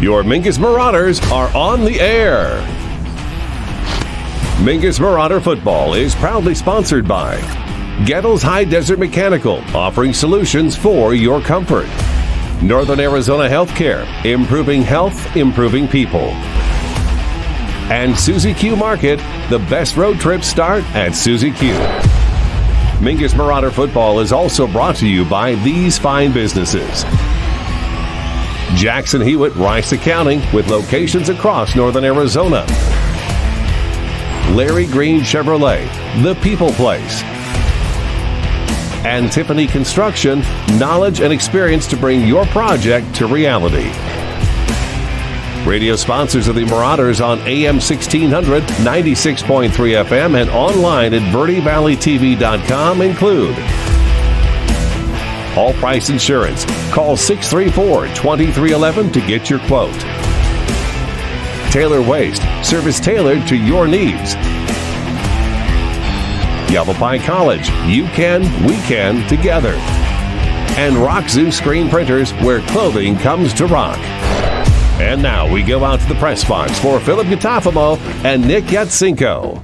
Your Mingus Marauders are on the air. Mingus Marauder Football is proudly sponsored by Gettle's High Desert Mechanical, offering solutions for your comfort. Northern Arizona Healthcare, improving health, improving people. And Suzy Q Market, the best road trips start at Suzy Q. Mingus Marauder Football is also brought to you by these fine businesses. Jackson Hewitt Rice Accounting, with locations across Northern Arizona. Larry Green Chevrolet, the people place. And Tiffany Construction, knowledge and experience to bring your project to reality. Radio sponsors of the Marauders on AM 1600, 96.3 FM, and online at vertivalleytv.com include All Price Insurance. Call 634-2311 to get your quote. Taylor Waste, service tailored to your needs. Yavapai College, you can, we can, together. And Rock Zoo Screen Printers, where clothing comes to rock. And now we go out to the press box for Philip Catalfamo and Nick Yatsinko.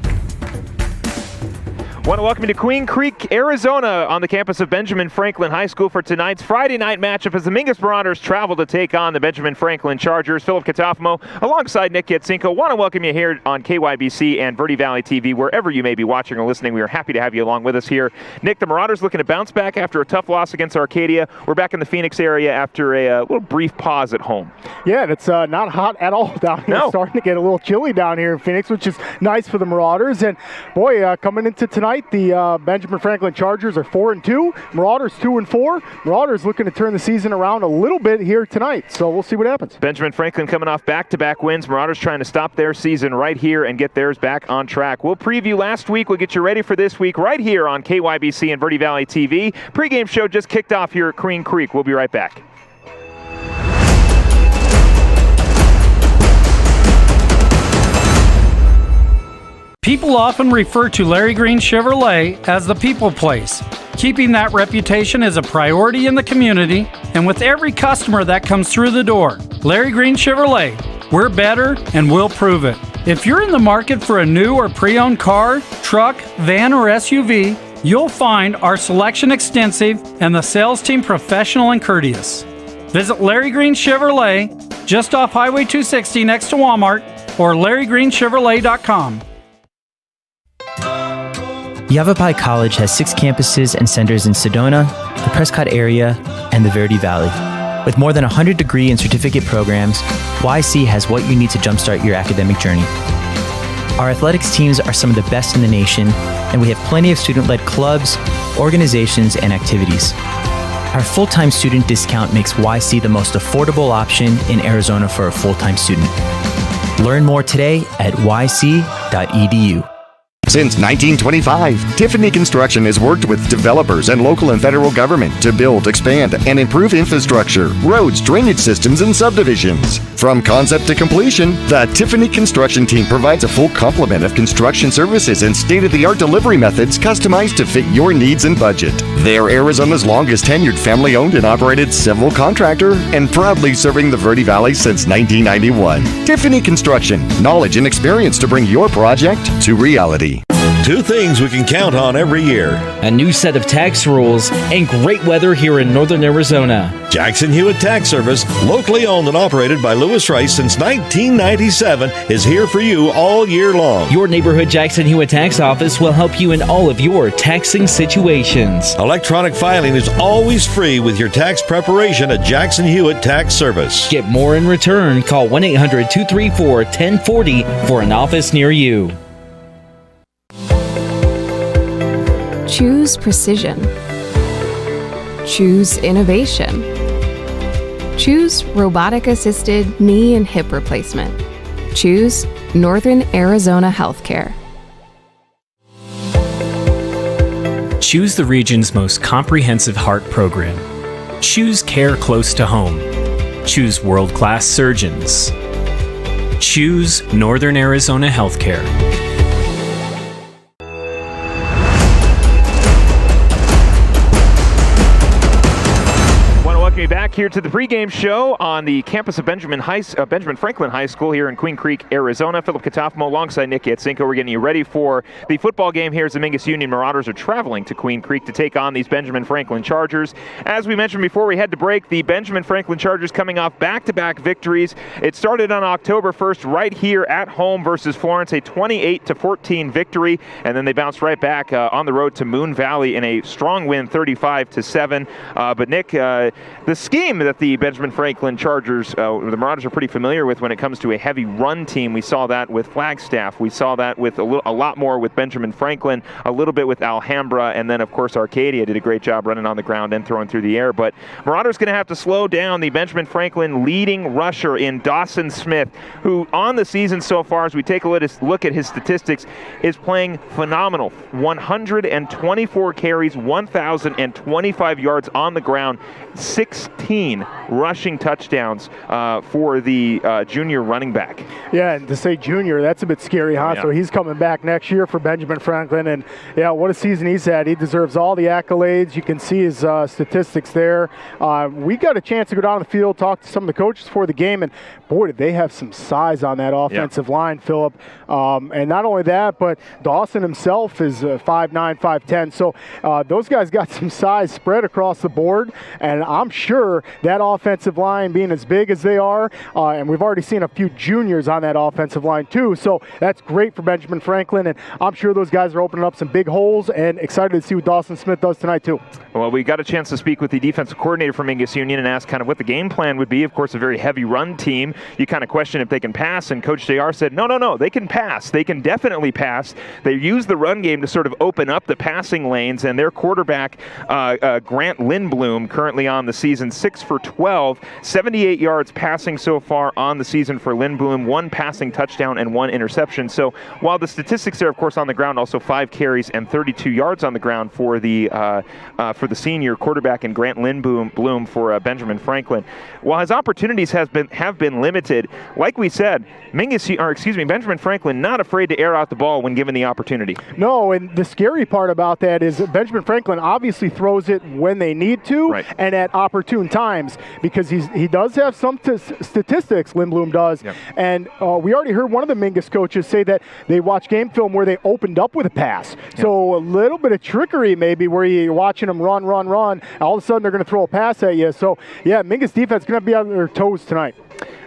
I want to welcome you to Queen Creek, Arizona, on the campus of Benjamin Franklin High School for tonight's Friday night matchup as the Mingus Marauders travel to take on the Benjamin Franklin Chargers. Philip Catalfamo alongside Nick Yatsinko. Want to welcome you here on KYBC and Verde Valley TV, wherever you may be watching or listening. We are happy to have you along with us here. Nick, the Marauders looking to bounce back after a tough loss against Arcadia. We're back in the Phoenix area after a little brief pause at home. Yeah, and it's not hot at all down here. No. It's starting to get a little chilly down here in Phoenix, which is nice for the Marauders. And boy, coming into tonight, the Benjamin Franklin Chargers are 4-2. Marauders 2-4. Marauders looking to turn the season around a little bit here tonight. So we'll see what happens. Benjamin Franklin coming off back-to-back wins. Marauders trying to stop their season right here and get theirs back on track. We'll preview last week. We'll get you ready for this week right here on KYBC and Verde Valley TV. Pregame show just kicked off here at Queen Creek. We'll be right back. People often refer to Larry Green Chevrolet as the people place. Keeping that reputation is a priority in the community, and with every customer that comes through the door. Larry Green Chevrolet, we're better and we'll prove it. If you're in the market for a new or pre-owned car, truck, van, or SUV, you'll find our selection extensive and the sales team professional and courteous. Visit Larry Green Chevrolet just off Highway 260 next to Walmart or LarryGreenChevrolet.com. Yavapai College has 6 campuses and centers in Sedona, the Prescott area, and the Verde Valley. With more than 100 degree and certificate programs, YC has what you need to jumpstart your academic journey. Our athletics teams are some of the best in the nation, and we have plenty of student-led clubs, organizations, and activities. Our full-time student discount makes YC the most affordable option in Arizona for a full-time student. Learn more today at yc.edu. Since 1925, Tiffany Construction has worked with developers and local and federal government to build, expand, and improve infrastructure, roads, drainage systems, and subdivisions. From concept to completion, the Tiffany Construction team provides a full complement of construction services and state-of-the-art delivery methods customized to fit your needs and budget. They're Arizona's longest tenured family-owned and operated civil contractor and proudly serving the Verde Valley since 1991. Tiffany Construction, knowledge and experience to bring your project to reality. 2 things we can count on every year: a new set of tax rules and great weather here in Northern Arizona. Jackson Hewitt Tax Service, locally owned and operated by Lewis Rice since 1997, is here for you all year long. Your neighborhood Jackson Hewitt Tax Office will help you in all of your taxing situations. Electronic filing is always free with your tax preparation at Jackson Hewitt Tax Service. Get more in return. Call 1-800-234-1040 for an office near you. Choose precision. Choose innovation. Choose robotic-assisted knee and hip replacement. Choose Northern Arizona Healthcare. Choose the region's most comprehensive heart program. Choose care close to home. Choose world-class surgeons. Choose Northern Arizona Healthcare. back here to the pregame show on the campus of Benjamin Franklin High School here in Queen Creek, Arizona. Philip Catalfamo alongside Nick Yatsinko. We're getting you ready for the football game here as the Mingus Union Marauders are traveling to Queen Creek to take on these Benjamin Franklin Chargers. As we mentioned before we had to break, the Benjamin Franklin Chargers coming off back-to-back victories. It started on October 1st right here at home versus Florence, a 28-14 victory, and then they bounced right back on the road to Moon Valley in a strong win, 35-7. But Nick, the scheme that the Benjamin Franklin Chargers, the Marauders are pretty familiar with when it comes to a heavy run team. We saw that with Flagstaff. We saw that with a lot more with Benjamin Franklin, a little bit with Alhambra, and then, of course, Arcadia did a great job running on the ground and throwing through the air. But Marauders going to have to slow down the Benjamin Franklin leading rusher in Dawson Smith, who on the season so far, as we take a look at his statistics, is playing phenomenal. 124 carries, 1,025 yards on the ground, 16 rushing touchdowns for the junior running back. Yeah, and to say junior, that's a bit scary, huh? Yeah. So he's coming back next year for Benjamin Franklin, and yeah, what a season he's had. He deserves all the accolades. You can see his statistics there. We got a chance to go down the field, talk to some of the coaches before the game, and boy, did they have some size on that offensive line, Philip. And not only that, but Dawson himself is 5'9", 5'10". So those guys got some size spread across the board, and I'm sure that offensive line being as big as they are, and we've already seen a few juniors on that offensive line too, so that's great for Benjamin Franklin, and I'm sure those guys are opening up some big holes, and excited to see what Dawson Smith does tonight too. Well, we got a chance to speak with the defensive coordinator from Mingus Union and ask kind of what the game plan would be. Of course, a very heavy run team. You kind of question if they can pass, and Coach JR said, no, they can pass. They can definitely pass. They use the run game to sort of open up the passing lanes, and their quarterback, Grant Lindblom, currently on the season, 6 for 12, 78 yards passing so far on the season for Lindblom, 1 passing touchdown and 1 interception. So while the statistics there, of course, on the ground, also 5 carries and 32 yards on the ground for the senior quarterback and Grant Lindblom for Benjamin Franklin. While his opportunities have been limited, like we said, Benjamin Franklin not afraid to air out the ball when given the opportunity. No, and the scary part about that is that Benjamin Franklin obviously throws it when they need to, right, and at opportune times, because he does have some statistics, Lindblom does, yep. And we already heard one of the Mingus coaches say that they watched game film where they opened up with a pass. Yep. So a little bit of trickery maybe where you're watching them run, all of a sudden they're going to throw a pass at you. So yeah, Mingus defense is going to be on their toes tonight.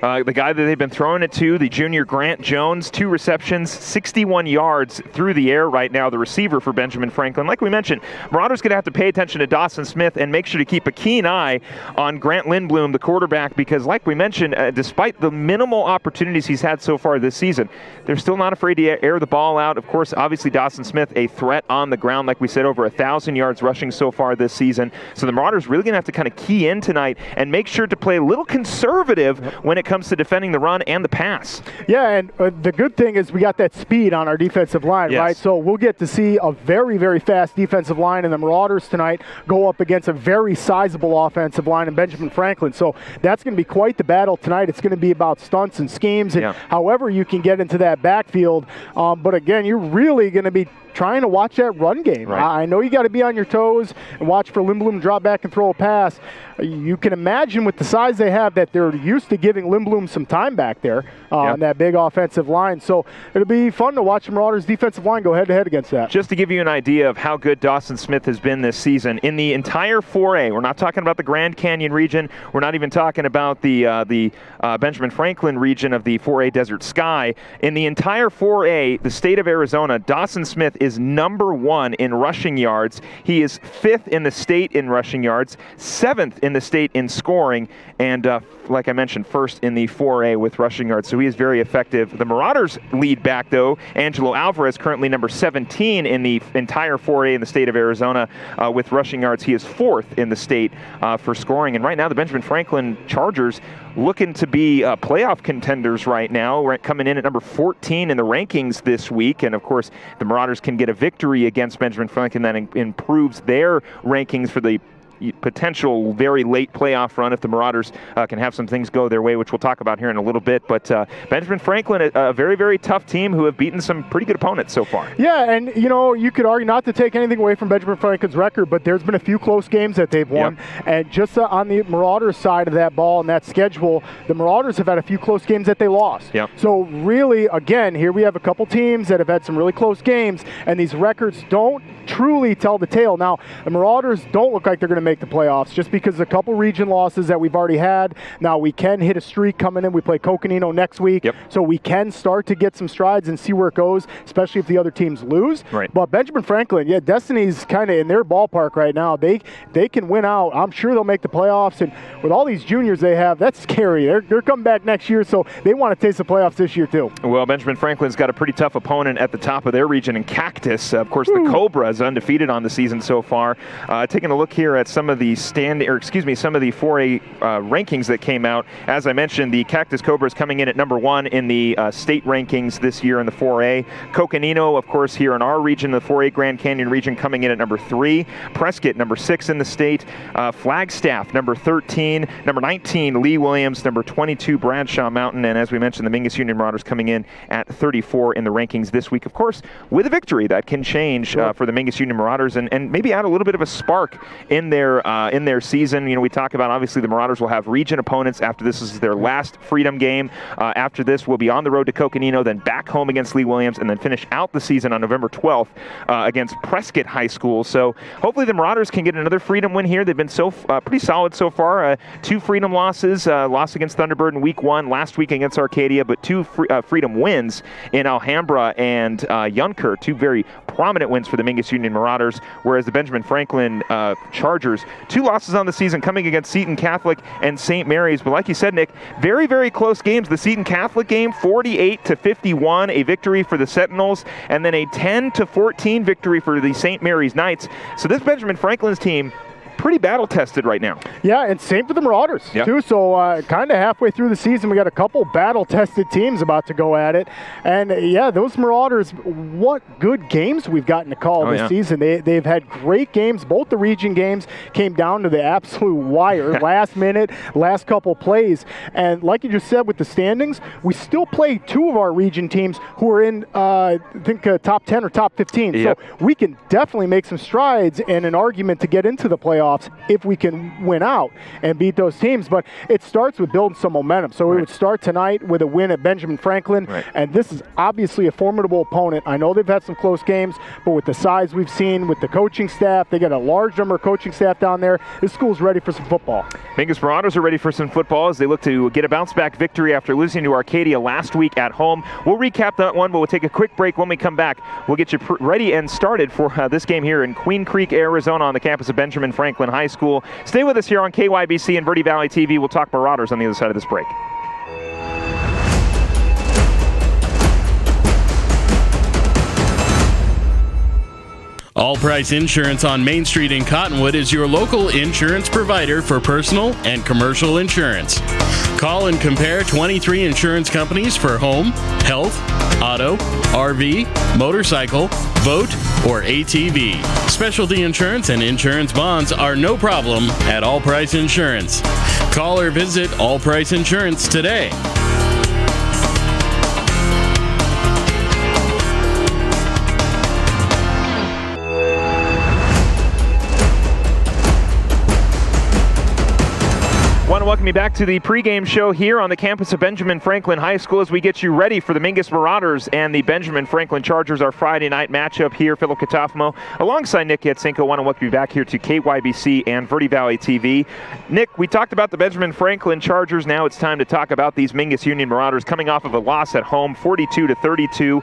The guy that they've been throwing it to, the junior Grant Jones, 2 receptions, 61 yards through the air right now, the receiver for Benjamin Franklin. Like we mentioned, Marauders going to have to pay attention to Dawson Smith and make sure to keep a keen eye on Grant Lindblom, the quarterback, because like we mentioned, despite the minimal opportunities he's had so far this season, they're still not afraid to air the ball out. Of course, obviously Dawson Smith, a threat on the ground, like we said, over 1,000 yards rushing so far this season. So the Marauders really going to have to kind of key in tonight and make sure to play a little conservative when it comes to defending the run and the pass. Yeah, and the good thing is we got that speed on our defensive line, yes, right? So we'll get to see a very, very fast defensive line, and the Marauders tonight go up against a very sizable offensive line in Benjamin Franklin. So that's going to be quite the battle tonight. It's going to be about stunts and schemes and however you can get into that backfield. But again, you're really going to be trying to watch that run game. Right. I know you got to be on your toes and watch for Lindblom to drop back and throw a pass. You can imagine with the size they have that they're used to giving Lindblom some time back there on that big offensive line. So it'll be fun to watch the Marauders defensive line go head-to-head against that. Just to give you an idea of how good Dawson Smith has been this season, in the entire 4A, we're not talking about the Grand Canyon region, we're not even talking about the Benjamin Franklin region of the 4A Desert Sky. In the entire 4A, the state of Arizona, Dawson Smith is number 1 in rushing yards. He is 5th in the state in rushing yards, 7th in the state in scoring, and like I mentioned, 1st in the 4A with rushing yards. So he is very effective. The Marauders lead back, though. Angelo Alvarez, currently number 17 in the entire 4A in the state of Arizona with rushing yards. He is 4th in the state for scoring. And right now, the Benjamin Franklin Chargers looking to be playoff contenders right now. We're coming in at number 14 in the rankings this week. And, of course, the Marauders can get a victory against Benjamin Franklin that improves their rankings for the potential very late playoff run if the Marauders can have some things go their way, which we'll talk about here in a little bit. But Benjamin Franklin, a very, very tough team who have beaten some pretty good opponents so far. Yeah, and you could argue, not to take anything away from Benjamin Franklin's record, but there's been a few close games that they've won. Yep. And just on the Marauders side of that ball and that schedule, the Marauders have had a few close games that they lost. Yep. So really, again, here we have a couple teams that have had some really close games, and these records don't truly tell the tale. Now, the Marauders don't look like they're going to make the playoffs just because a couple region losses that we've already had. Now, we can hit a streak coming in. We play Coconino next week, so we can start to get some strides and see where it goes, especially if the other teams lose. Right. But Benjamin Franklin, Destiny's kind of in their ballpark right now. They can win out. I'm sure they'll make the playoffs, and with all these juniors they have, that's scary. They're coming back next year, so they want to taste the playoffs this year too. Well, Benjamin Franklin's got a pretty tough opponent at the top of their region in Cactus. Of course, the Cobras undefeated on the season so far. Taking a look here at some of the some of the 4A rankings that came out. As I mentioned, the Cactus Cobras coming in at number 1 in the state rankings this year in the 4A. Coconino, of course, here in our region, the 4A Grand Canyon region, coming in at number 3. Prescott, number 6 in the state. Flagstaff, number 13. Number 19, Lee Williams. Number 22, Bradshaw Mountain. And as we mentioned, the Mingus Union Marauders coming in at 34 in the rankings this week. Of course, with a victory, that can change for the Mingus Union Marauders and maybe add a little bit of a spark in their season. We talk about, obviously, the Marauders will have region opponents after this is their last Freedom game. After this, we'll be on the road to Coconino, then back home against Lee Williams, and then finish out the season on November 12th against Prescott High School. So hopefully the Marauders can get another Freedom win here. They've been pretty solid so far. 2 Freedom losses, loss against Thunderbird in week 1, last week against Arcadia, but 2 Freedom wins in Alhambra and Yunker, 2 very prominent wins for the Mingus Union Marauders, whereas the Benjamin Franklin Chargers, 2 losses on the season coming against Seton Catholic and St. Mary's. But like you said, Nick, very, very close games. The Seton Catholic game, 48-51, a victory for the Sentinels, and then a 10-14 victory for the St. Mary's Knights. So this Benjamin Franklin's team, pretty battle-tested right now. Yeah, and same for the Marauders, too. So kind of halfway through the season, we got a couple battle-tested teams about to go at it. And, those Marauders, what good games we've gotten to call this season. They've had great games. Both the region games came down to the absolute wire, last minute, last couple plays. And like you just said with the standings, we still play 2 of our region teams who are in, I think, top 10 or top 15. Yep. So we can definitely make some strides in an argument to get into the playoffs if we can win out and beat those teams. But it starts with building some momentum. So we would start tonight with a win at Benjamin Franklin, and this is obviously a formidable opponent. I know they've had some close games, but with the size we've seen, with the coaching staff, they got a large number of coaching staff down there. This school's ready for some football. Mingus Marauders are ready for some football as they look to get a bounce-back victory after losing to Arcadia last week at home. We'll recap that one, but we'll take a quick break. When we come back, we'll get you ready and started for this game here in Queen Creek, Arizona, on the campus of Benjamin Franklin High School. Stay with us here on KYBC and Verde Valley TV. We'll talk Marauders on the other side of this break. All Price Insurance on Main Street in Cottonwood is your local insurance provider for personal and commercial insurance. Call and compare 23 insurance companies for home, health, auto, RV, motorcycle, boat, or ATV. Specialty insurance and insurance bonds are no problem at All Price Insurance. Call or visit All Price Insurance today. Want to welcome you back to the pregame show here on the campus of Benjamin Franklin High School as we get you ready for the Mingus Marauders and the Benjamin Franklin Chargers, our Friday night matchup here. Philip Catalfamo alongside Nick Yatsinko. Want to welcome you back here to KYBC and Verde Valley TV. Nick, we talked about the Benjamin Franklin Chargers. Now it's time to talk about these Mingus Union Marauders coming off of a loss at home, 42-32.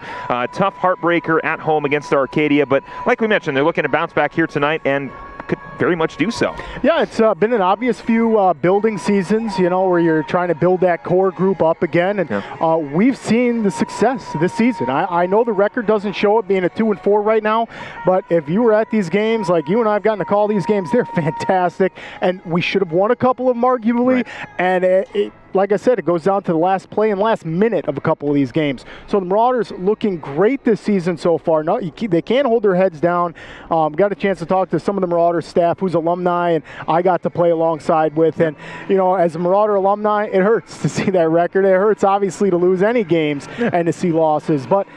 Tough heartbreaker at home against Arcadia, but like we mentioned, they're looking to bounce back here tonight and could very much do so. Yeah, it's been an obvious few building seasons, where you're trying to build that core group up again, and we've seen the success this season. I know the record doesn't show it being a 2-4 right now, but if you were at these games, like you and I have gotten to call these games, they're fantastic, and we should have won a couple of them arguably, and like I said, it goes down to the last play and last minute of a couple of these games. So the Marauders looking great this season so far. They can't hold their heads down. Got a chance to talk to some of the Marauders staff who's alumni, and I got to play alongside with. And, as a Marauder alumni, it hurts to see that record. It hurts, obviously, to lose any games and to see losses. But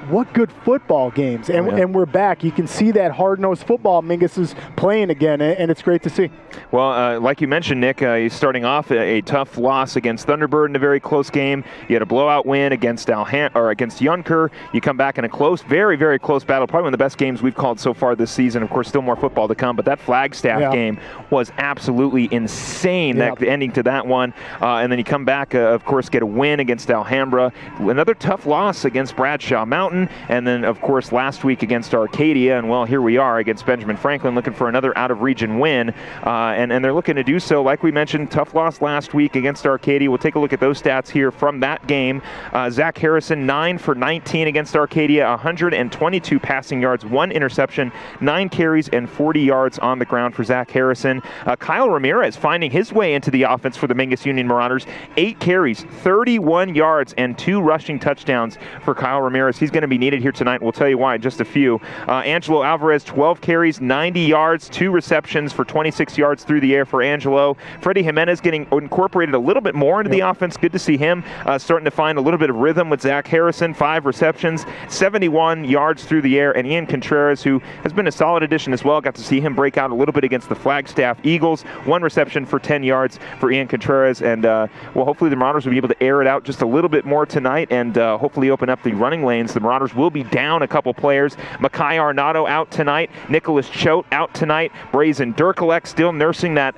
what good football games. And we're back. You can see that hard-nosed football Mingus is playing again, and it's great to see. Well, like you mentioned, Nick, he's starting off a tough loss against Thunderbird in a very close game. You had a blowout win against Yunker. You come back in a close, very, very close battle, probably one of the best games we've called so far this season. Of course, still more football to come, but that Flagstaff game was absolutely insane, that ending to that one. And then you come back, of course, get a win against Alhambra. Another tough loss against Bradshaw Mountain. And then, of course, last week against Arcadia. And, well, here we are against Benjamin Franklin looking for another out-of-region win. And they're looking to do so. Like we mentioned, tough loss last week against Arcadia. We'll take a look at those stats here from that game. Zach Harrison, 9 for 19 against Arcadia, 122 passing yards, 1 interception, 9 carries, and 40 yards on the ground for Zach Harrison. Kyle Ramirez finding his way into the offense for the Mingus Union Marauders. 8 carries, 31 yards, and 2 rushing touchdowns for Kyle Ramirez. He's going to be needed here tonight. We'll tell you why in just a few. Angelo Alvarez, 12 carries, 90 yards, 2 receptions for 26 yards through the air for Angelo. Freddie Jimenez getting incorporated a little bit more into the offense. Good to see him starting to find a little bit of rhythm with Zach Harrison. 5 receptions, 71 yards through the air. And Ian Contreras, who has been a solid addition as well. Got to see him break out a little bit against the Flagstaff Eagles. 1 reception for 10 yards for Ian Contreras. And, well, hopefully the Marauders will be able to air it out just a little bit more tonight and hopefully open up the running lanes. The Marauders will be down a couple players. Makai Arnado out tonight. Nicholas Choate out tonight. Brazen Durkalek still nursing that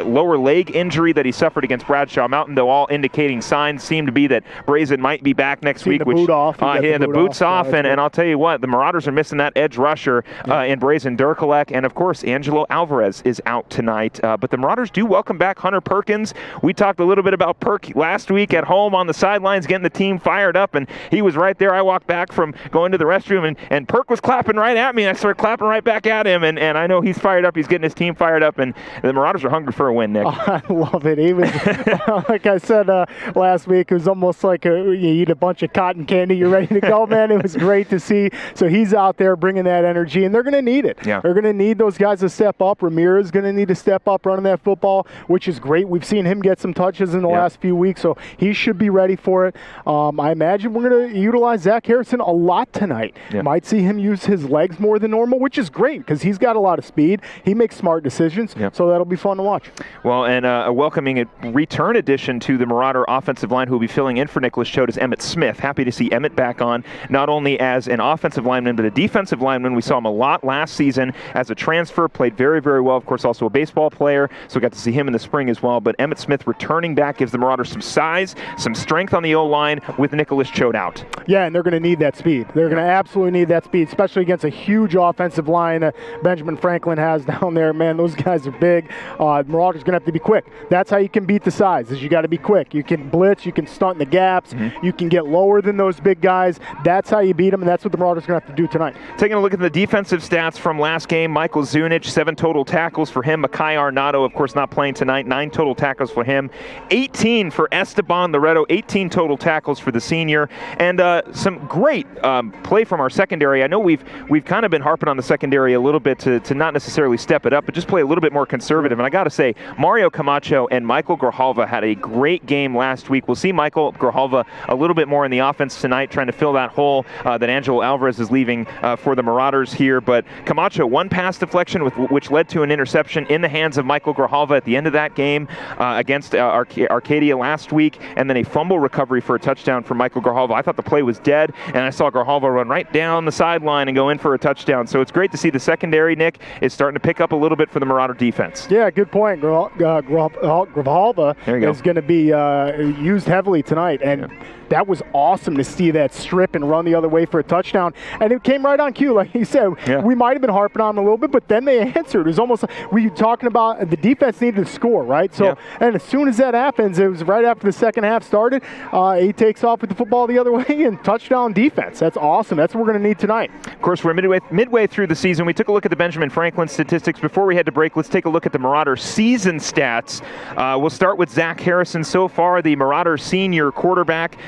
lower leg injury that he suffered against Bradshaw Mountain, though all indicating signs seem to be that Brazen might be back next week. The boot off. The boot's off, and I'll tell you what, the Marauders are missing that edge rusher in Brazen Durkalek, and of course, Angelo Alvarez is out tonight. But the Marauders do welcome back Hunter Perkins. We talked a little bit about Perk last week at home on the sidelines, getting the team fired up, and he was right there. I walked back from going to the restroom, and Perk was clapping right at me, and I started clapping right back at him, and I know he's fired up. He's getting his team fired up, and the Marauders are hungry for a win, Nick. Oh, I love it. He was, like I said last week, it was almost like you eat a bunch of cotton candy, you're ready to go, man. It was great to see. So he's out there bringing that energy, and they're going to need it. Yeah. They're going to need those guys to step up. Ramirez is going to need to step up running that football, which is great. We've seen him get some touches in the last few weeks, so he should be ready for it. I imagine we're going to utilize Zach Harrison a lot tonight. Might see him use his legs more than normal, which is great because he's got a lot of speed. He makes smart decisions, so that'll be fun to watch. Well, and a welcoming return addition to the Marauder offensive line who will be filling in for Nicholas Choate is Emmett Smith. Happy to see Emmett back on, not only as an offensive lineman, but a defensive lineman. We saw him a lot last season as a transfer, played very, very well. Of course, also a baseball player, so we got to see him in the spring as well. But Emmett Smith returning back gives the Marauders some size, some strength on the O-line with Nicholas Choate out. Yeah, and they're going to need that speed. They're going to absolutely need that speed, especially against a huge offensive line Benjamin Franklin has down there. Man, those guys are big. Marauders going to have to be quick. That's how you can beat the size, is you got to be quick. You can blitz, you can stunt in the gaps, you can get lower than those big guys. That's how you beat them, and that's what the Marauders are going to have to do tonight. Taking a look at the defensive stats from last game, Michael Zunich, 7 total tackles for him. Makai Arnado, of course, not playing tonight, 9 total tackles for him. 18 for Esteban Loreto, 18 total tackles for the senior. And some great play from our secondary. I know we've kind of been harping on the secondary a little bit to not necessarily step it up, but just play a little bit more conservative. And I got to say, Mario Camacho and Michael Grijalva had a great game last week. We'll see Michael Grijalva a little bit more in the offense tonight, trying to fill that hole that Angelo Alvarez is leaving for the Marauders here. But Camacho, 1 pass deflection which led to an interception in the hands of Michael Grijalva at the end of that game against Arcadia last week, and then a fumble recovery for a touchdown for Michael Grijalva. I thought the play was dead, and I saw Grijalva run right down the sideline and go in for a touchdown. So it's great to see the secondary, Nick, is starting to pick up a little bit for the Marauder defense. Yeah, good point. Grijalva is going to be used heavily tonight, and that was awesome to see that strip and run the other way for a touchdown. And it came right on cue, like you said. We might have been harping on them a little bit, but then they answered. It was almost like we were talking about the defense needed to score, right? So, and as soon as that happens, it was right after the second half started, he takes off with the football the other way and touchdown defense. stats. That's awesome. That's what we're going to need tonight. Of course, we're midway through the season. We took a look at the Benjamin Franklin statistics. Before we head to break, let's take a look at the Marauders season stats. We'll start with Zach Harrison. So far, the Marauders senior quarterback,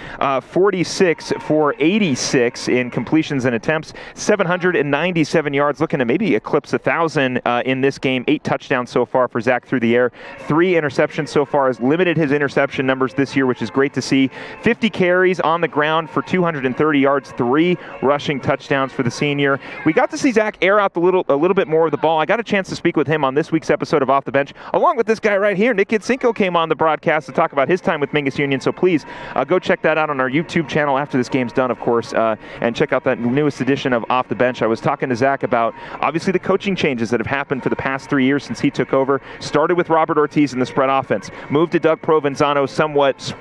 46 for 86 in completions and attempts, 797 yards, looking to maybe eclipse 1,000 in this game. 8 touchdowns so far for Zach through the air. 3 interceptions so far, has limited his interception numbers this year, which is great to see. 50 carries on the ground for 230 yards, 3 rushing touchdowns for the senior. We got to see Zach air out a little bit more of the ball. I got a chance to speak with him on this week's episode of Off the Bench, along with this guy right here. Nick Yatsinko came on the broadcast to talk about his time with Mingus Union, so please go check that out on our YouTube channel after this game's done, of course, and check out that newest edition of Off the Bench. I was talking to Zach about, obviously, the coaching changes that have happened for the past 3 years since he took over. Started with Robert Ortiz in the spread offense, moved to Doug Provenzano's somewhat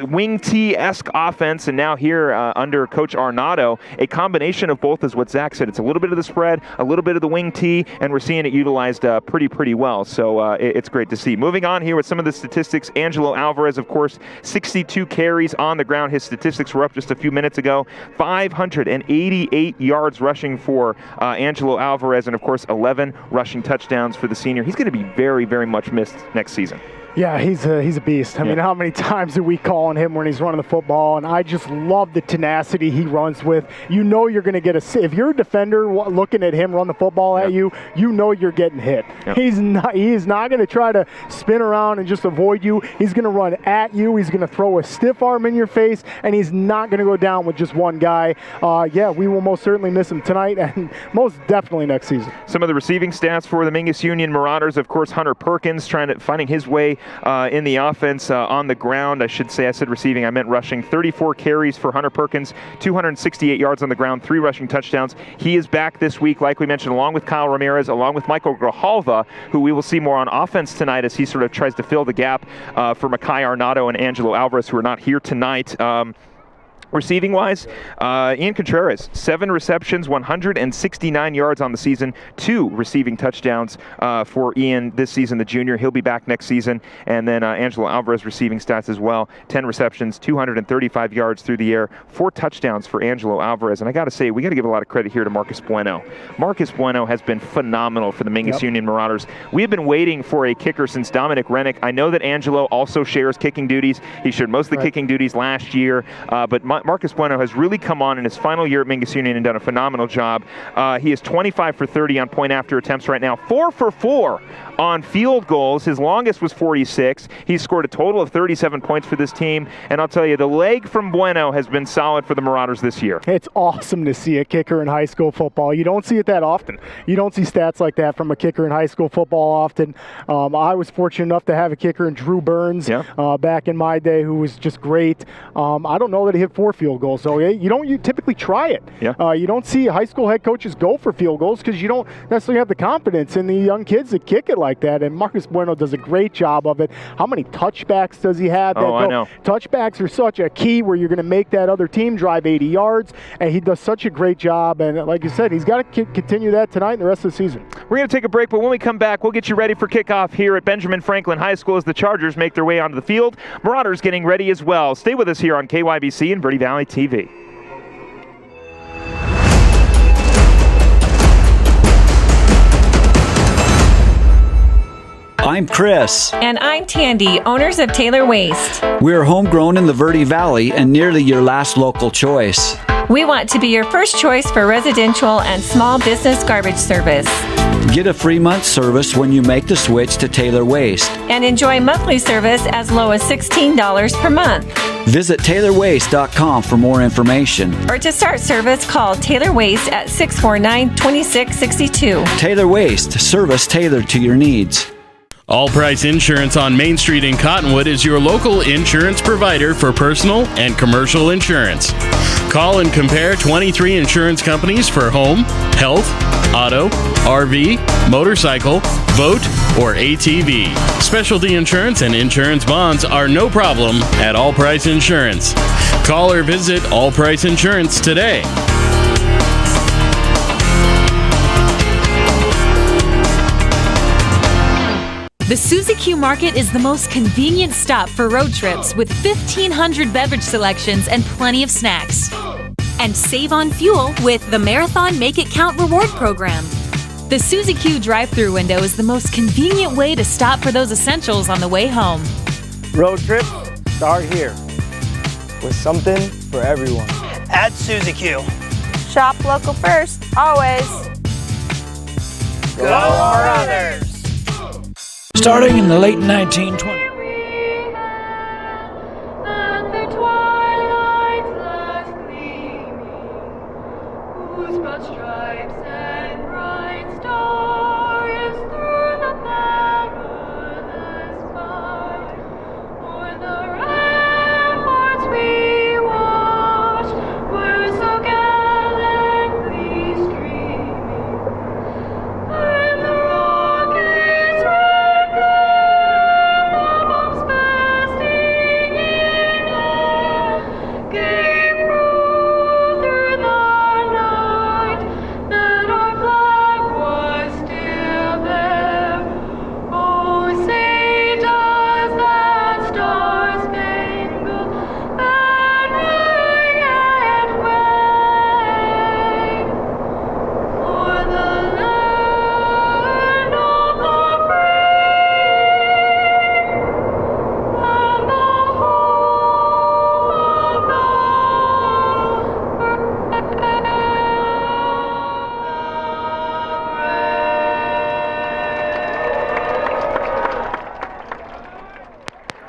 wing T-esque offense, and now here under Coach Arnado, a combination of both is what Zach said. It's a little bit of the spread, a little bit of the wing T, and we're seeing it utilized pretty well. So it's great to see. Moving on here with some of the statistics, Angelo Alvarez, of course, 62 carries on the ground. His statistics were up just a few minutes ago. 588 yards rushing for Angelo Alvarez, and of course 11 rushing touchdowns for the senior. He's going to be very, very much missed next season. Yeah, he's a beast. I mean, how many times do we call on him when he's running the football? And I just love the tenacity he runs with. You know you're going to get if you're a defender looking at him run the football at you, you know you're getting hit. He is not going to try to spin around and just avoid you. He's going to run at you. He's going to throw a stiff arm in your face, and he's not going to go down with just one guy. We will most certainly miss him tonight and most definitely next season. Some of the receiving stats for the Mingus Union Marauders, of course, Hunter Perkins finding his way in the offense on the ground. I said receiving, I meant rushing. 34 carries for Hunter Perkins, 268 yards on the ground, 3 rushing touchdowns. He is back this week, like we mentioned, along with Kyle Ramirez, along with Michael Grijalva, who we will see more on offense tonight as he sort of tries to fill the gap for Makai Arnado and Angelo Alvarez, who are not here tonight. Receiving-wise, Ian Contreras, 7 receptions, 169 yards on the season, 2 receiving touchdowns for Ian this season, the junior. He'll be back next season. And then Angelo Alvarez receiving stats as well, 10 receptions, 235 yards through the air, 4 touchdowns for Angelo Alvarez. And I got to say, we got to give a lot of credit here to Marcus Bueno. Marcus Bueno has been phenomenal for the Mingus Union Marauders. We have been waiting for a kicker since Dominic Rennick. I know that Angelo also shares kicking duties. He shared most of the kicking duties last year, but Marcus Bueno has really come on in his final year at Mingus Union and done a phenomenal job. He is 25 for 30 on point after attempts right now, 4 for 4 on field goals. His longest was 46. He's scored a total of 37 points for this team, and I'll tell you, the leg from Bueno has been solid for the Marauders this year. It's awesome to see a kicker in high school football. You don't see it that often. You don't see stats like that from a kicker in high school football often. I was fortunate enough to have a kicker in Drew Burns back in my day, who was just great. I don't know that he hit 4 field goals, so you typically try it. You don't see high school head coaches go for field goals because you don't necessarily have the confidence in the young kids to kick it like that, and Marcus Bueno does a great job of it. How many touchbacks does he have? I know. Touchbacks are such a key where you're going to make that other team drive 80 yards, and he does such a great job, and like you said, he's got to continue that tonight and the rest of the season. We're going to take a break, but when we come back, we'll get you ready for kickoff here at Benjamin Franklin High School as the Chargers make their way onto the field. Marauders getting ready as well. Stay with us here on KYBC and Verde Valley TV. I'm Chris. And I'm Tandy, owners of Taylor Waste. We're homegrown in the Verde Valley and nearly your last local choice. We want to be your first choice for residential and small business garbage service. Get a free month service when you make the switch to Taylor Waste. And enjoy monthly service as low as $16 per month. Visit TaylorWaste.com for more information. Or to start service, call Taylor Waste at 649-2662. Taylor Waste, service tailored to your needs. All Price Insurance on Main Street in Cottonwood is your local insurance provider for personal and commercial insurance. Call and compare 23 insurance companies for home, health, auto, RV, motorcycle, boat, or ATV. Specialty insurance and insurance bonds are no problem at All Price Insurance. Call or visit All Price Insurance today. The Suzy Q Market is the most convenient stop for road trips with 1,500 beverage selections and plenty of snacks. And save on fuel with the Marathon Make It Count reward program. The Suzy Q drive-thru window is the most convenient way to stop for those essentials on the way home. Road trips start here with something for everyone. At Suzy Q. Shop local first, always. Go Marauders! Starting in the late 1920s.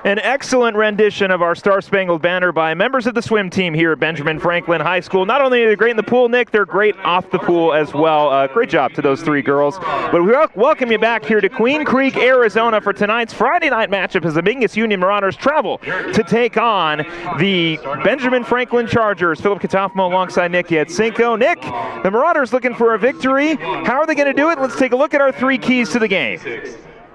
An excellent rendition of our Star Spangled Banner by members of the swim team here at Benjamin Franklin High School. Not only are they great in the pool, Nick, they're great off the pool as well. Great job to those three girls. But we welcome you back here to Queen Creek, Arizona for tonight's Friday night matchup as the Mingus Union Marauders travel to take on the Benjamin Franklin Chargers. Philip Catalfamo alongside Nick Yatsinko. Nick, the Marauders looking for a victory. How are they going to do it? Let's take a look at our three keys to the game.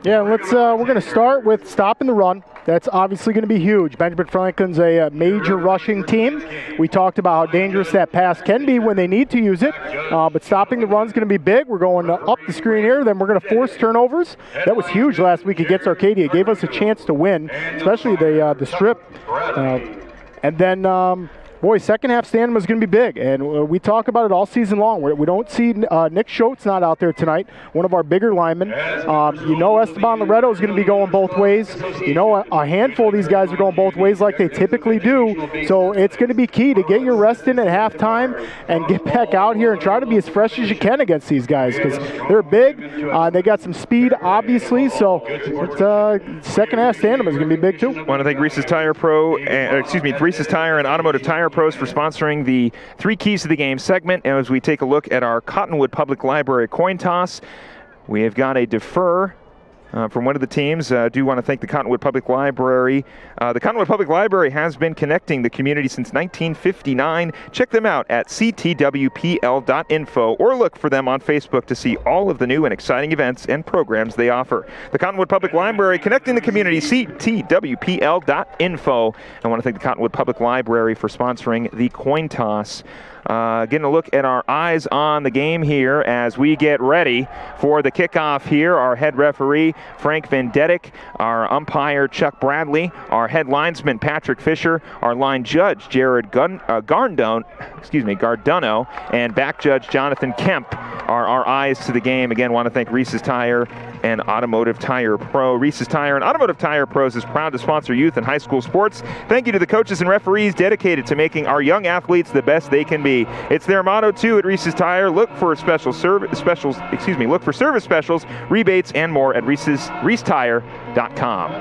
Yeah, we're going to start with stopping the run. That's obviously going to be huge. Benjamin Franklin's a major rushing team. We talked about how dangerous that pass can be when they need to use it, but stopping the run is going to be big. We're going up the screen here, then we're going to force turnovers. That was huge last week against Arcadia. It gave us a chance to win, especially the strip. And then boy, second half stand was going to be big, and we talk about it all season long. We don't see Nick Schultz not out there tonight, one of our bigger linemen. Esteban Loretto is going to be going both ways. A handful of these guys are going both ways like they typically do, so it's going to be key to get your rest in at halftime and get back out here and try to be as fresh as you can against these guys because they're big. They got some speed, obviously, so second half stand is going to be big too. I want to thank Reese's Tire Reese's Tire and Automotive Tire Pros for sponsoring the Three Keys to the Game segment. And as we take a look at our Cottonwood Public Library coin toss, we have got a defer from one of the teams. Do want to thank the Cottonwood Public Library. The Cottonwood Public Library has been connecting the community since 1959. Check them out at ctwpl.info or look for them on Facebook to see all of the new and exciting events and programs they offer. The Cottonwood Public Library, connecting the community, ctwpl.info. I want to thank the Cottonwood Public Library for sponsoring the coin toss. Getting a look at our eyes on the game here as we get ready for the kickoff here. Our head referee, Frank Vendettic, our umpire, Chuck Bradley, our head linesman, Patrick Fisher, our line judge, Jared Garduno, and back judge, Jonathan Kemp, are our eyes to the game. Again, want to thank Reese's Tire and Automotive Tire Pro. Reese's Tire and Automotive Tire Pros is proud to sponsor youth and high school sports. Thank you to the coaches and referees dedicated to making our young athletes the best they can be. It's their motto too at Reese's Tire. Look for service specials, rebates, and more at reecetire.com.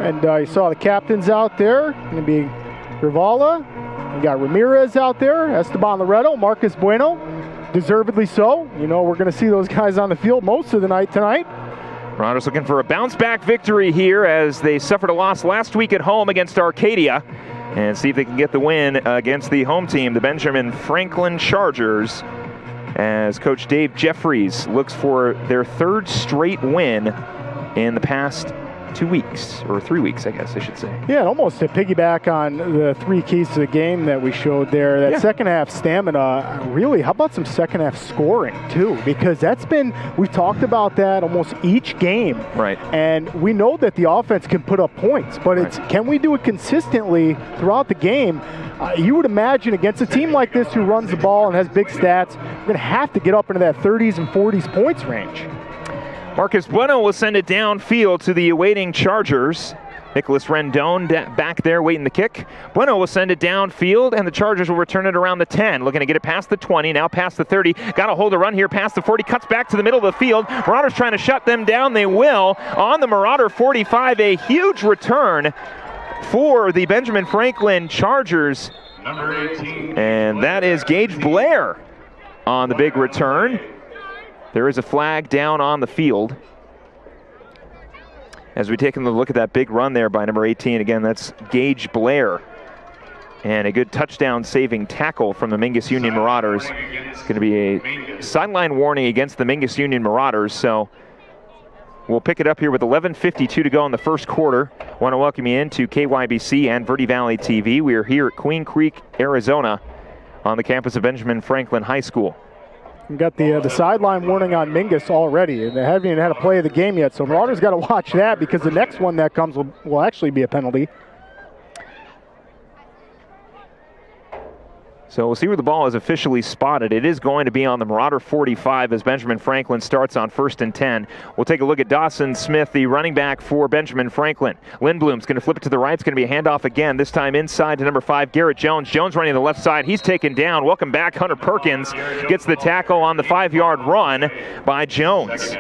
And you saw the captains out there. Going to be Rivala. You got Ramirez out there, Esteban Loretto, Marcus Bueno. Deservedly so. We're going to see those guys on the field most of the night tonight. Marauders looking for a bounce-back victory here as they suffered a loss last week at home against Arcadia. And see if they can get the win against the home team, the Benjamin Franklin Chargers, as Coach Dave Jeffries looks for their third straight win in the past 2 weeks, or 3 weeks, I guess I should say. Yeah, and almost to piggyback on the 3 keys to the game that we showed there, that second half stamina, really, how about some second half scoring too? Because we've talked about that almost each game. Right. And we know that the offense can put up points, but can we do it consistently throughout the game? You would imagine against a team like this who runs the ball and has big stats, we're going to have to get up into that 30s and 40s points range. Marcus Bueno will send it downfield to the awaiting Chargers. Nicholas Rendon back there waiting the kick. Bueno will send it downfield, and the Chargers will return it around the 10. Looking to get it past the 20, now past the 30. Got to hold a run here past the 40. Cuts back to the middle of the field. Marauders trying to shut them down. They will. On the Marauder 45, a huge return for the Benjamin Franklin Chargers. Number 18. And that is Gage Blair on the big return. There is a flag down on the field. As we take a look at that big run there by number 18, again, that's Gage Blair. And a good touchdown saving tackle from the Mingus Union Marauders. It's going to be a sideline warning against the Mingus Union Marauders. So we'll pick it up here with 11:52 to go in the first quarter. Want to welcome you into KYBC and Verde Valley TV. We are here at Queen Creek, Arizona on the campus of Benjamin Franklin High School. We've got the sideline warning on Mingus already, and they haven't even had a play of the game yet, so Marauders got to watch that because the next one that comes will actually be a penalty. So we'll see where the ball is officially spotted. It is going to be on the Marauder 45 as Benjamin Franklin starts on 1st and 10. We'll take a look at Dawson Smith, the running back for Benjamin Franklin. Lindblom's going to flip it to the right. It's going to be a handoff again, this time inside to number 5, Garrett Jones. Jones running to the left side. He's taken down. Welcome back. Hunter Perkins gets the tackle on the 5-yard run by Jones.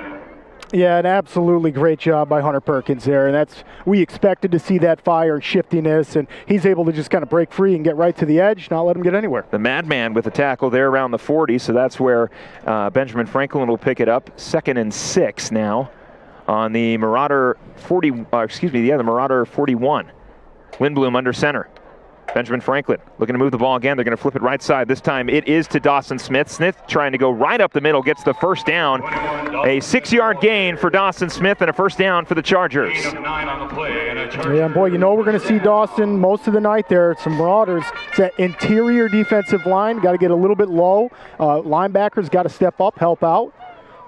Yeah, an absolutely great job by Hunter Perkins there, and we expected to see that fire and shiftiness, and he's able to just kind of break free and get right to the edge, not let him get anywhere. The madman with the tackle there around the 40, so that's where Benjamin Franklin will pick it up. 2nd and 6 now on the Marauder the Marauder 41. Lindblom under center. Benjamin Franklin looking to move the ball again. They're going to flip it right side. This time it is to Dawson Smith. Smith trying to go right up the middle, gets the first down. A 6-yard gain for Dawson Smith and a first down for the Chargers. Yeah, boy, you know we're going to see Dawson most of the night there. Some Marauders. It's that interior defensive line. Got to get a little bit low. Linebackers got to step up, help out.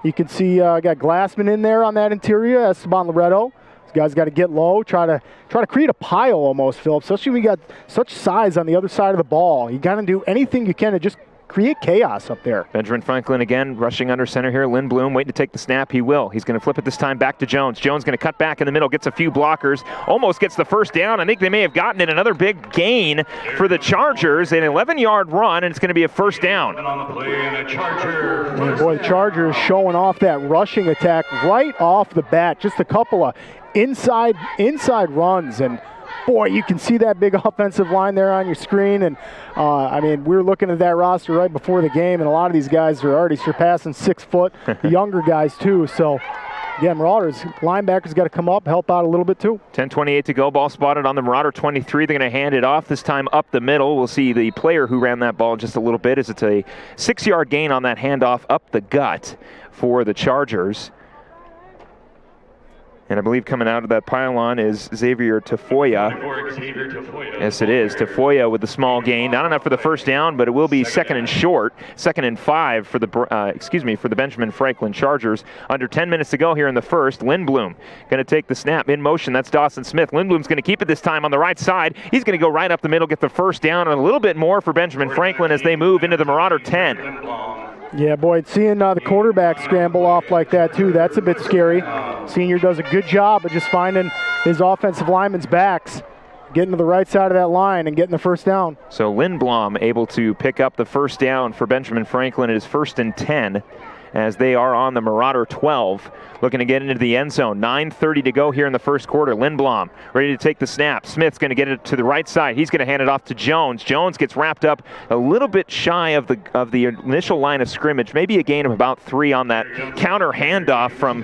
You can see got Glassman in there on that interior. Esteban Loretto. Guys got to get low, try to create a pile almost, Philip, especially when you got such size on the other side of the ball. You got to do anything you can to just create chaos up there. Benjamin Franklin again rushing under center here. Lindblom waiting to take the snap. He will. He's going to flip it this time back to Jones. Jones going to cut back in the middle, gets a few blockers, almost gets the first down. I think they may have gotten it. Another big gain for the Chargers. An 11-yard run, and it's going to be a first down. And boy, the Chargers showing off that rushing attack right off the bat. Just a couple of inside runs, and boy, you can see that big offensive line there on your screen. And I mean, we were looking at that roster right before the game, and a lot of these guys are already surpassing 6 foot. The younger guys too. So yeah, Marauders linebackers got to come up, help out a little bit too. 10:28 to go. Ball spotted on the Marauder 23. They're going to hand it off this time up the middle. We'll see the player who ran that ball in just a little bit, as it's a 6-yard gain on that handoff up the gut for the Chargers. And I believe coming out of that pylon is Xavier Tafoya. Yes, it is. Tafoya with the small gain. Not enough for the first down, but it will be 2nd and short. 2nd and 5 for the Benjamin Franklin Chargers. Under 10 minutes to go here in the first. Lindblom going to take the snap in motion. That's Dawson Smith. Lindblom's going to keep it this time on the right side. He's going to go right up the middle, get the first down, and a little bit more for Benjamin Franklin as they move into the Marauder 10. Yeah, boy, seeing the quarterback scramble off like that too, that's a bit scary. Senior does a good job of just finding his offensive linemen's backs, getting to the right side of that line and getting the first down. So Lindblom able to pick up the first down for Benjamin Franklin. It is 1st and 10 as they are on the Marauder 12, looking to get into the end zone. 9:30 to go here in the first quarter. Lindblom ready to take the snap. Smith's going to get it to the right side. He's going to hand it off to Jones. Jones gets wrapped up a little bit shy of the initial line of scrimmage, maybe a gain of about 3 on that counter handoff from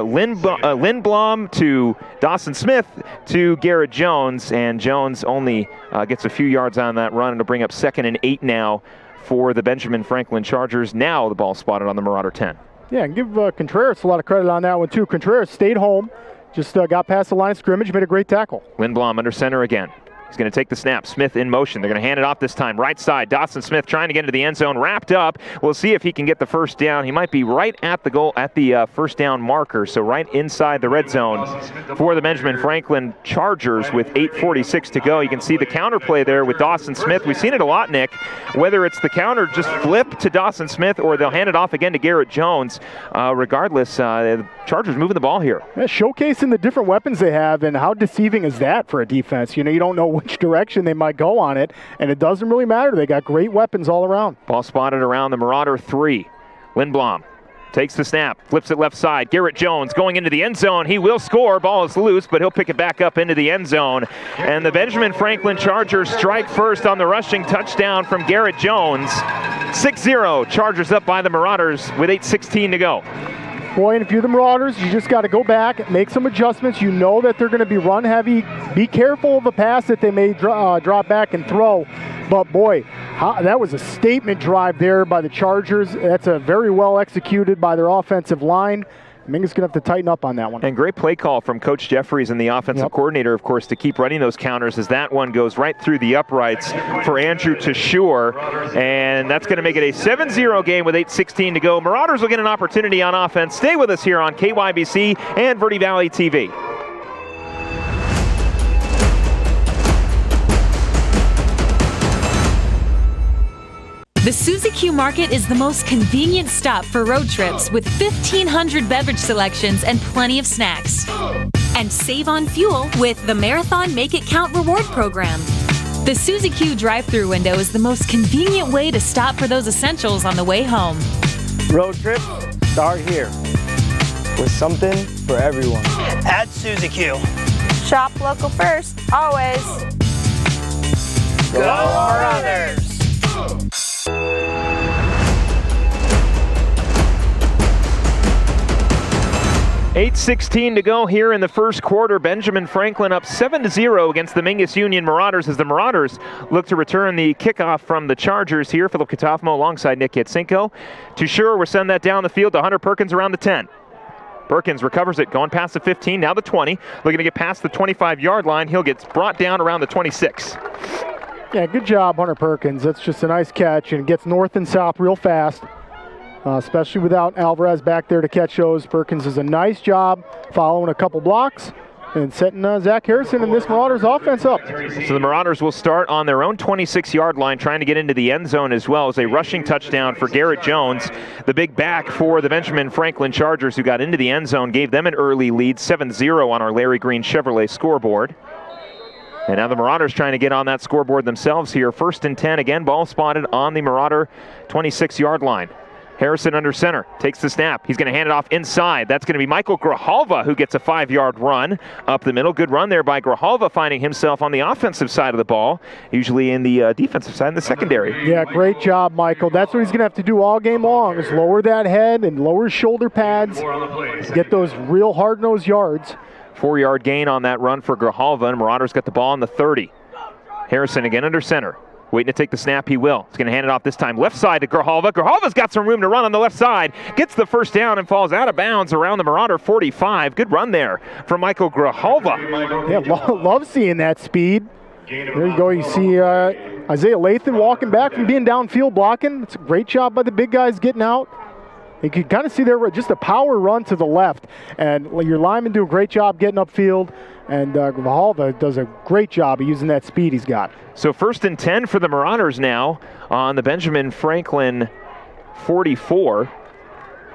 Lindblom to Dawson Smith to Garrett Jones, and Jones only gets a few yards on that run, and it'll bring up 2nd and 8 now for the Benjamin Franklin Chargers. Now the ball spotted on the Marauder 10. Yeah, and give Contreras a lot of credit on that one too. Contreras stayed home, just got past the line of scrimmage, made a great tackle. Lindblom under center again. He's going to take the snap. Smith in motion. They're going to hand it off this time. Right side. Dawson Smith trying to get into the end zone. Wrapped up. We'll see if he can get the first down. He might be right at the goal, at the first down marker, so right inside the red zone for the Benjamin Franklin Chargers with 8:46 to go. You can see the counter play there with Dawson Smith. We've seen it a lot, Nick. Whether it's the counter just flip to Dawson Smith or they'll hand it off again to Garrett Jones. Regardless, the Chargers moving the ball here. Yeah, showcasing the different weapons they have, and how deceiving is that for a defense? You know, you don't know which direction they might go on it, and it doesn't really matter. They got great weapons all around. Ball spotted around the Marauder 3. Lindblom takes the snap, flips it left side. Garrett Jones going into the end zone. He will score. Ball is loose, but he'll pick it back up into the end zone. And the Benjamin Franklin Chargers strike first on the rushing touchdown from Garrett Jones. 6-0. Chargers up by the Marauders with 8:16 to go. Boy, and if you're the Marauders, you just got to go back, make some adjustments. You know that they're going to be run heavy. Be careful of a pass that they may drop back and throw. But boy, that was a statement drive there by the Chargers. That's a very well executed by their offensive line. Mingus going to have to tighten up on that one. And great play call from Coach Jeffries and the offensive coordinator, of course, to keep running those counters as that one goes right through the uprights for Andrew Tashur. And that's going to make it a 7-0 game with 8:16 to go. Marauders will get an opportunity on offense. Stay with us here on KYBC and Verde Valley TV. The Suzy Q Market is the most convenient stop for road trips with 1,500 beverage selections and plenty of snacks. And save on fuel with the Marathon Make It Count reward program. The Suzy Q drive-thru window is the most convenient way to stop for those essentials on the way home. Road trips start here with something for everyone. At Suzy Q. Shop local first, always. Go Marauders! 8:16 to go here in the first quarter. Benjamin Franklin up 7-0 against the Mingus Union Marauders as the Marauders look to return the kickoff from the Chargers here. Philip Catalfamo alongside Nick Yatsinko. Tashur, we're sending that down the field to Hunter Perkins around the 10. Perkins recovers it, going past the 15, now the 20. Looking to get past the 25-yard line. He'll get brought down around the 26. Yeah, good job, Hunter Perkins. That's just a nice catch, and gets north and south real fast. Especially without Alvarez back there to catch those. Perkins does a nice job following a couple blocks and setting Zach Harrison and this Marauders offense up. So the Marauders will start on their own 26-yard line, trying to get into the end zone as well as a rushing touchdown for Garrett Jones, the big back for the Benjamin Franklin Chargers, who got into the end zone, gave them an early lead, 7-0 on our Larry Green Chevrolet scoreboard. And now the Marauders trying to get on that scoreboard themselves here. 1st and 10, again, ball spotted on the Marauder 26-yard line. Harrison under center, takes the snap. He's going to hand it off inside. That's going to be Michael Grijalva who gets a 5-yard run up the middle. Good run there by Grijalva, finding himself on the offensive side of the ball, usually in the defensive side in the secondary. Yeah, great job, Michael. That's what he's going to have to do all game long, is lower that head and lower his shoulder pads, get those real hard-nosed yards. 4-yard gain on that run for Grijalva, and Marauders got the ball on the 30. Harrison again under center. Waiting to take the snap, he will. He's going to hand it off this time left side to Grijalva. Grijalva's got some room to run on the left side. Gets the first down and falls out of bounds around the Marauder 45. Good run there from Michael Grijalva. Yeah, love seeing that speed. There you go. You see Isaiah Lathan walking back from being downfield blocking. It's a great job by the big guys getting out. You can kind of see there just a power run to the left. And your linemen do a great job getting upfield. And Grijalva does a great job of using that speed he's got. So 1st and 10 for the Marauders now on the Benjamin Franklin 44.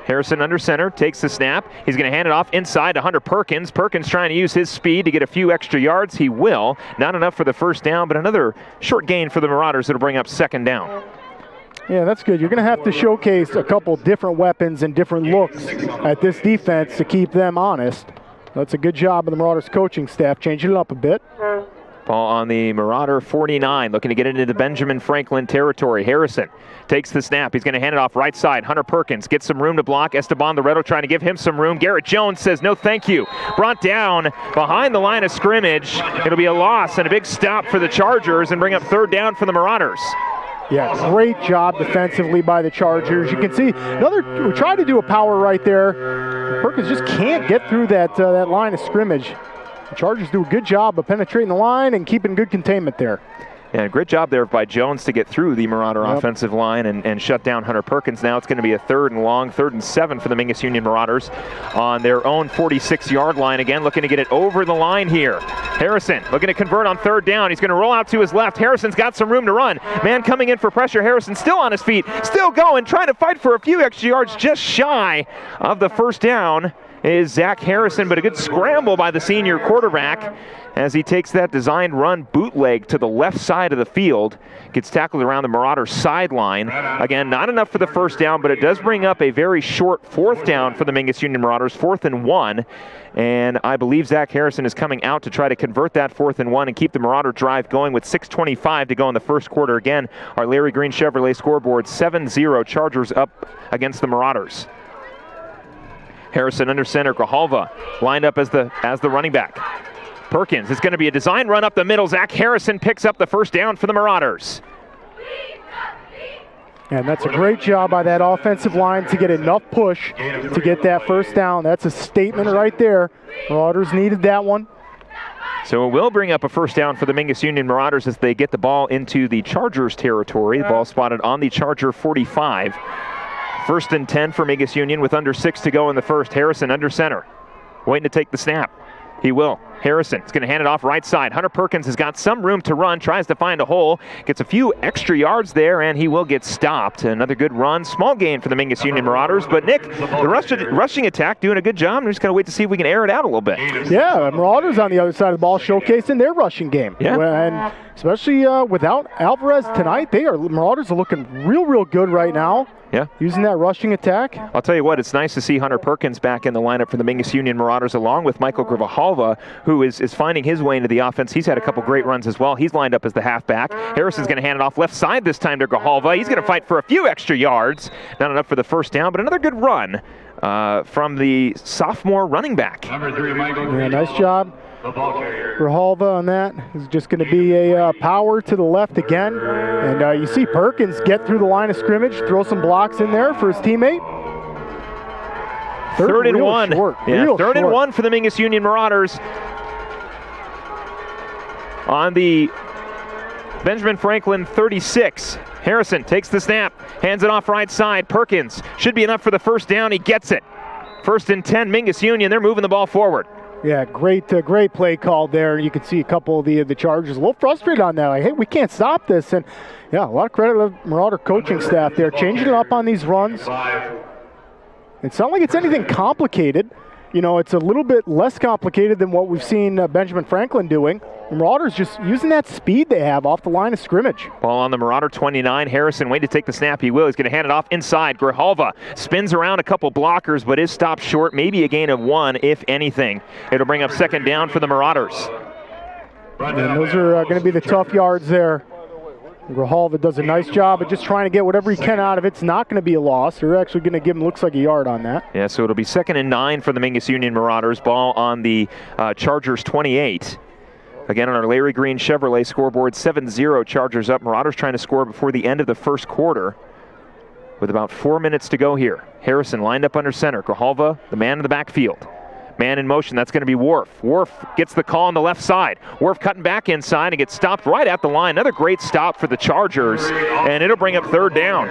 Harrison under center, takes the snap. He's going to hand it off inside to Hunter Perkins. Perkins trying to use his speed to get a few extra yards. He will. Not enough for the first down, but another short gain for the Marauders that'll bring up 2nd down. Yeah, that's good. You're going to have to showcase a couple different weapons and different looks at this defense to keep them honest. That's a good job of the Marauders coaching staff, changing it up a bit. Ball on the Marauder 49, looking to get into the Benjamin Franklin territory. Harrison takes the snap. He's going to hand it off right side. Hunter Perkins gets some room to block. Esteban Loretto trying to give him some room. Garrett Jones says no thank you. Brought down behind the line of scrimmage. It'll be a loss and a big stop for the Chargers and bring up 3rd down for the Marauders. Yeah, great job defensively by the Chargers. You can see we tried to do a power right there. Perkins just can't get through that line of scrimmage. The Chargers do a good job of penetrating the line and keeping good containment there. Yeah, great job there by Jones to get through the Marauder offensive line and shut down Hunter Perkins. Now it's going to be a 3rd and long, 3rd and 7 for the Mingus Union Marauders on their own 46-yard line. Again, looking to get it over the line here. Harrison looking to convert on 3rd down. He's going to roll out to his left. Harrison's got some room to run. Man coming in for pressure. Harrison still on his feet, still going, trying to fight for a few extra yards, just shy of the 1st down is Zach Harrison, but a good scramble by the senior quarterback as he takes that designed run bootleg to the left side of the field. Gets tackled around the Marauders sideline. Again, not enough for the 1st down, but it does bring up a very short 4th down for the Mingus Union Marauders, 4th and 1. And I believe Zach Harrison is coming out to try to convert that 4th and 1 and keep the Marauder drive going with 6:25 to go in the 1st quarter. Again, our Larry Green Chevrolet scoreboard, 7-0 Chargers up against the Marauders. Harrison under center, Grijalva lined up as the running back. Perkins, it's going to be a design run up the middle. Zach Harrison picks up the 1st down for the Marauders. And that's a great job by that offensive line to get enough push to get that 1st down. That's a statement right there. Marauders needed that one. So it will bring up a 1st down for the Mingus Union Marauders as they get the ball into the Chargers territory. The ball spotted on the Charger 45. 1st and 10 for Mingus Union with under 6 to go in the 1st. Harrison under center, waiting to take the snap. He will. Harrison is going to hand it off right side. Hunter Perkins has got some room to run, tries to find a hole, gets a few extra yards there, and he will get stopped. Another good run. Small gain for the Mingus Union Marauders, but Nick, the rushing attack doing a good job. I'm just going to wait to see if we can air it out a little bit. Yeah, Marauders on the other side of the ball showcasing their rushing game. Yeah. And especially without Alvarez tonight, Marauders are looking real good right now. Yeah. Using that rushing attack. I'll tell you what, it's nice to see Hunter Perkins back in the lineup for the Mingus Union Marauders along with Michael Grijalva, who is finding his way into the offense. He's had a couple great runs as well. He's lined up as the halfback. Harrison's going to hand it off left side this time to Grijalva. He's going to fight for a few extra yards. Not enough for the 1st down, but another good run from the sophomore running back. Number 3, Michael. Yeah, nice job. Grijalva on that is just going to be a power to the left again. And you see Perkins get through the line of scrimmage, throw some blocks in there for his teammate. 3rd and 1. Short, yeah, 3rd and 1 for the Mingus Union Marauders. On the Benjamin Franklin 36. Harrison takes the snap, hands it off right side. Perkins should be enough for the 1st down. He gets it. 1st and 10, Mingus Union. They're moving the ball forward. Yeah, great play call there. You can see a couple of the Chargers a little frustrated on that. Like, hey, we can't stop this. And yeah, a lot of credit to the Marauder coaching staff there, changing it up on these runs. It's not like it's anything complicated. You know, it's a little bit less complicated than what we've seen Benjamin Franklin doing. The Marauders just using that speed they have off the line of scrimmage. Ball on the Marauder 29. Harrison waiting to take the snap. He will. He's going to hand it off inside. Grijalva spins around a couple blockers, but is stopped short. Maybe a gain of 1, if anything. It'll bring up 2nd down for the Marauders. And those are going to be the tough yards there. Grijalva does a nice job of just trying to get whatever he can out of it. It's not going to be a loss. They're actually going to give him, looks like, a yard on that. Yeah, so it'll be 2nd and 9 for the Mingus Union Marauders. Ball on the Chargers 28. Again, on our Larry Green Chevrolet scoreboard, 7-0 Chargers up. Marauders trying to score before the end of the 1st quarter with about 4 minutes to go here. Harrison lined up under center. Grijalva, the man in the backfield. Man in motion, that's going to be Worf. Worf gets the call on the left side. Worf cutting back inside and gets stopped right at the line. Another great stop for the Chargers, and it'll bring up 3rd down.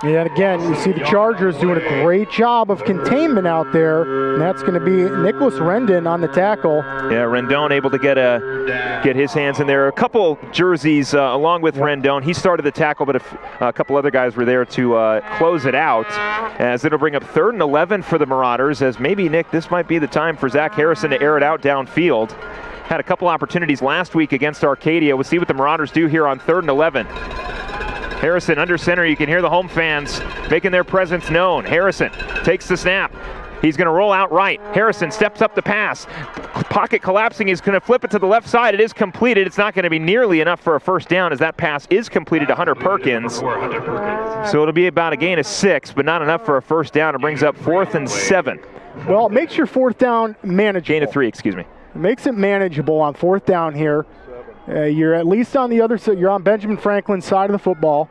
Yeah, and again, you see the Chargers doing a great job of containment out there, and that's going to be Nicholas Rendon on the tackle. Yeah, Rendon able to get his hands in there. A couple jerseys along with Rendon. He started the tackle, but a couple other guys were there to close it out, as it'll bring up 3rd and 11 for the Marauders, as maybe, Nick, this might be the time for Zach Harrison to air it out downfield. Had a couple opportunities last week against Arcadia. We'll see what the Marauders do here on 3rd and 11. Harrison under center. You can hear the home fans making their presence known. Harrison takes the snap. He's going to roll out right. Harrison steps up the pass. Pocket collapsing. He's going to flip it to the left side. It is completed. It's not going to be nearly enough for a 1st down as that pass is completed to Hunter Perkins. So it'll be about a gain of 6, but not enough for a 1st down. It brings up 4th and 7. Well, it makes your 4th down manageable. Gain of 3, excuse me. It makes it manageable on 4th down here. You're at least on the other side. You're on Benjamin Franklin's side of the football.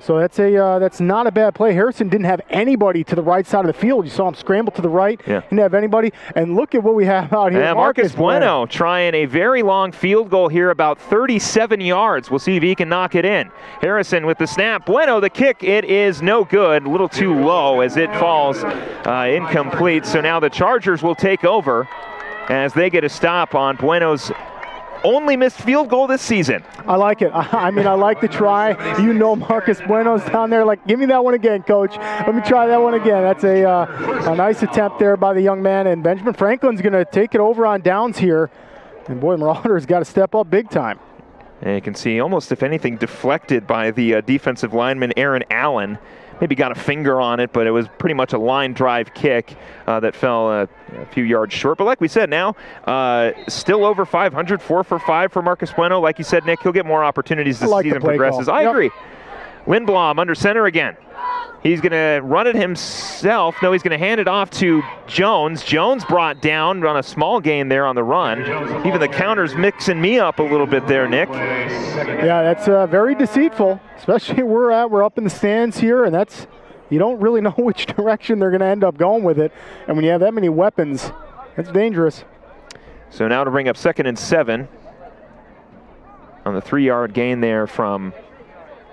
So that's not a bad play. Harrison didn't have anybody to the right side of the field. You saw him scramble to the right. Yeah. Didn't have anybody. And look at what we have out here. And Marcus Bueno trying a very long field goal here, about 37 yards. We'll see if he can knock it in. Harrison with the snap. Bueno, the kick, it is no good. A little too low as it falls incomplete. So now the Chargers will take over as they get a stop on Bueno's only missed field goal this season. I like it. I mean, I like the try. You know Marcus Bueno's down there like, give me that one again, coach. Let me try that one again. That's a nice attempt there by the young man. And Benjamin Franklin's going to take it over on downs here. And boy, Marauders got to step up big time. And you can see almost, if anything, deflected by the defensive lineman, Aaron Allen. Maybe got a finger on it, but it was pretty much a line drive kick that fell a few yards short. But like we said, now still over 500, 4 for 5 for Marcus Bueno. Like you said, Nick, he'll get more opportunities as the season progresses. I agree. Lindblom under center again. He's going to run it himself. No, he's going to hand it off to Jones. Jones brought down on a small gain there on the run. Even the counter's mixing me up a little bit there, Nick. Yeah, that's very deceitful, especially we're up in the stands here, and that's, you don't really know which direction they're going to end up going with it. And when you have that many weapons, that's dangerous. So now to bring up 2nd and 7 on the 3-yard gain there from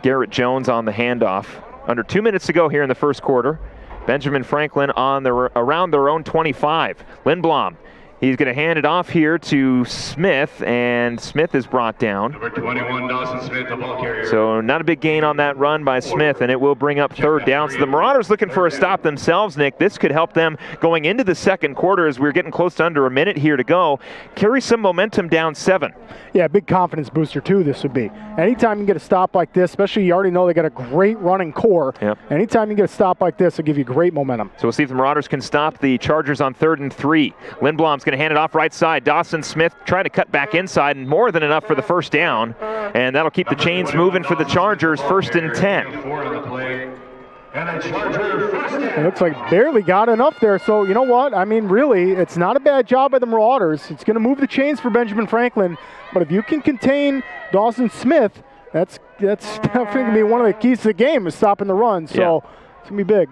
Garrett Jones on the handoff. Under 2 minutes to go here in the first quarter. Benjamin Franklin on around their own 25. Lindblom, he's going to hand it off here to Smith, and Smith is brought down. Number 21, Dawson Smith, the ball carrier. So not a big gain on that run by Smith, and it will bring up 3rd down. So the Marauders looking for a stop themselves, Nick. This could help them going into the second quarter as we're getting close to under a minute here to go. Carry some momentum down 7. Yeah, big confidence booster too this would be. Anytime you get a stop like this, especially you already know they got a great running core. Yep. Anytime you get a stop like this, it'll give you great momentum. So we'll see if the Marauders can stop the Chargers on 3rd and 3. Lindblom's going to hand it off right side. Dawson Smith trying to cut back inside, and more than enough for the 1st down. And that'll keep the chains moving for the Chargers. 1st and 10. It looks like barely got enough there. So you know what? I mean, really, it's not a bad job by the Marauders. It's going to move the chains for Benjamin Franklin. But if you can contain Dawson Smith, that's definitely going to be one of the keys to the game is stopping the run. So it's going to be big.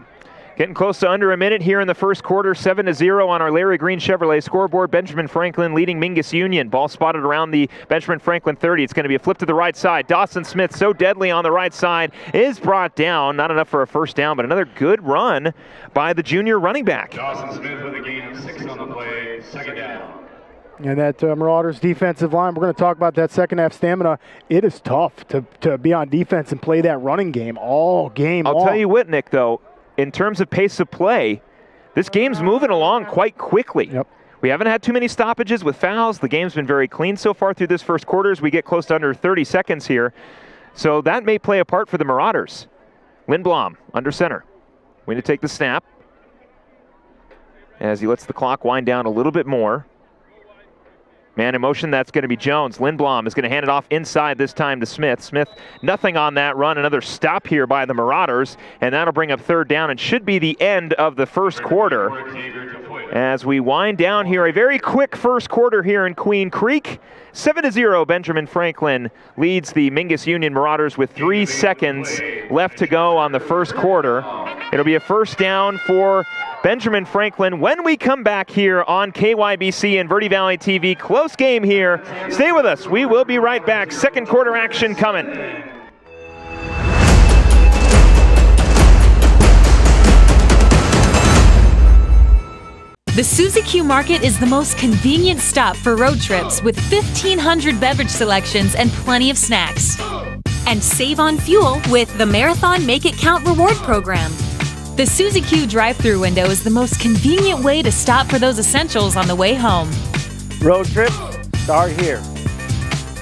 Getting close to under a minute here in the first quarter, 7-0 on our Larry Green Chevrolet scoreboard. Benjamin Franklin leading Mingus Union. Ball spotted around the Benjamin Franklin 30. It's going to be a flip to the right side. Dawson Smith, so deadly on the right side, is brought down. Not enough for a 1st down, but another good run by the junior running back. Dawson Smith with a gain of 6 on the play, 2nd down. And that Marauders defensive line, we're going to talk about that second half stamina. It is tough to be on defense and play that running game all game long. I'll tell you what, Nick, though, in terms of pace of play, this game's moving along quite quickly. Yep. We haven't had too many stoppages with fouls. The game's been very clean so far through this first quarter as we get close to under 30 seconds here. So that may play a part for the Marauders. Lindblom under center. Going to take the snap as he lets the clock wind down a little bit more. Man in motion, that's going to be Jones. Lindblom is going to hand it off inside this time to Smith. Smith, nothing on that run. Another stop here by the Marauders, and that'll bring up 3rd down and should be the end of the first quarter. As we wind down here, a very quick first quarter here in Queen Creek. 7-0, Benjamin Franklin leads the Mingus Union Marauders with 3 seconds left to go on the first quarter. It'll be a 1st down for Benjamin Franklin when we come back here on KYBC and Verde Valley TV. Close game here. Stay with us. We will be right back. Second quarter action coming. The Suzy Q Market is the most convenient stop for road trips with 1,500 beverage selections and plenty of snacks. And save on fuel with the Marathon Make It Count reward program. The Suzy Q drive-thru window is the most convenient way to stop for those essentials on the way home. Road trips start here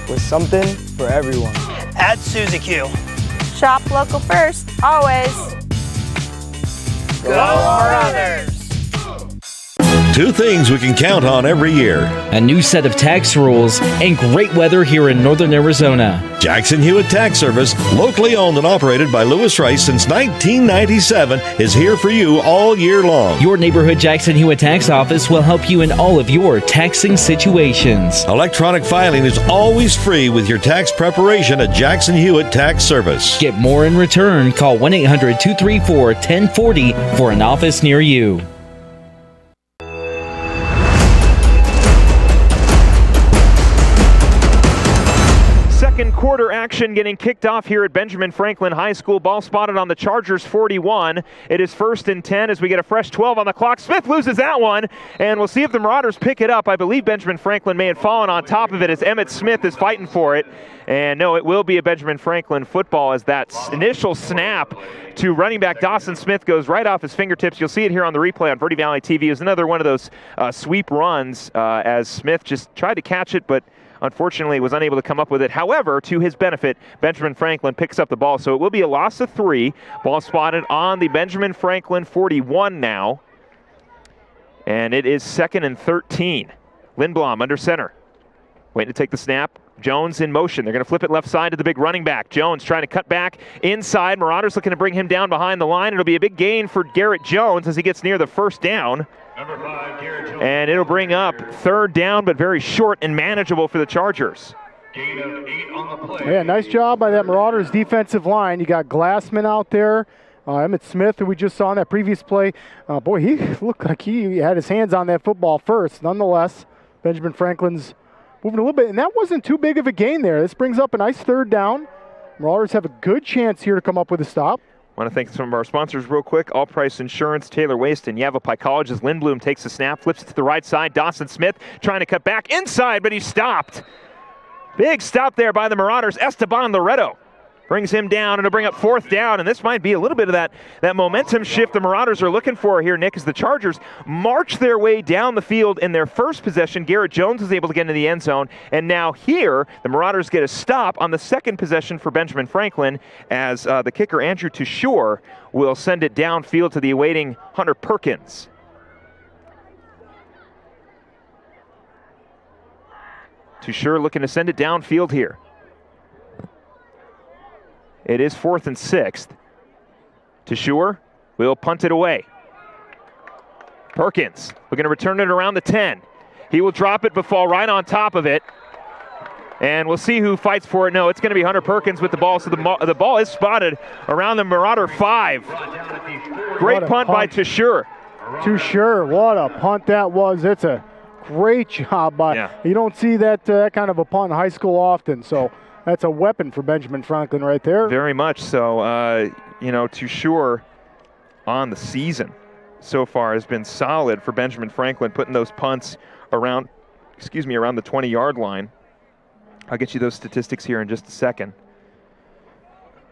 with something for everyone. At Suzy Q. Shop local first, always. Go Marauders! Two things we can count on every year. A new set of tax rules and great weather here in northern Arizona. Jackson Hewitt Tax Service, locally owned and operated by Lewis Rice since 1997, is here for you all year long. Your neighborhood Jackson Hewitt Tax Office will help you in all of your taxing situations. Electronic filing is always free with your tax preparation at Jackson Hewitt Tax Service. Get more in return. Call 1-800-234-1040 for an office near you. Second quarter action getting kicked off here at Benjamin Franklin High School. Ball spotted on the Chargers 41. It is 1st and 10 as we get a fresh 12 on the clock. Smith loses that one, and we'll see if the Marauders pick it up. I believe Benjamin Franklin may have fallen on top of it as Emmett Smith is fighting for it. And no, it will be a Benjamin Franklin football as that initial snap to running back Dawson Smith goes right off his fingertips. You'll see it here on the replay on Verde Valley TV. It was another one of those sweep runs as Smith just tried to catch it, but unfortunately was unable to come up with it. However, to his benefit, Benjamin Franklin picks up the ball. So it will be a loss of 3. Ball spotted on the Benjamin Franklin 41 now. And it is 2nd and 13. Lindblom under center. Waiting to take the snap. Jones in motion. They're going to flip it left side to the big running back. Jones trying to cut back inside. Marauders looking to bring him down behind the line. It'll be a big gain for Garrett Jones as he gets near the first down. Number 5, Garrett Jones. And it'll bring up 3rd down, but very short and manageable for the Chargers. Gain of 8 on the play. Yeah, nice job by that Marauders defensive line. You got Glassman out there. Emmett Smith, who we just saw in that previous play. Boy, he looked like he had his hands on that football first. Nonetheless, Benjamin Franklin's moving a little bit, and that wasn't too big of a gain there. This brings up a nice 3rd down. Marauders have a good chance here to come up with a stop. I want to thank some of our sponsors real quick. All Price Insurance, Taylor Waste, and Yavapai College as Lindblom takes the snap, flips it to the right side. Dawson Smith trying to cut back inside, but he stopped. Big stop there by the Marauders. Esteban Loretto brings him down, and it'll bring up 4th down, and this might be a little bit of that momentum shift the Marauders are looking for here, Nick, as the Chargers march their way down the field in their first possession. Garrett Jones was able to get into the end zone, and now here the Marauders get a stop on the second possession for Benjamin Franklin as the kicker Andrew Tushore will send it downfield to the awaiting Hunter Perkins. Tushore looking to send it downfield here. It is 4th and 6th. Tushore will punt it away. Perkins looking to return it around the 10. He will drop it but fall right on top of it. And we'll see who fights for it. No, it's going to be Hunter Perkins with the ball. So the ball is spotted around the Marauder 5. Great punt by Tushore. Tushore, what a punt that was. It's a great job by. You don't see that kind of a punt in high school often. So that's a weapon for Benjamin Franklin right there. Very much so. Tushore on the season so far has been solid for Benjamin Franklin, putting those punts around the 20-yard line. I'll get you those statistics here in just a second.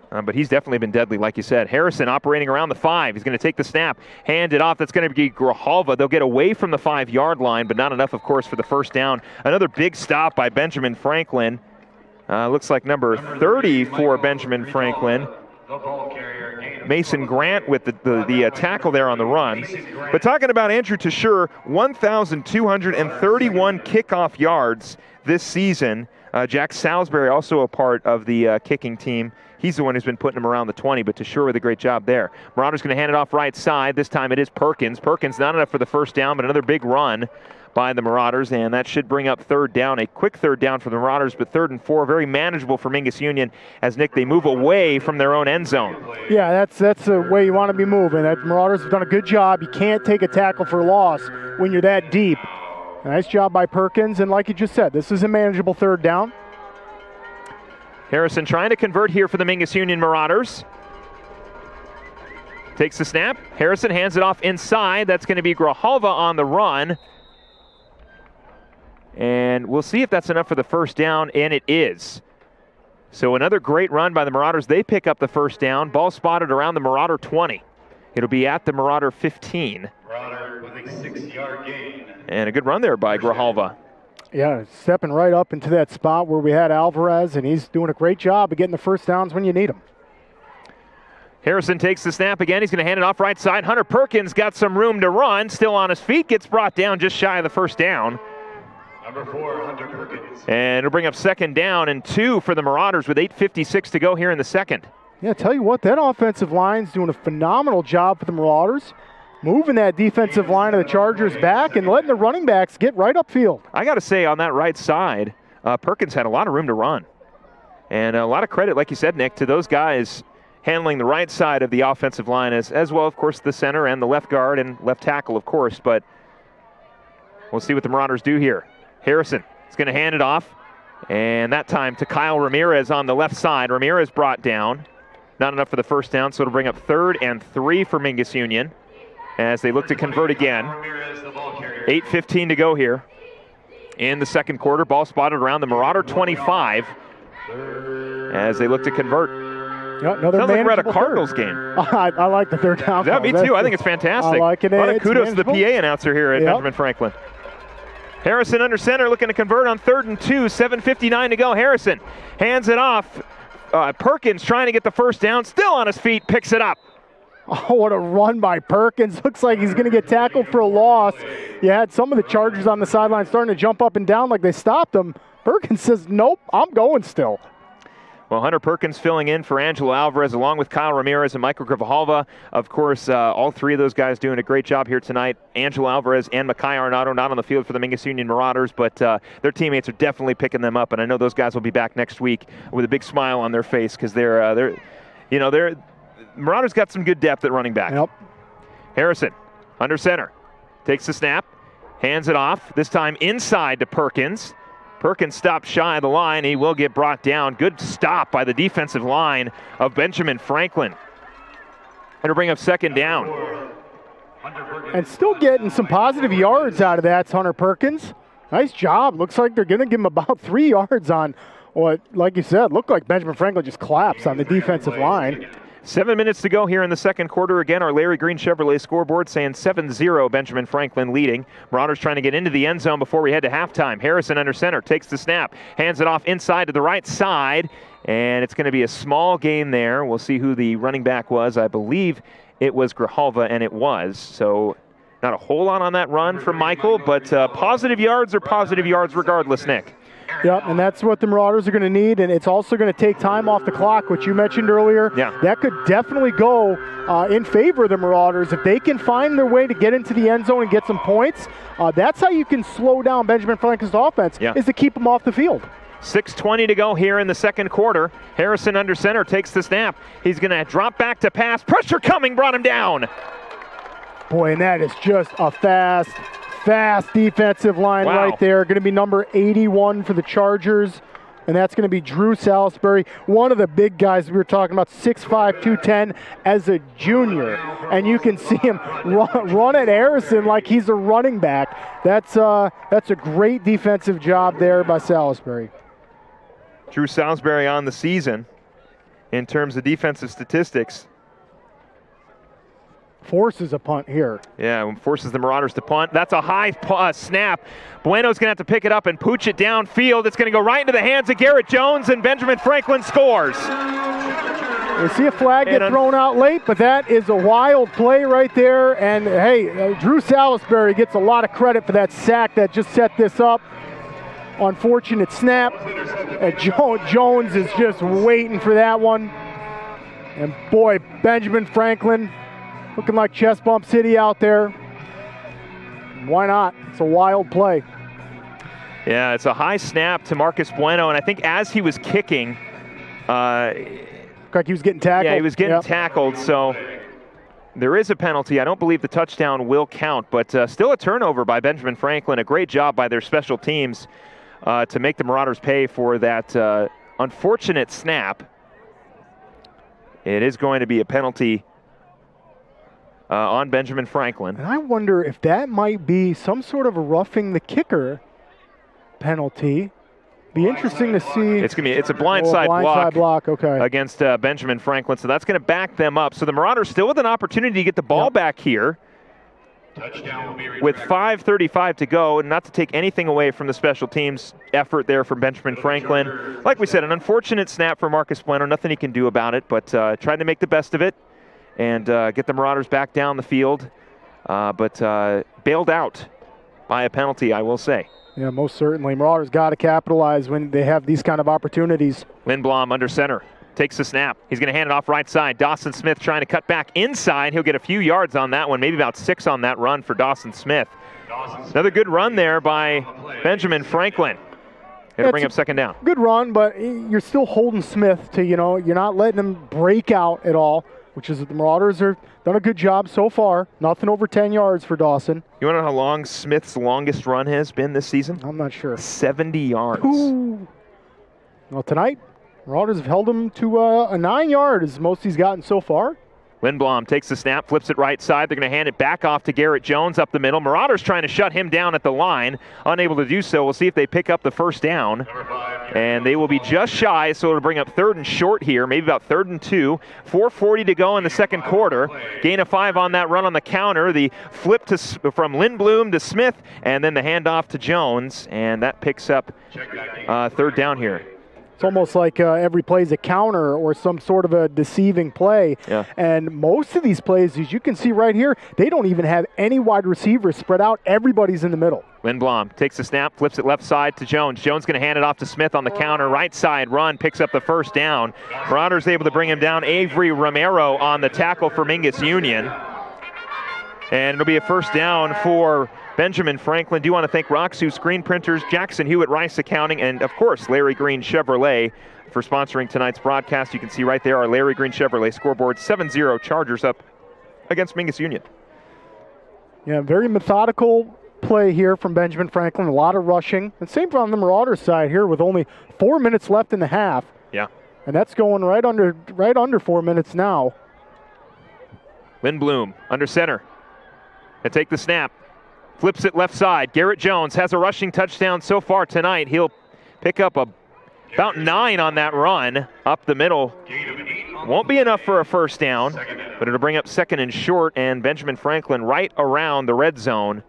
But he's definitely been deadly, like you said. Harrison operating around the 5. He's going to take the snap, hand it off. That's going to be Grijalva. They'll get away from the 5-yard line, but not enough, of course, for the first down. Another big stop by Benjamin Franklin. Looks like number 30 for Benjamin Franklin. Mason Grant with the tackle there on the run. But talking about Andrew Tushore, 1,231 kickoff yards this season. Jack Salisbury also a part of the kicking team. He's the one who's been putting him around the 20, but Tushore with a great job there. Marauders going to hand it off right side. This time it is Perkins. Perkins not enough for the first down, but another big run by the Marauders, and that should bring up 3rd down. A quick 3rd down for the Marauders, but 3rd and 4, very manageable for Mingus Union as, Nick, they move away from their own end zone. Yeah, that's the way you want to be moving. That Marauders have done a good job. You can't take a tackle for loss when you're that deep. Nice job by Perkins, and like you just said, this is a manageable 3rd down. Harrison trying to convert here for the Mingus Union Marauders. Takes the snap. Harrison hands it off inside. That's going to be Grijalva on the run. And we'll see if that's enough for the first down, and it is. So another great run by the Marauders. They pick up the first down. Ball spotted around the Marauder 20. It'll be at the Marauder 15. Marauder with a 6-yard gain. And a good run there by Grijalva. Yeah, stepping right up into that spot where we had Alvarez, and he's doing a great job of getting the first downs when you need them. Harrison takes the snap again. He's going to hand it off right side. Hunter Perkins got some room to run. Still on his feet. Gets brought down just shy of the first down. Number 4, Hunter Perkins. And it'll bring up 2nd down and 2 for the Marauders with 8:56 to go here in the second. Yeah, tell you what, that offensive line's doing a phenomenal job for the Marauders, moving that defensive line of the Chargers back and letting the running backs get right upfield. I got to say, on that right side, Perkins had a lot of room to run. And a lot of credit, like you said, Nick, to those guys handling the right side of the offensive line, as well, of course, the center and the left guard and left tackle, of course. But we'll see what the Marauders do here. Harrison is going to hand it off, and that time to Kyle Ramirez on the left side. Ramirez brought down. Not enough for the first down, so it'll bring up 3rd and 3 for Mingus Union as they look to convert again. 8:15 to go here in the second quarter. Ball spotted around the Marauder 25 as they look to convert. Yeah, another sounds like we're at a Cardinals third. game. I like the third down. Yeah, me too. I think it's fantastic. I like it. A lot of It's kudos to the manageable. PA announcer here at Benjamin Franklin. Harrison under center looking to convert on 3rd and 2. 7:59 to go. Harrison hands it off. Perkins trying to get the first down. Still on his feet. Picks it up. Oh, what a run by Perkins. Looks like he's going to get tackled for a loss. You had some of the Chargers on the sideline starting to jump up and down like they stopped him. Perkins says, nope, I'm going still. Well, Hunter Perkins filling in for Angelo Alvarez along with Kyle Ramirez and Michael Grijalva. Of course, all three of those guys doing a great job here tonight. Angelo Alvarez and Makai Arnado not on the field for the Mingus Union Marauders, but their teammates are definitely picking them up, and I know those guys will be back next week with a big smile on their face because Marauders got some good depth at running back. Yep. Harrison under center takes the snap, hands it off, this time inside to Perkins. Perkins stopped shy of the line. He will get brought down. Good stop by the defensive line of Benjamin Franklin. It'll bring up 2nd down. And still getting some positive yards out of that, Hunter Perkins. Nice job. Looks like they're going to give him about 3 yards on what, like you said, looked like Benjamin Franklin just collapsed on the defensive line. 7 minutes to go here in the second quarter. Again, our Larry Green Chevrolet scoreboard saying 7-0, Benjamin Franklin leading. Marauders trying to get into the end zone before we head to halftime. Harrison under center takes the snap, hands it off inside to the right side, and it's going to be a small gain there. We'll see who the running back was. I believe it was Grijalva, and it was. So not a whole lot on that run from Michael, but positive yards are positive yards regardless, Nick. Yep, and that's what the Marauders are going to need, and it's also going to take time off the clock, which you mentioned earlier. Yeah. That could definitely go in favor of the Marauders. If they can find their way to get into the end zone and get some points, that's how you can slow down Benjamin Franklin's offense, is to keep them off the field. 6:20 to go here in the second quarter. Harrison under center takes the snap. He's going to drop back to pass. Pressure coming, brought him down. Boy, and that is just a fast defensive line right there. Going to be number 81 for the Chargers, and that's going to be Drew Salisbury, one of the big guys we were talking about, 6'5", 210 as a junior. And you can see him run at Harrison like he's a running back. That's a great defensive job there by Salisbury. Drew Salisbury on the season in terms of defensive statistics. Forces a punt here. Yeah, forces the Marauders to punt. That's a high snap. Bueno's going to have to pick it up and pooch it downfield. It's going to go right into the hands of Garrett Jones, and Benjamin Franklin scores. We see a flag get thrown out late, but that is a wild play right there. And, hey, Drew Salisbury gets a lot of credit for that sack that just set this up. Unfortunate snap. Jones is just waiting for that one. And, boy, Benjamin Franklin looking like chest bump city out there. Why not? It's a wild play. Yeah, it's a high snap to Marcus Bueno, and I think as he was kicking, like he was getting tackled. Yeah, he was getting tackled, so there is a penalty. I don't believe the touchdown will count, but still a turnover by Benjamin Franklin. A great job by their special teams to make the Marauders pay for that unfortunate snap. It is going to be a penalty on Benjamin Franklin. And I wonder if that might be some sort of a roughing the kicker penalty. Be interesting to see. It's a blindside block okay, against Benjamin Franklin, so that's going to back them up. So the Marauders still with an opportunity to get the ball back here with 5:35 to go, and not to take anything away from the special teams effort there from Benjamin Franklin. Like we said, an unfortunate snap for Marcus Bueno. Nothing he can do about it, but trying to make the best of it. and get the Marauders back down the field, but bailed out by a penalty, I will say. Yeah, most certainly. Marauders got to capitalize when they have these kind of opportunities. Lindblom under center. Takes the snap. He's going to hand it off right side. Dawson Smith trying to cut back inside. He'll get a few yards on that one, maybe about 6 on that run for Dawson Smith. Another good run there by Benjamin Franklin. It'll bring up second down. Good run, but you're still holding Smith to, you're not letting him break out at all, which is what the Marauders have done a good job so far. Nothing over 10 yards for Dawson. You want to know how long Smith's longest run has been this season? I'm not sure. 70 yards. Ooh. Well, tonight, Marauders have held him to a 9 yard is most he's gotten so far. Lindblom takes the snap, flips it right side. They're going to hand it back off to Garrett Jones up the middle. Marauders trying to shut him down at the line. Unable to do so. We'll see if they pick up the first down. And they will be just shy, so it'll bring up 3rd and short here, maybe about 3rd and 2. 4:40 to go in the second quarter. Gain of 5 on that run on the counter. The flip from Lindblom to Smith, and then the handoff to Jones. And that picks up 3rd down here. It's almost like every play is a counter or some sort of a deceiving play. Yeah. And most of these plays, as you can see right here, they don't even have any wide receivers spread out. Everybody's in the middle. Lindblom takes the snap, flips it left side to Jones. Jones going to hand it off to Smith on the counter. Right side run, picks up the first down. Marauders able to bring him down. Avery Romero on the tackle for Mingus Union. And it'll be a first down for Benjamin Franklin. Do want to thank Roxu Screen Printers, Jackson Hewitt Rice Accounting, and of course Larry Green Chevrolet for sponsoring tonight's broadcast. You can see right there our Larry Green Chevrolet scoreboard. 7-0 Chargers up against Mingus Union. Yeah, very methodical play here from Benjamin Franklin. A lot of rushing. And same from the Marauders side here with only 4 minutes left in the half. Yeah. And that's going right under 4 minutes now. Lindblom under center. And take the snap. Flips it left side. Garrett Jones has a rushing touchdown so far tonight. He'll pick up about 9 on that run up the middle. Won't be enough for a first down, but it'll bring up 2nd and short, and Benjamin Franklin right around the red zone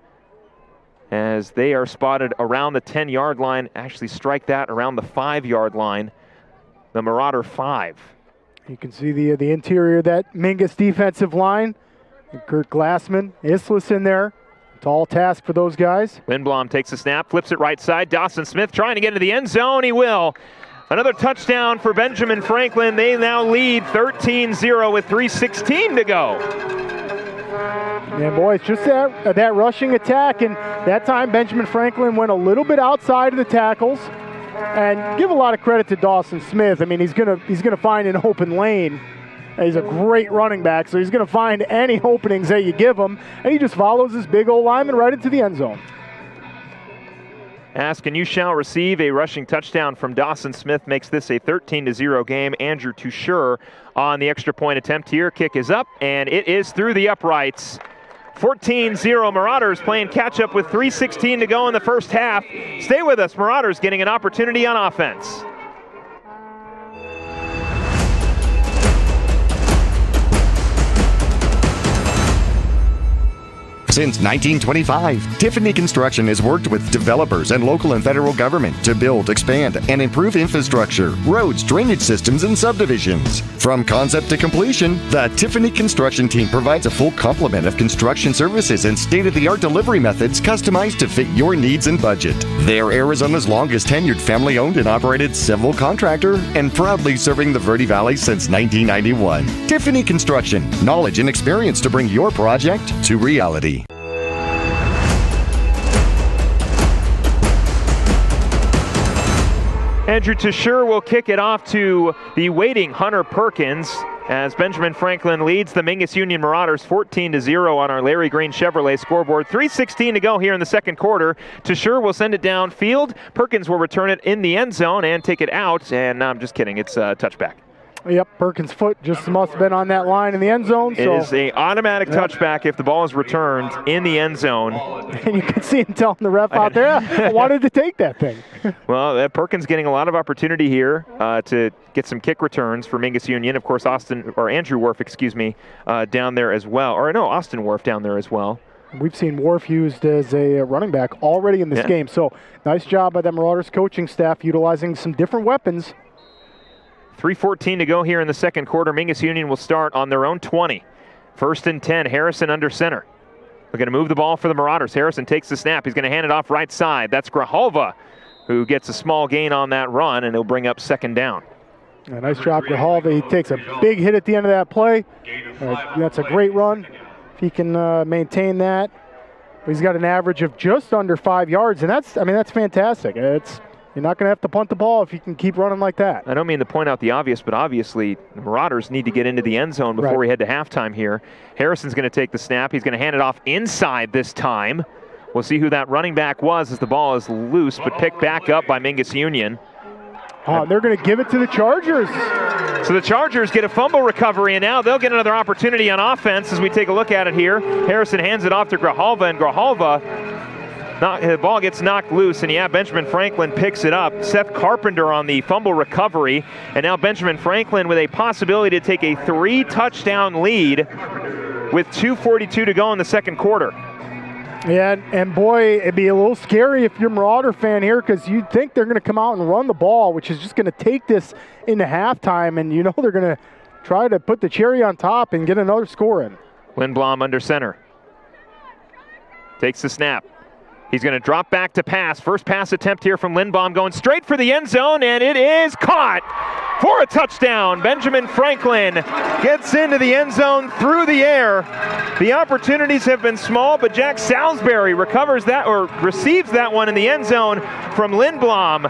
as they are spotted around the 10-yard line. Actually strike that around the 5-yard line. The Marauder 5. You can see the interior of that Mingus defensive line. Kurt Glassman, Islis in there. Tall task for those guys. Lindblom takes the snap, flips it right side. Dawson Smith trying to get into the end zone. He will. Another touchdown for Benjamin Franklin. They now lead 13-0 with 3:16 to go. Yeah, boy, it's just that rushing attack, and that time Benjamin Franklin went a little bit outside of the tackles. And give a lot of credit to Dawson Smith. I mean, he's gonna find an open lane. He's a great running back, so he's going to find any openings that you give him, and he just follows this big old lineman right into the end zone. Ask and you shall receive. A rushing touchdown from Dawson Smith makes this a 13-0 game. Andrew Toucheur on the extra point attempt here. Kick is up, and it is through the uprights. 14-0 Marauders playing catch-up with 3:16 to go in the first half. Stay with us. Marauders getting an opportunity on offense. Since 1925, Tiffany Construction has worked with developers and local and federal government to build, expand, and improve infrastructure, roads, drainage systems, and subdivisions. From concept to completion, the Tiffany Construction team provides a full complement of construction services and state-of-the-art delivery methods customized to fit your needs and budget. They're Arizona's longest tenured family-owned and operated civil contractor and proudly serving the Verde Valley since 1991. Tiffany Construction, knowledge and experience to bring your project to reality. Andrew Toucheur will kick it off to the waiting Hunter Perkins as Benjamin Franklin leads the Mingus Union Marauders 14-0 on our Larry Green Chevrolet scoreboard. 3:16 to go here in the second quarter. Toucheur will send it downfield. Perkins will return it in the end zone and take it out. And no, I'm just kidding. It's a touchback. Yep, Perkins' foot just must have been on that line in the end zone. It is an automatic touchback if the ball is returned in the end zone. And you can see him telling the ref out there, I wanted to take that thing. Well, Perkins getting a lot of opportunity here to get some kick returns for Mingus Union. Of course, Andrew Wharf, down there as well. Austin Wharf down there as well. We've seen Wharf used as a running back already in this game. So nice job by the Marauders coaching staff utilizing some different weapons. 3:14 to go here in the second quarter. Mingus Union will start on their own 20. 1st and 10, Harrison under center. We're going to move the ball for the Marauders. Harrison takes the snap. He's going to hand it off right side. That's Grijalva, who gets a small gain on that run, and he'll bring up 2nd down. A nice drop, Grijalva. He takes a big hit at the end of that play. That's a great run. If he can maintain that. He's got an average of just under 5 yards, and that's fantastic. You're not going to have to punt the ball if you can keep running like that. I don't mean to point out the obvious, but obviously the Marauders need to get into the end zone before we head to halftime here. Harrison's going to take the snap. He's going to hand it off inside this time. We'll see who that running back was as the ball is loose, but picked back up by Mingus Union. They're going to give it to the Chargers. So the Chargers get a fumble recovery, and now they'll get another opportunity on offense as we take a look at it here. Harrison hands it off to Grijalva, and Grijalva, the ball gets knocked loose, and Benjamin Franklin picks it up. Seth Carpenter on the fumble recovery, and now Benjamin Franklin with a possibility to take a 3-touchdown lead with 2:42 to go in the second quarter. Yeah, and boy, it'd be a little scary if you're a Marauder fan here, because you'd think they're going to come out and run the ball, which is just going to take this into halftime, and they're going to try to put the cherry on top and get another score in. Lindblom under center. Takes the snap. He's going to drop back to pass. First pass attempt here from Lindblom, going straight for the end zone, and it is caught for a touchdown. Benjamin Franklin gets into the end zone through the air. The opportunities have been small, but Jack Salisbury recovers that, or receives that one in the end zone from Lindblom.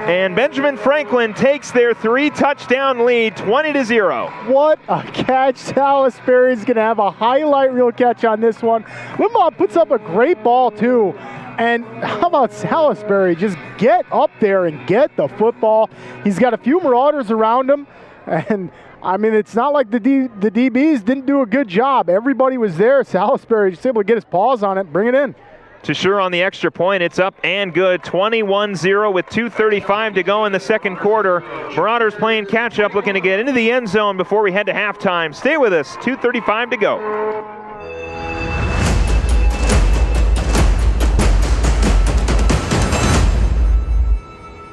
And Benjamin Franklin takes their 3-touchdown lead, 20-0. What a catch. Salisbury's going to have a highlight reel catch on this one. Lindblom puts up a great ball, too. And how about Salisbury? Just get up there and get the football. He's got a few Marauders around him. And, it's not like the DBs didn't do a good job. Everybody was there. Salisbury just able to get his paws on it, bring it in. Tashur on the extra point. It's up and good. 21-0 with 2:35 to go in the second quarter. Marauders playing catch-up, looking to get into the end zone before we head to halftime. Stay with us. 2:35 to go.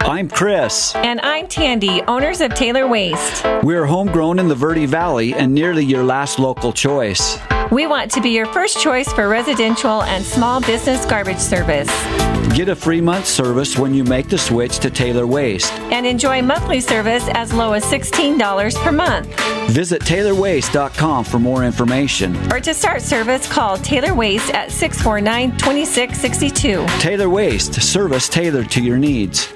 I'm Chris. And I'm Tandy, owners of Taylor Waste. We're homegrown in the Verde Valley and nearly your last local choice. We want to be your first choice for residential and small business garbage service. Get a free month service when you make the switch to Taylor Waste. And enjoy monthly service as low as $16 per month. Visit TaylorWaste.com for more information. Or to start service, call Taylor Waste at 649-2662. Taylor Waste, service tailored to your needs.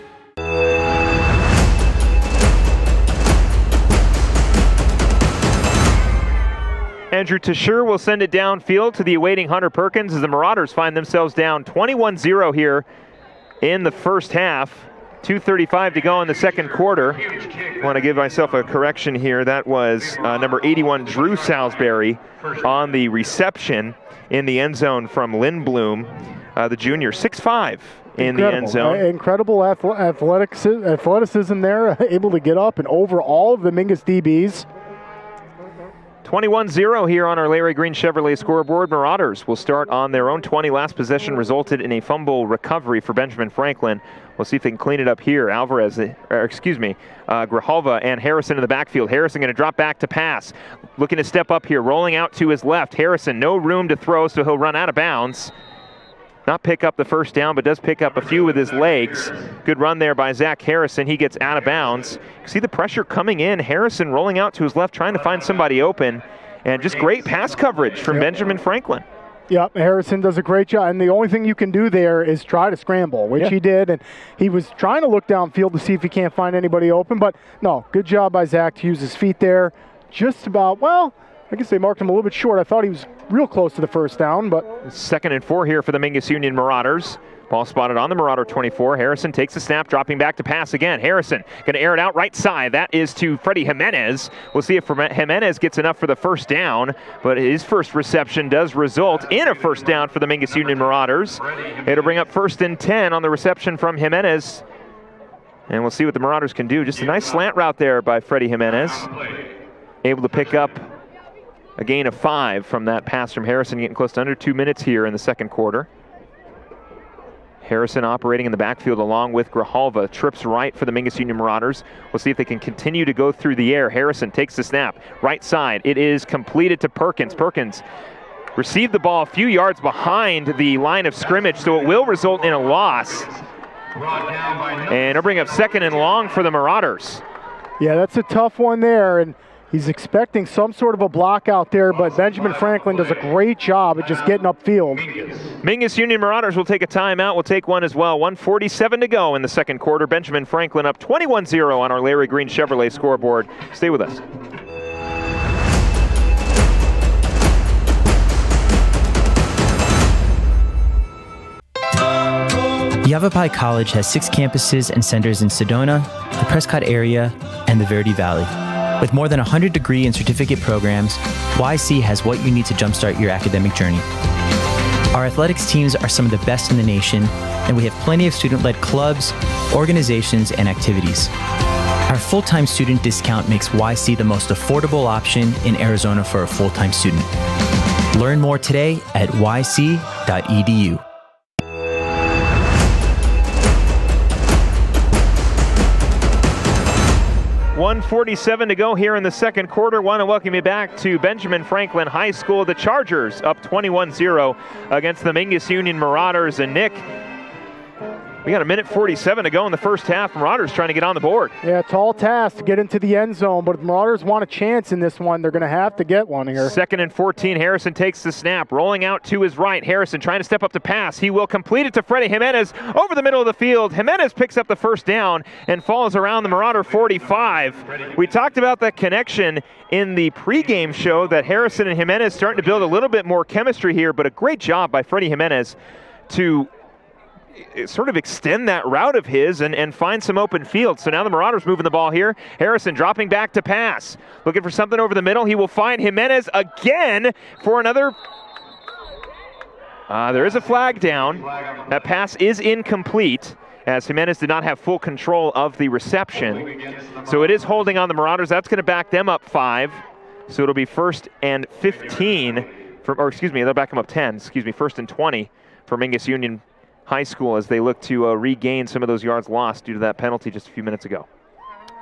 Andrew Tashur will send it downfield to the awaiting Hunter Perkins as the Marauders find themselves down 21-0 here in the first half. 2:35 to go in the second quarter. I want to give myself a correction here. That was number 81, Drew Salisbury, on the reception in the end zone from Lindblom, the junior, 6'5". In the end zone. Incredible athleticism there, able to get up and over all of the Mingus DBs. 21-0 here on our Larry Green Chevrolet scoreboard. Marauders will start on their own 20. Last possession resulted in a fumble recovery for Benjamin Franklin. We'll see if they can clean it up here. Grijalva and Harrison in the backfield. Harrison going to drop back to pass. Looking to step up here, rolling out to his left. Harrison, no room to throw, so he'll run out of bounds. Not pick up the first down, but does pick up a few with his legs. Good run there by Zach Harrison. He gets out of bounds. See the pressure coming in. Harrison rolling out to his left, trying to find somebody open. And just great pass coverage from Benjamin Franklin. Yep, Harrison does a great job. And the only thing you can do there is try to scramble, which he did. And he was trying to look downfield to see if he can't find anybody open. But no, good job by Zach to use his feet there. Just about, well, I guess they marked him a little bit short. I thought he was real close to the first down, but 2nd and 4 here for the Mingus Union Marauders. Ball spotted on the Marauder 24. Harrison takes the snap, dropping back to pass again. Harrison going to air it out right side. That is to Freddie Jimenez. We'll see if Jimenez gets enough for the first down, but his first reception does result in a first down for the Mingus Union Marauders. It'll bring up 1st and 10 on the reception from Jimenez. And we'll see what the Marauders can do. Just a nice slant route there by Freddie Jimenez. Able to pick up a gain of 5 from that pass from Harrison, getting close to under 2 minutes here in the second quarter. Harrison operating in the backfield along with Grijalva. Trips right for the Mingus Union Marauders. We'll see if they can continue to go through the air. Harrison takes the snap. Right side. It is completed to Perkins. Perkins received the ball a few yards behind the line of scrimmage, so it will result in a loss. And it'll bring up 2nd and long for the Marauders. Yeah, that's a tough one there, and he's expecting some sort of a block out there, but Benjamin Franklin does a great job at just getting upfield. Mingus Union Marauders will take a timeout. We'll take one as well. 1:47 to go in the second quarter. Benjamin Franklin up 21-0 on our Larry Green Chevrolet scoreboard. Stay with us. Yavapai College has 6 campuses and centers in Sedona, the Prescott area, and the Verde Valley. With more than 100 degree and certificate programs, YC has what you need to jumpstart your academic journey. Our athletics teams are some of the best in the nation, and we have plenty of student-led clubs, organizations, and activities. Our full-time student discount makes YC the most affordable option in Arizona for a full-time student. Learn more today at yc.edu. 1:47 to go here in the second quarter. Want to welcome you back to Benjamin Franklin High School. The Chargers up 21-0 against the Mingus Union Marauders. And Nick, we got 1:47 to go in the first half. Marauders trying to get on the board. Yeah, tall task to get into the end zone, but if the Marauders want a chance in this one, they're going to have to get one here. 2nd and 14. Harrison takes the snap, rolling out to his right. Harrison trying to step up to pass. He will complete it to Freddie Jimenez over the middle of the field. Jimenez picks up the first down and falls around the Marauder 45. We talked about that connection in the pregame show, that Harrison and Jimenez starting to build a little bit more chemistry here, but a great job by Freddie Jimenez to sort of extend that route of his and find some open field. So now the Marauders moving the ball here. Harrison dropping back to pass. Looking for something over the middle. He will find Jimenez again for another. There is a flag down. That pass is incomplete, as Jimenez did not have full control of the reception. So it is holding on the Marauders. That's going to back them up 5. So it'll be 1st and 15, they'll back them up 10. 1st and 20 for Mingus Union High School as they look to regain some of those yards lost due to that penalty just a few minutes ago.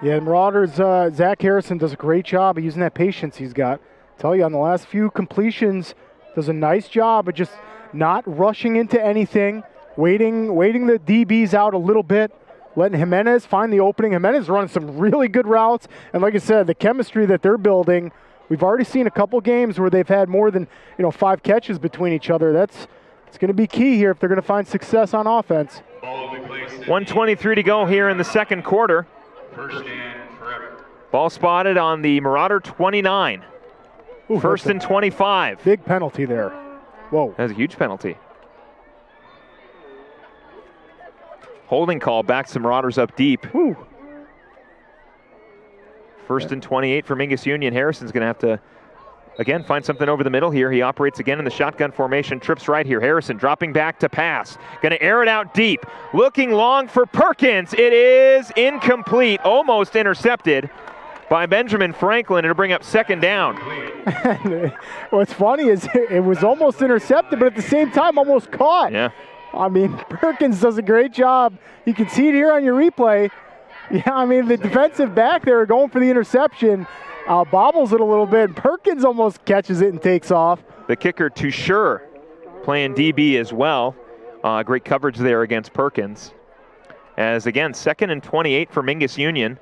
Yeah, the Marauders, Zach Harrison does a great job of using that patience he's got. I tell you, on the last few completions, does a nice job of just not rushing into anything, waiting the DBs out a little bit, letting Jimenez find the opening. Jimenez running some really good routes, and like I said, the chemistry that they're building, we've already seen a couple games where they've had more than 5 catches between each other. It's going to be key here if they're going to find success on offense. 1:23 to go here in the second quarter. Ball spotted on the Marauder 29. Ooh, 1st and 25. Big penalty there. Whoa. That's a huge penalty. Holding call backs the Marauders up deep. Ooh. 1st and 28 for Mingus Union. Harrison's going to have to again, find something over the middle here. He operates again in the shotgun formation. Trips right here. Harrison dropping back to pass. Going to air it out deep. Looking long for Perkins. It is incomplete. Almost intercepted by Benjamin Franklin. It'll bring up 2nd down. What's funny is it was almost intercepted, but at the same time almost caught. Yeah. I mean, Perkins does a great job. You can see it here on your replay. Yeah, I mean, the defensive back there going for the interception. Bobbles it a little bit. Perkins almost catches it and takes off. The kicker, Toucheur, playing DB as well. Great coverage there against Perkins. As again, 2nd and 28 for Mingus Union.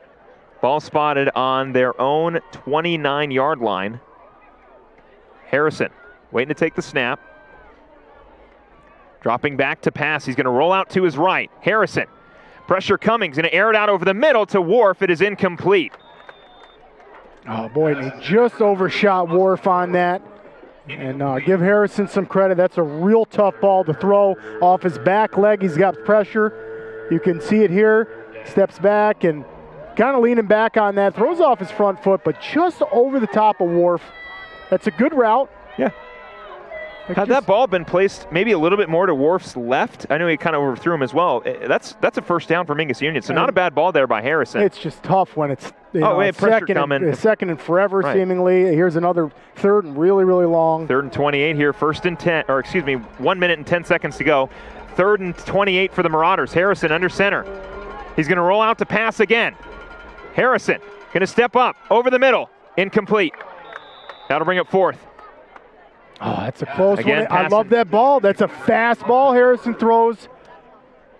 Ball spotted on their own 29-yard line. Harrison waiting to take the snap. Dropping back to pass. He's going to roll out to his right. Harrison, pressure coming. He's going to air it out over the middle to Wharf. It is incomplete. Oh, boy, he just overshot Wharf on that. And give Harrison some credit. That's a real tough ball to throw off his back leg. He's got pressure. You can see it here. Steps back and kind of leaning back on that. Throws off his front foot, but just over the top of Wharf. That's a good route. Yeah. Had that ball been placed maybe a little bit more to Wharf's left, I know he kind of overthrew him as well. That's a first down for Mingus Union. So not a bad ball there by Harrison. It's just tough when it's pressure coming. Second and forever, right. Seemingly. Here's another 3rd and really, really long. 3rd and 28 here. 1 minute and 10 seconds to go. 3rd and 28 for the Marauders. Harrison under center. He's going to roll out to pass again. Harrison going to step up over the middle. Incomplete. That'll bring up 4th. Oh, that's a close Again, one. I love that ball. That's a fast ball Harrison throws.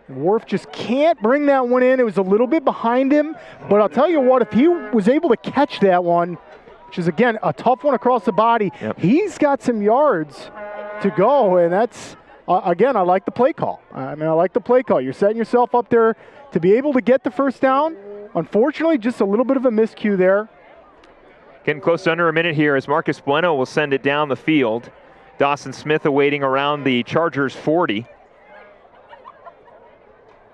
Worf just can't bring that one in. It was a little bit behind him, but I'll tell you what, if he was able to catch that one, which is, again, a tough one across the body, he's got some yards to go, and that's, again, I like the play call. I like the play call. You're setting yourself up there to be able to get the first down. Unfortunately, just a little bit of a miscue there. Getting close to under a minute here as Marcus Bueno will send it down the field. Dawson Smith awaiting around the Chargers 40.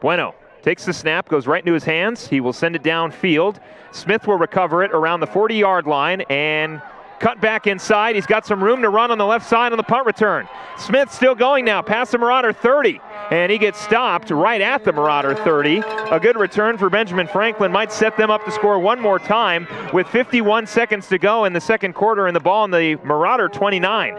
Bueno takes the snap, goes right into his hands. He will send it downfield. Smith will recover it around the 40-yard line and cut back inside. He's got some room to run on the left side on the punt return. Smith still going now past the Marauder 30, and he gets stopped right at the Marauder 30. A good return for Benjamin Franklin might set them up to score one more time with 51 seconds to go in the second quarter, and the ball in the Marauder 29.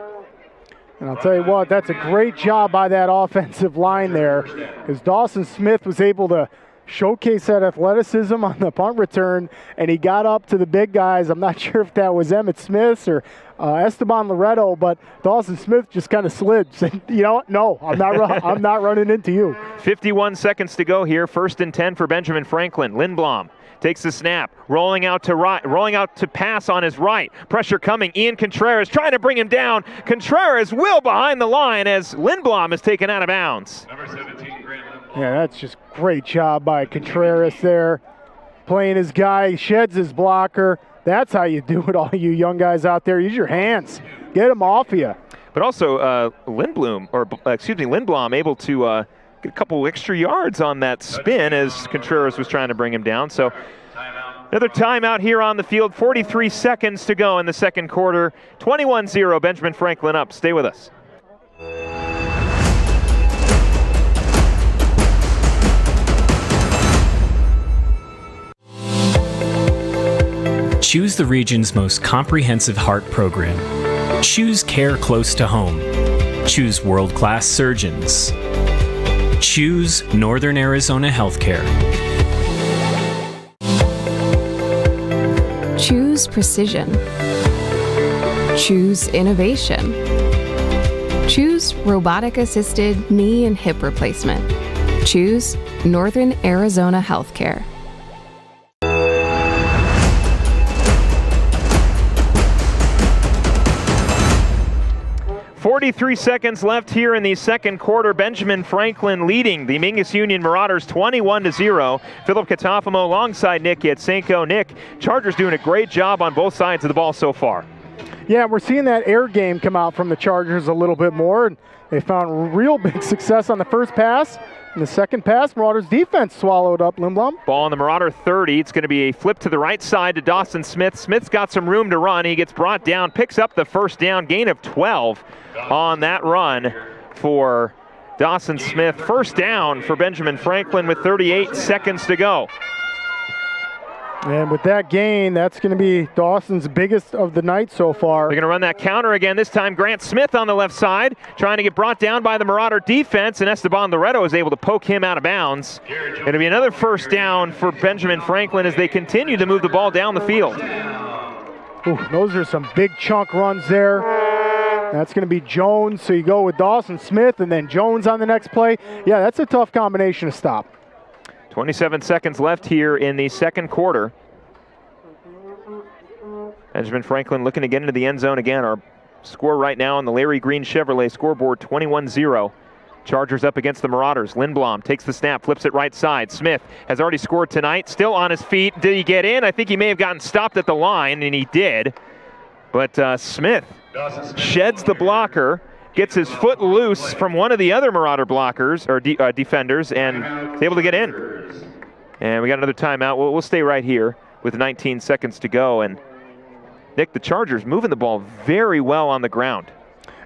And I'll tell you what, that's a great job by that offensive line there, because Dawson Smith was able to showcase that athleticism on the punt return, and he got up to the big guys. I'm not sure if that was Emmitt Smith or Esteban Loretto, but Dawson Smith just kind of slid. Said, you know what? No, I'm not running into you. 51 seconds to go here. 1st and 10 for Benjamin Franklin. Lindblom takes the snap, rolling out to pass on his right. Pressure coming. Ian Contreras trying to bring him down. Contreras will behind the line as Lindblom is taken out of bounds. Number 17, Grant. Yeah, that's just great job by Contreras there. Playing his guy, sheds his blocker. That's how you do it, all you young guys out there. Use your hands. Get him off of you. But also Lindblom able to get a couple extra yards on that spin as Contreras was trying to bring him down. So another timeout here on the field. 43 seconds to go in the second quarter. 21-0, Benjamin Franklin up. Stay with us. Choose the region's most comprehensive heart program. Choose care close to home. Choose world-class surgeons. Choose Northern Arizona Healthcare. Choose precision. Choose innovation. Choose robotic-assisted knee and hip replacement. Choose Northern Arizona Healthcare. 43 seconds left here in the second quarter. Benjamin Franklin leading the Mingus Union Marauders 21-0. Philip Catalfamo alongside Nick Yatsinko. Nick, Chargers doing a great job on both sides of the ball so far. Yeah, we're seeing that air game come out from the Chargers a little bit more. And they found real big success on the first pass. In the second pass, Marauders defense swallowed up Lindblom. Ball on the Marauder 30. It's going to be a flip to the right side to Dawson Smith. Smith's got some room to run. He gets brought down, picks up the first down, gain of 12 on that run for Dawson Smith. First down for Benjamin Franklin with 38 seconds to go. And with that gain, that's going to be Dawson's biggest of the night so far. They're going to run that counter again. This time Grant Smith on the left side, trying to get brought down by the Marauder defense, and Esteban Loretto is able to poke him out of bounds. Going to be another first down for Benjamin Franklin as they continue to move the ball down the field. Ooh, those are some big chunk runs there. That's going to be Jones, so you go with Dawson Smith and then Jones on the next play. Yeah, that's a tough combination to stop. 27 seconds left here in the second quarter. Benjamin Franklin looking to get into the end zone again. Our score right now on the Larry Green Chevrolet scoreboard, 21-0. Chargers up against the Marauders. Lindblom takes the snap, flips it right side. Smith has already scored tonight, still on his feet. Did he get in? I think he may have gotten stopped at the line, and he did. But Smith sheds the blocker, gets his foot loose from one of the other Marauder blockers, or defenders, and is able to get in. And we got another timeout. We'll stay right here with 19 seconds to go. And Nick, the Chargers moving the ball very well on the ground.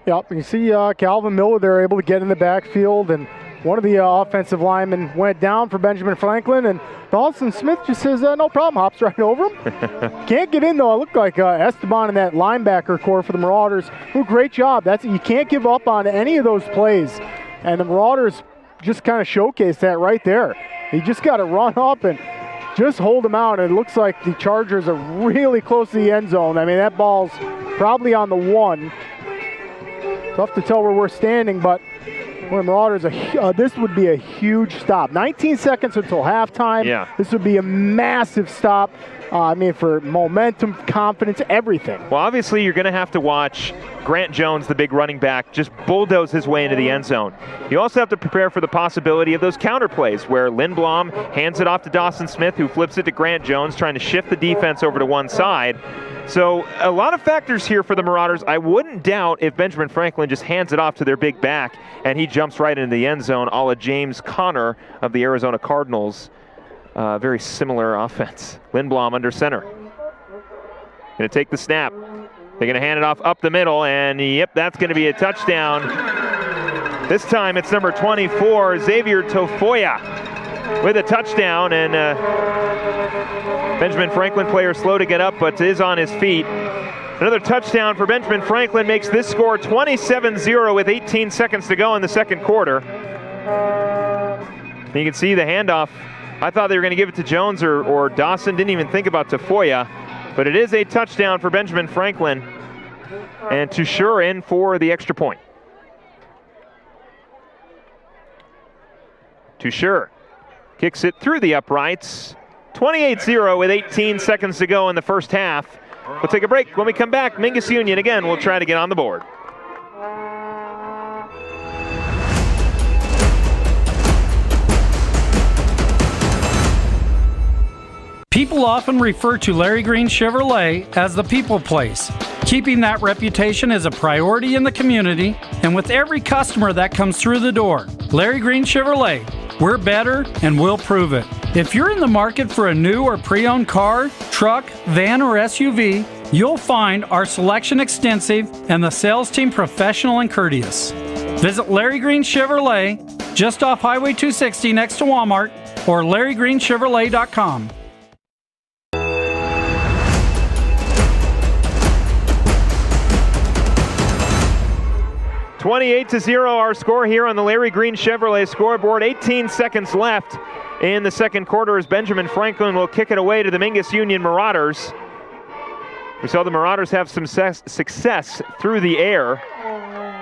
Yep, you see Calvin Miller there able to get in the backfield, and one of the offensive linemen went down for Benjamin Franklin, and Dawson Smith just says, no problem, hops right over him. Can't get in, though. It looked like Esteban and that linebacker core for the Marauders do a great job. You can't give up on any of those plays. And the Marauders just kind of showcased that right there. You just got to run up and just hold them out. It looks like the Chargers are really close to the end zone. I mean, that ball's probably on the 1. Tough to tell where we're standing, but the Marauders, this would be a huge stop. 19 seconds until halftime. Yeah. This would be a massive stop. For momentum, confidence, everything. Well, obviously, you're going to have to watch Grant Jones, the big running back, just bulldoze his way into the end zone. You also have to prepare for the possibility of those counter plays where Lindblom hands it off to Dawson Smith, who flips it to Grant Jones, trying to shift the defense over to one side. So a lot of factors here for the Marauders. I wouldn't doubt if Benjamin Franklin just hands it off to their big back and he jumps right into the end zone, a la James Conner of the Arizona Cardinals. Very similar offense. Lindblom under center. Going to take the snap. They're going to hand it off up the middle, and yep, that's going to be a touchdown. This time it's number 24, Xavier Tofoya, with a touchdown, and Benjamin Franklin player slow to get up, but is on his feet. Another touchdown for Benjamin Franklin makes this score 27-0 with 18 seconds to go in the second quarter. You can see the handoff. I thought they were going to give it to Jones or Dawson. Didn't even think about Tafoya. But it is a touchdown for Benjamin Franklin. And Toucheur in for the extra point. Toucheur kicks it through the uprights. 28-0 with 18 seconds to go in the first half. We'll take a break. When we come back, Mingus Union again will try to get on the board. People often refer to Larry Green Chevrolet as the people place. Keeping that reputation is a priority in the community, and with every customer that comes through the door. Larry Green Chevrolet, we're better and we'll prove it. If you're in the market for a new or pre-owned car, truck, van, or SUV, you'll find our selection extensive and the sales team professional and courteous. Visit Larry Green Chevrolet just off Highway 260 next to Walmart or LarryGreenChevrolet.com. 28-0 our score here on the Larry Green Chevrolet scoreboard. 18 seconds left in the second quarter as Benjamin Franklin will kick it away to the Mingus Union Marauders. We saw the Marauders have some success through the air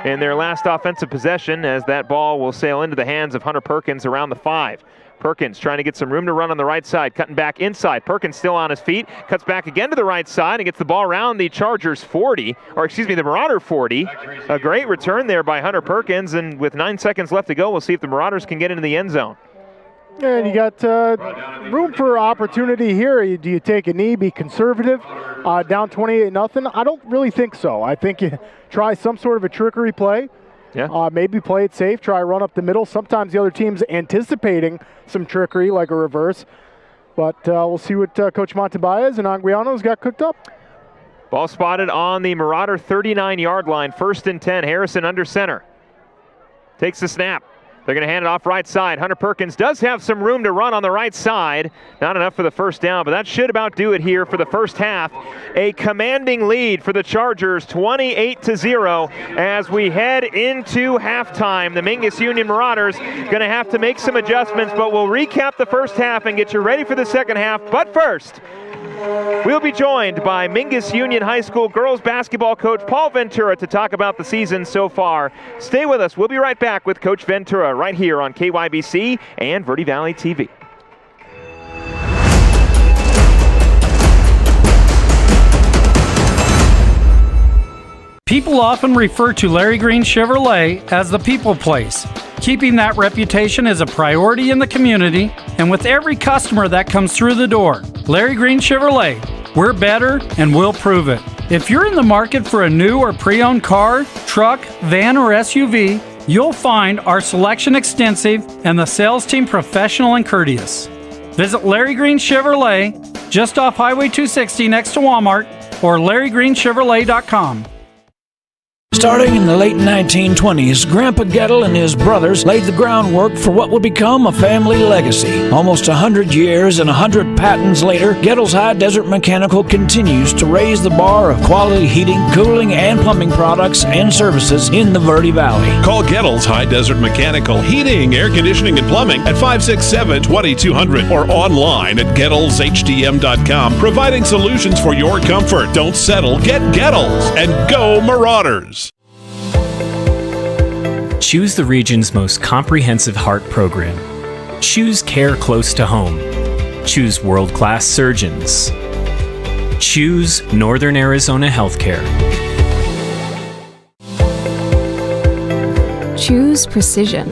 in their last offensive possession as that ball will sail into the hands of Hunter Perkins around the 5. Perkins trying to get some room to run on the right side, cutting back inside. Perkins still on his feet, cuts back again to the right side and gets the ball around the Chargers 40, the Marauder 40. A great return there by Hunter Perkins, and with 9 seconds left to go, we'll see if the Marauders can get into the end zone. And you got room for opportunity here. Do you take a knee, be conservative, down 28-0? I don't really think so. I think you try some sort of a trickery play. Yeah. Maybe play it safe, try run up the middle. Sometimes the other team's anticipating some trickery, like a reverse. But we'll see what Coach Montebaez and Anguiano's got cooked up. Ball spotted on the Marauder 39-yard line. 1st and 10. Harrison under center. Takes the snap. They're going to hand it off right side. Hunter Perkins does have some room to run on the right side. Not enough for the first down, but that should about do it here for the first half. A commanding lead for the Chargers, 28-0 as we head into halftime. The Mingus Union Marauders going to have to make some adjustments, but we'll recap the first half and get you ready for the second half. But first, we'll be joined by Mingus Union High School girls basketball coach Paul Ventura to talk about the season so far. Stay with us. We'll be right back with Coach Ventura right here on KYBC and Verde Valley TV. People often refer to Larry Green Chevrolet as the people place. Keeping that reputation is a priority in the community, and with every customer that comes through the door. Larry Green Chevrolet, we're better and we'll prove it. If you're in the market for a new or pre-owned car, truck, van, or SUV, you'll find our selection extensive and the sales team professional and courteous. Visit Larry Green Chevrolet just off Highway 260 next to Walmart or LarryGreenChevrolet.com. Starting in the late 1920s, Grandpa Gettle and his brothers laid the groundwork for what would become a family legacy. Almost 100 years and 100 patents later, Gettle's High Desert Mechanical continues to raise the bar of quality heating, cooling, and plumbing products and services in the Verde Valley. Call Gettle's High Desert Mechanical Heating, Air Conditioning, and Plumbing at 567-2200 or online at GettlesHDM.com, providing solutions for your comfort. Don't settle. Get Gettles and go Marauders. Choose the region's most comprehensive heart program. Choose care close to home. Choose world-class surgeons. Choose Northern Arizona Healthcare. Choose precision.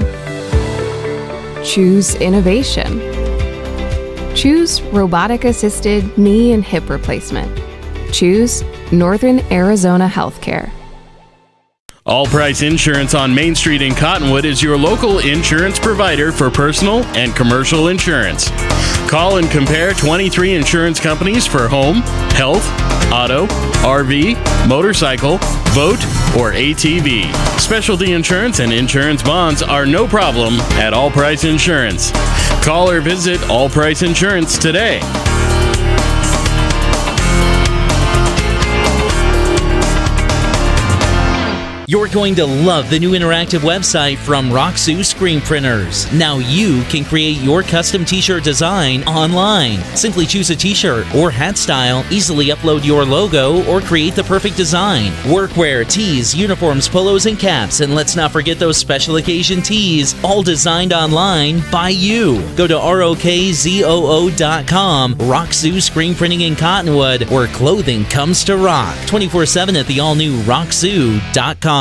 Choose innovation. Choose robotic-assisted knee and hip replacement. Choose Northern Arizona Healthcare. All Price Insurance on Main Street in Cottonwood is your local insurance provider for personal and commercial insurance. Call and compare 23 insurance companies for home, health, auto, RV, motorcycle, boat, or ATV. Specialty insurance and insurance bonds are no problem at All Price Insurance. Call or visit All Price Insurance today. You're going to love the new interactive website from Roxu Screen Printers. Now you can create your custom t-shirt design online. Simply choose a t-shirt or hat style, easily upload your logo, or create the perfect design. Workwear, tees, uniforms, polos, and caps, and let's not forget those special occasion tees, all designed online by you. Go to ROKZOO.com, Roxu Screen Printing in Cottonwood, where clothing comes to rock. 24/7 at the all-new Roxu.com.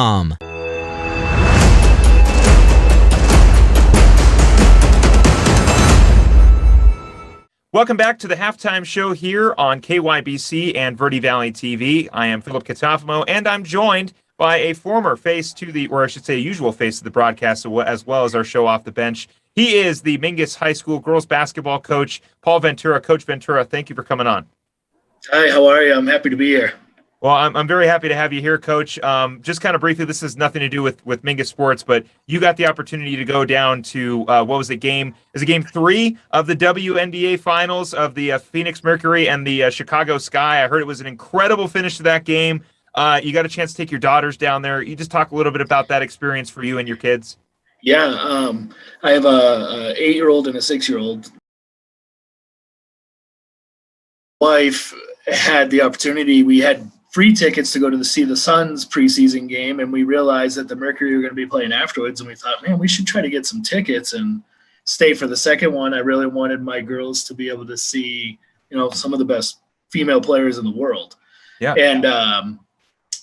Welcome back to the halftime show here on KYBC and Verde Valley TV. I am Philip Catalfamo, and I'm joined by a former face to the, or I should say, usual face to the broadcast, as well as our show off the bench. He is the Mingus High School girls basketball coach, Paul Ventura. Coach Ventura, thank you for coming on. Hi, how are you? I'm happy to be here. Well, I'm very happy to have you here, Coach. Just kind of briefly, this has nothing to do with Mingus Sports, but you got the opportunity to go down to, what was it, game 3 of the WNBA Finals of the Phoenix Mercury and the Chicago Sky. I heard it was an incredible finish to that game. You got a chance to take your daughters down there. You just talk a little bit about that experience for you and your kids. Yeah, I have a 8-year-old and a 6-year-old. Wife had the opportunity. We had free tickets to go to see the Suns preseason game, and we realized that the Mercury were going to be playing afterwards, and we thought, man, we should try to get some tickets and stay for the second one. I really wanted my girls to be able to see, some of the best female players in the world. Yeah. And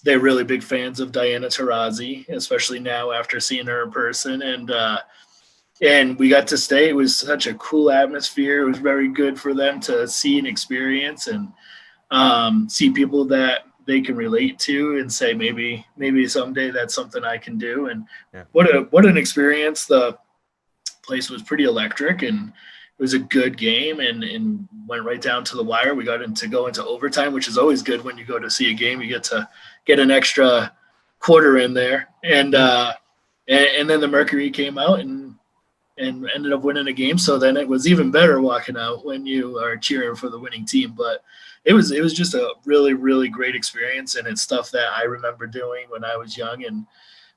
they're really big fans of Diana Taurasi, especially now after seeing her in person. And we got to stay. It was such a cool atmosphere. It was very good for them to see and experience and see people that they can relate to and say, maybe someday that's something I can do. And what an experience. The place was pretty electric, and it was a good game and went right down to the wire. We got to go into overtime, which is always good when you go to see a game. You get to get an extra quarter in there. And then the Mercury came out and ended up winning a game. So then it was even better walking out when you are cheering for the winning team. But it was just a really, really great experience, and it's stuff that I remember doing when I was young, and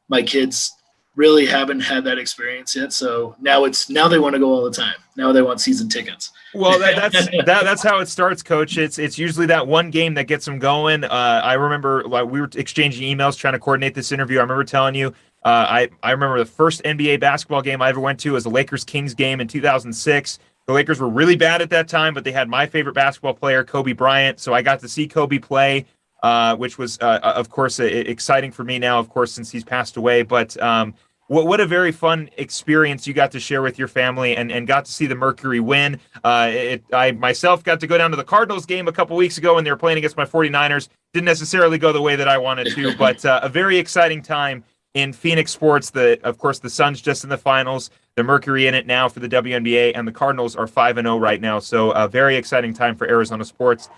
my kids really haven't had that experience yet. So now they want to go all the time. Now they want season tickets. Well, that's how it starts, Coach. It's usually that one game that gets them going. I remember we were exchanging emails trying to coordinate this interview. I remember telling you, I remember the first NBA basketball game I ever went to was the Lakers-Kings game in 2006. The Lakers were really bad at that time, but they had my favorite basketball player, Kobe Bryant. So I got to see Kobe play, which was, of course, exciting for me now, of course, since he's passed away. But what a very fun experience you got to share with your family and got to see the Mercury win. I myself got to go down to the Cardinals game a couple weeks ago when they were playing against my 49ers. Didn't necessarily go the way that I wanted to, but a very exciting time in Phoenix sports. Of course, the Suns just in the finals, the Mercury in it now for the WNBA, and the Cardinals are 5-0 right now. So a very exciting time for Arizona sports.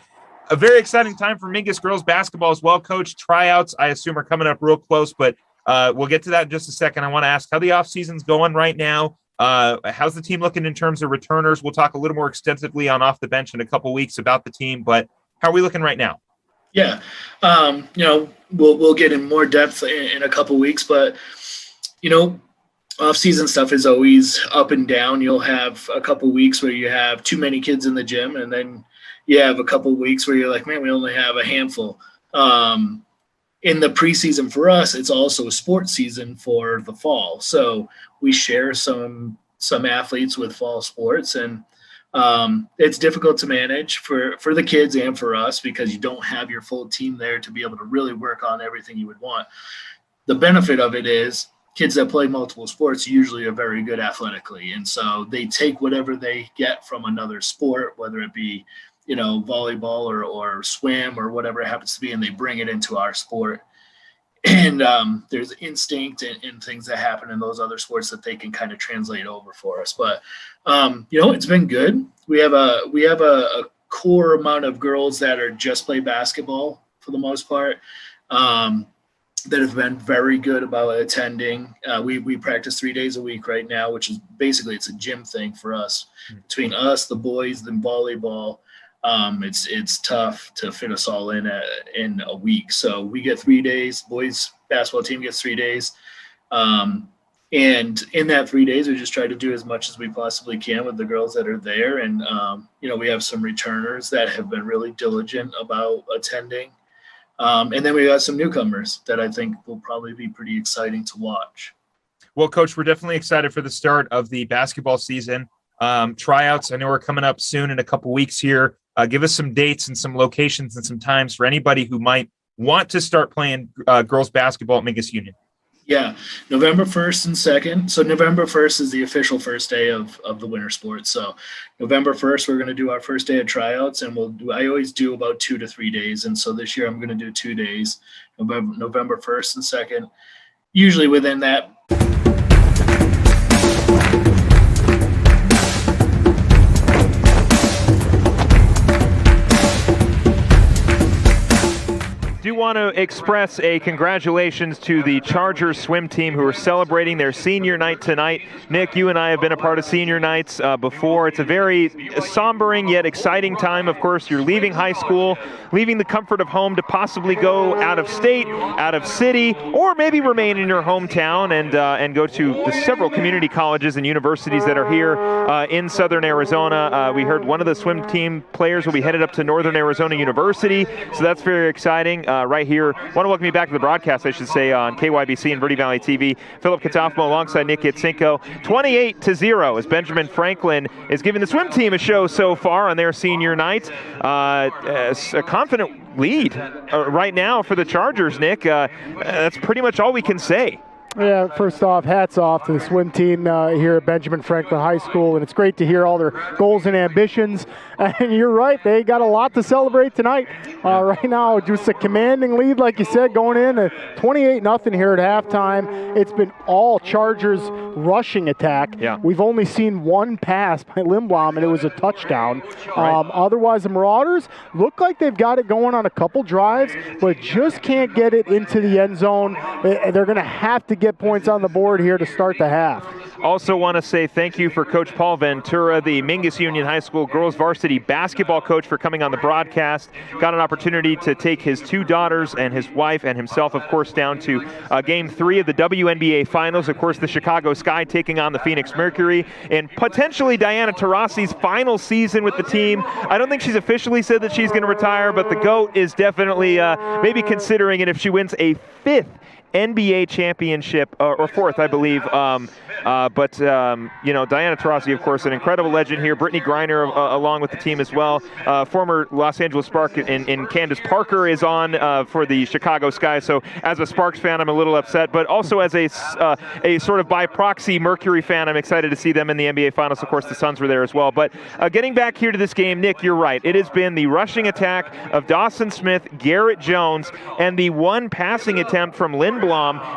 a very exciting time for Mingus girls basketball as well, Coach. Tryouts, I assume, are coming up real close, but we'll get to that in just a second. I want to ask how the offseason's going right now. How's the team looking in terms of returners? We'll talk a little more extensively on Off the Bench in a couple weeks about the team, but how are we looking right now? Yeah, we'll get in more depth in a couple weeks, but off-season stuff is always up and down. You'll have a couple weeks where you have too many kids in the gym, and then you have a couple weeks where you're like, man, we only have a handful. In the preseason for us, it's also a sports season for the fall, so we share some athletes with fall sports, and it's difficult to manage for the kids and for us because you don't have your full team there to be able to really work on everything you would want. The benefit of it is kids that play multiple sports usually are very good athletically, and so they take whatever they get from another sport, whether it be volleyball or swim or whatever it happens to be, and they bring it into our sport. And there's instinct and things that happen in those other sports that they can kind of translate over for us. But it's been good. We have a core amount of girls that are just play basketball for the most part, that have been very good about attending. We practice 3 days a week right now, which is basically it's a gym thing for us. Between us, the boys, and volleyball, it's tough to fit us all in a week. So we get 3 days. Boys basketball team gets 3 days. And in that 3 days, we just try to do as much as we possibly can with the girls that are there. And, we have some returners that have been really diligent about attending. And then we got some newcomers that I think will probably be pretty exciting to watch. Well, Coach, we're definitely excited for the start of the basketball season. Tryouts, I know we're coming up soon in a couple weeks here. Give us some dates and some locations and some times for anybody who might want to start playing girls basketball at Mingus Union. Yeah, November 1st and 2nd. So November 1st is the official first day of the winter sports. So November 1st, we're going to do our first day of tryouts, and I always do about 2 to 3 days. And so this year I'm going to do 2 days, November 1st and 2nd. Usually within that. Do want to express a congratulations to the Chargers swim team who are celebrating their senior night tonight. Nick, you and I have been a part of senior nights before. It's a very sombering yet exciting time. Of course, you're leaving high school, leaving the comfort of home to possibly go out of state, out of city, or maybe remain in your hometown and go to the several community colleges and universities that are here in southern Arizona. We heard one of the swim team players will be headed up to Northern Arizona University, so that's very exciting. Right here, want to welcome you back to the broadcast, I should say, on KYBC and Verde Valley TV. Philip Catalfamo alongside Nick Yatsinko. 28-0 as Benjamin Franklin is giving the swim team a show so far on their senior night. A confident lead right now for the Chargers, Nick. That's pretty much all we can say. Yeah, first off, hats off to the swim team here at Benjamin Franklin High School, and it's great to hear all their goals and ambitions. And you're right, they got a lot to celebrate tonight. Right now, just a commanding lead, like you said, going in at 28-0 here at halftime. It's been all Chargers rushing attack. Yeah. We've only seen one pass by Lindblom, and it was a touchdown. Right. Otherwise, the Marauders look like they've got it going on a couple drives, but just can't get it into the end zone. They're going to have to get points on the board here to start the half. Also want to say thank you for Coach Paul Ventura, the Mingus Union High School girls varsity basketball coach, for coming on the broadcast. Got an opportunity to take his 2 daughters and his wife and himself, of course, down to Game 3 of the WNBA Finals. Of course, the Chicago Sky taking on the Phoenix Mercury, and potentially Diana Taurasi's final season with the team. I don't think she's officially said that she's going to retire, but the GOAT is definitely maybe considering it if she wins a 5th NBA championship, or 4th, I believe. But Diana Taurasi, of course, an incredible legend here. Brittany Griner along with the team as well. Former Los Angeles Spark in Candace Parker is on for the Chicago Sky. So as a Sparks fan, I'm a little upset. But also as a sort of by proxy Mercury fan, I'm excited to see them in the NBA Finals. Of course, the Suns were there as well. But getting back here to this game, Nick, you're right. It has been the rushing attack of Dawson Smith, Garrett Jones, and the one passing attempt from Lindblom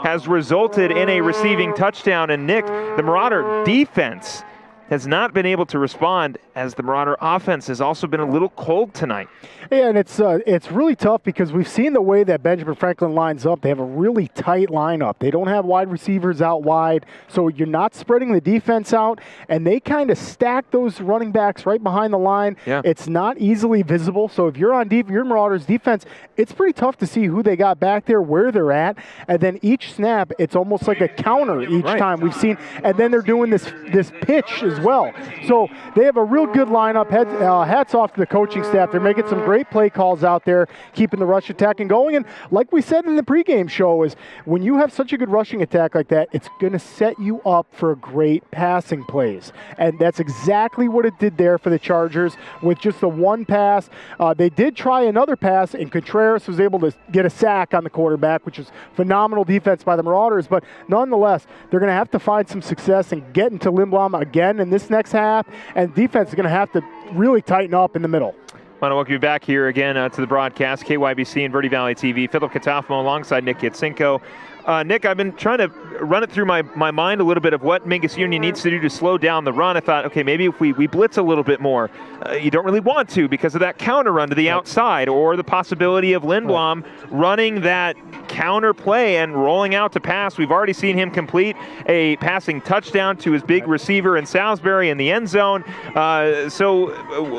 has resulted in a receiving touchdown. And Nick, the Marauder defense has not been able to respond, as the Marauder offense has also been a little cold tonight. Yeah, and it's really tough because we've seen the way that Benjamin Franklin lines up. They have a really tight lineup. They don't have wide receivers out wide, so you're not spreading the defense out, and they kind of stack those running backs right behind the line. Yeah. It's not easily visible, so if you're on your Marauders defense, it's pretty tough to see who they got back there, where they're at, and then each snap, it's almost like a counter each time we've seen, and then they're doing this pitch as well. So they have a real good lineup. Hats off to the coaching staff. They're making some great play calls out there, keeping the rush attack and going. And like we said in the pregame show, is when you have such a good rushing attack like that, it's going to set you up for great passing plays. And that's exactly what it did there for the Chargers with just the one pass. They did try another pass, and Contreras was able to get a sack on the quarterback, which was phenomenal defense by the Marauders. But nonetheless, they're going to have to find some success and get into Lindblom again in this next half, and defense is going to have to really tighten up in the middle. I want to welcome you back here again to the broadcast, KYBC and Verde Valley TV. Philip Catalfamo alongside Nick Yatsinko. Nick, I've been trying to run it through my mind a little bit of what Mingus Union needs to do to slow down the run. I thought, okay, maybe if we blitz a little bit more. You don't really want to because of that counter run to the outside, or the possibility of Lindblom running that counter play and rolling out to pass. We've already seen him complete a passing touchdown to his big receiver in Salisbury in the end zone. So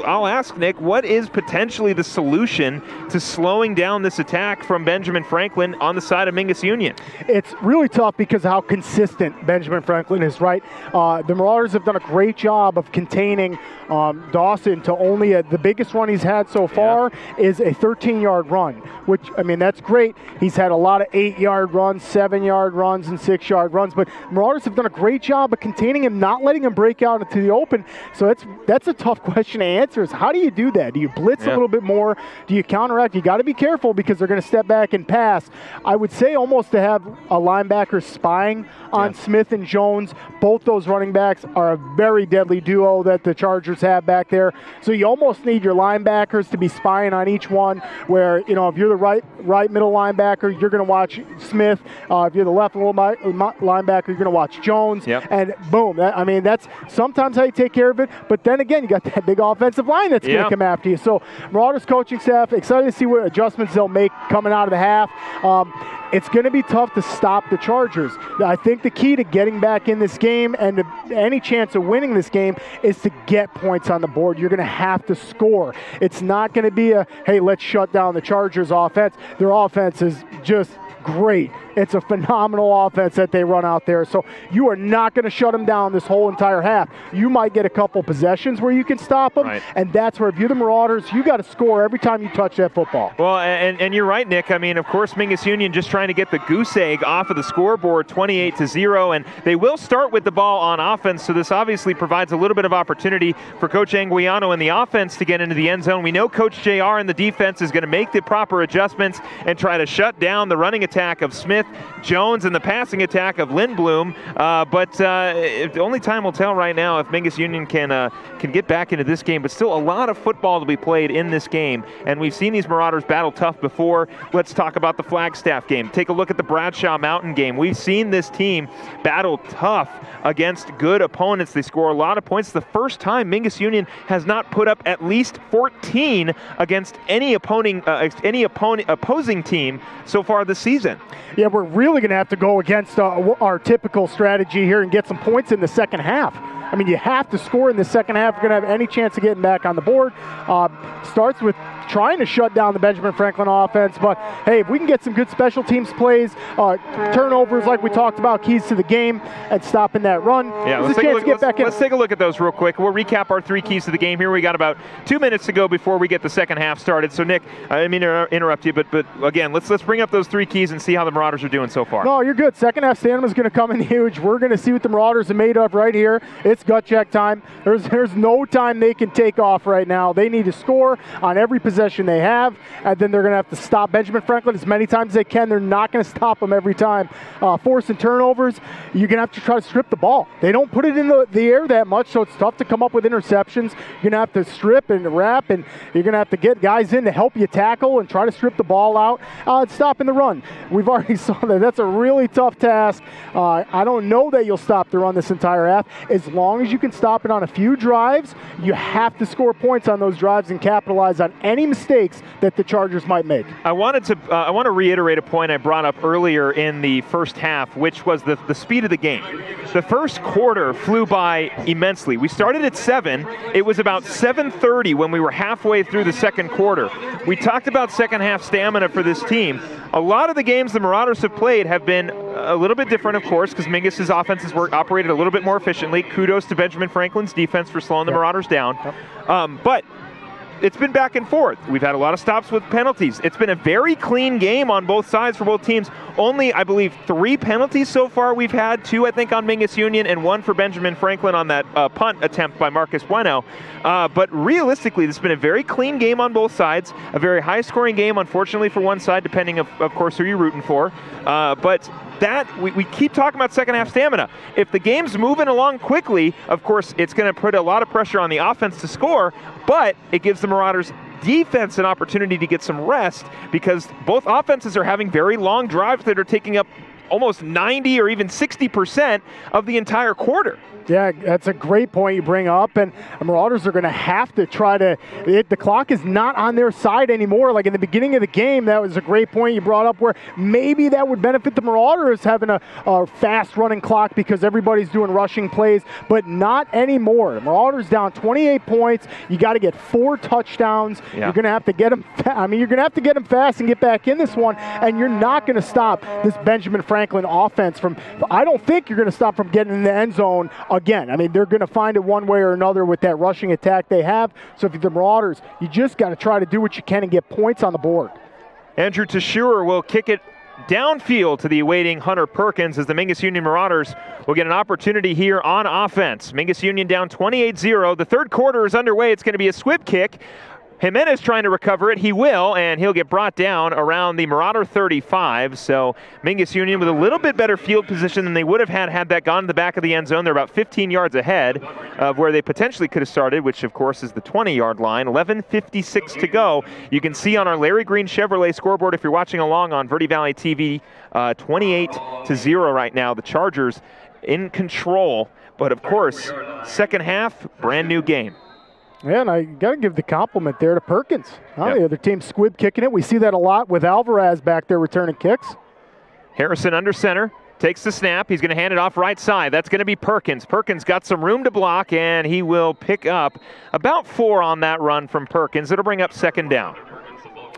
I'll ask Nick, what is potentially the solution to slowing down this attack from Benjamin Franklin on the side of Mingus Union? It's really tough because of how consistent Benjamin Franklin is, right? The Marauders have done a great job of containing Dawson to only the biggest run he's had so far is a 13-yard run, which, I mean, that's great. He's had a lot of 8-yard runs, 7-yard runs, and 6-yard runs, but Marauders have done a great job of containing him, not letting him break out into the open. So that's a tough question to answer, is how do you do that? Do you blitz a little bit more? Do you counteract? You got to be careful because they're going to step back and pass. I would say almost to have a linebacker spying on Smith and Jones. Both those running backs are a very deadly duo that the Chargers have back there. So you almost need your linebackers to be spying on each one, where, you know, if you're the right middle linebacker, you're going to watch Smith. If you're the left middle linebacker, you're going to watch Jones. And boom, that's sometimes how you take care of it. But then again, you got that big offensive line that's going to come after you. So Marauders coaching staff, excited to see what adjustments they'll make coming out of the half. It's going to be tough to stop the Chargers. I think the key to getting back in this game and to any chance of winning this game is to get points on the board. You're going to have to score. It's not going to be a, hey, let's shut down the Chargers offense. Their offense is just great. It's a phenomenal offense that they run out there. So you are not going to shut them down this whole entire half. You might get a couple possessions where you can stop them, and that's where, if you're the Marauders, you got to score every time you touch that football. Well, and you're right, Nick. I mean, of course, Mingus Union just trying to get the goose egg off of the scoreboard, 28-0, and they will start with the ball on offense, so this obviously provides a little bit of opportunity for Coach Anguiano and the offense to get into the end zone. We know Coach JR and the defense is going to make the proper adjustments and try to shut down the running attack of Smith, Jones, and the passing attack of Lindblom, but only time will tell right now if Mingus Union can get back into this game. But still a lot of football to be played in this game, and we've seen these Marauders battle tough before. Let's talk about the Flagstaff game. Take a look at the Bradshaw Mountain game. We've seen this team battle tough against good opponents. They score a lot of points. The first time Mingus Union has not put up at least 14 against any opposing team so far this season. Yeah, we're really going to have to go against our typical strategy here and get some points in the second half. I mean, you have to score in the second half if you're going to have any chance of getting back on the board. Starts with trying to shut down the Benjamin Franklin offense, but hey, if we can get some good special teams plays, turnovers like we talked about, keys to the game, and stopping that run, let's take a look at those real quick. We'll recap our 3 keys to the game here. We got about 2 minutes to go before we get the second half started. So Nick, I didn't mean to interrupt you, but again, let's bring up those 3 keys and see how the Marauders are doing so far. No, you're good. Second half stamina is going to come in huge. We're going to see what the Marauders are made of right here. It's gut check time. There's no time they can take off right now. They need to score on every possession possession they have, and then they're going to have to stop Benjamin Franklin as many times as they can. They're not going to stop them every time. Forcing turnovers, you're going to have to try to strip the ball. They don't put it in the air that much, so it's tough to come up with interceptions. You're going to have to strip and wrap, and you're going to have to get guys in to help you tackle and try to strip the ball out. Stopping the run. We've already saw that. That's a really tough task. I don't know that you'll stop the run this entire half. As long as you can stop it on a few drives, you have to score points on those drives and capitalize on any mistakes that the Chargers might make. I want to reiterate a point I brought up earlier in the first half, which was the speed of the game. The first quarter flew by immensely. We started at 7. It was about 7:30 when we were halfway through the second quarter. We talked about second half stamina for this team. A lot of the games the Marauders have played have been a little bit different, of course, because Mingus's offenses operated a little bit more efficiently. Kudos to Benjamin Franklin's defense for slowing the Marauders down. But it's been back and forth. We've had a lot of stops with penalties. It's been a very clean game on both sides for both teams. Only, I believe, 3 penalties so far we've had. 2, I think, on Mingus Union, and 1 for Benjamin Franklin on that punt attempt by Marcus Bueno. But realistically, this has been a very clean game on both sides. A very high-scoring game, unfortunately, for one side, depending, of course, who you're rooting for. But we keep talking about second half stamina. If the game's moving along quickly, of course, it's going to put a lot of pressure on the offense to score, but it gives the Marauders defense an opportunity to get some rest, because both offenses are having very long drives that are taking up almost 90 or even 60% of the entire quarter. Yeah, that's a great point you bring up, and the Marauders are going to have to try to the clock is not on their side anymore. Like in the beginning of the game, that was a great point you brought up, where maybe that would benefit the Marauders having a fast running clock because everybody's doing rushing plays, but not anymore. The Marauders down 28 points. You got to get 4 touchdowns. Yeah. You're going to have to get them you're going to have to get them fast and get back in this one, and you're not going to stop this Benjamin Franklin offense from, I don't think you're going to stop from getting in the end zone again. I mean, they're going to find it one way or another with that rushing attack they have. So if you're the Marauders, you just got to try to do what you can and get points on the board. Andrew Tashur will kick it downfield to the awaiting Hunter Perkins as the Mingus Union Marauders will get an opportunity here on offense. Mingus Union down 28-0. The third quarter is underway. It's going to be a squib kick. Jimenez trying to recover it. He will, and he'll get brought down around the Marauder 35. So Mingus Union with a little bit better field position than they would have had that gone to the back of the end zone. They're about 15 yards ahead of where they potentially could have started, which of course is the 20-yard line. 11:56 to go. You can see on our Larry Green Chevrolet scoreboard, if you're watching along on Verde Valley TV, 28-0 right now. The Chargers in control, but of course, second half, brand new game. Yeah, and I got to give the compliment there to Perkins. The other team squib kicking it. We see that a lot with Alvarez back there returning kicks. Harrison under center, takes the snap. He's going to hand it off right side. That's going to be Perkins. Perkins got some room to block, and he will pick up about 4 on that run from Perkins. It'll bring up second down.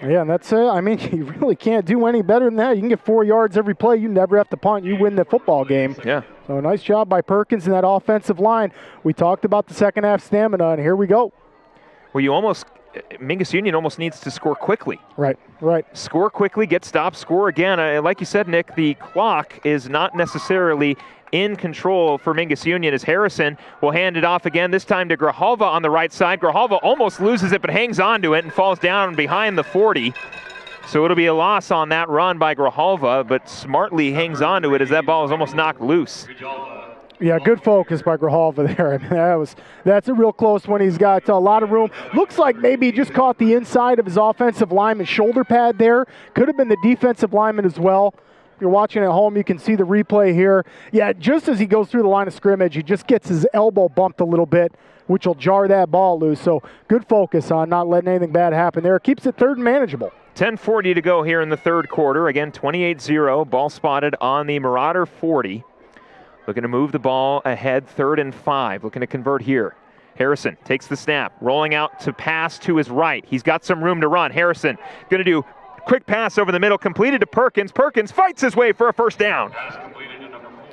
Yeah, and that's it. I mean, you really can't do any better than that. You can get 4 yards every play. You never have to punt. You win the football game. Yeah. So nice job by Perkins and that offensive line. We talked about the second half stamina, and here we go. Well, Mingus Union almost needs to score quickly. Right. Score quickly, get stopped, score again. Like you said, Nick, the clock is not necessarily in control for Mingus Union as Harrison will hand it off again, this time to Grijalva on the right side. Grijalva almost loses it, but hangs on to it and falls down behind the 40. So it'll be a loss on that run by Grijalva, but smartly hangs on to it as that ball is almost knocked loose. Yeah, good focus by Grijalva there. I mean, that's a real close one. He's got a lot of room. Looks like maybe he just caught the inside of his offensive lineman's shoulder pad there. Could have been the defensive lineman as well. If you're watching at home, you can see the replay here. Yeah, just as he goes through the line of scrimmage, he just gets his elbow bumped a little bit, which will jar that ball loose. So good focus on not letting anything bad happen there. Keeps it third and manageable. 10:40 to go here in the third quarter. Again, 28-0. Ball spotted on the Marauder 40. Looking to move the ball ahead, 3rd and 5. Looking to convert here. Harrison takes the snap, rolling out to pass to his right. He's got some room to run. Harrison going to do quick pass over the middle, completed to Perkins. Perkins fights his way for a first down.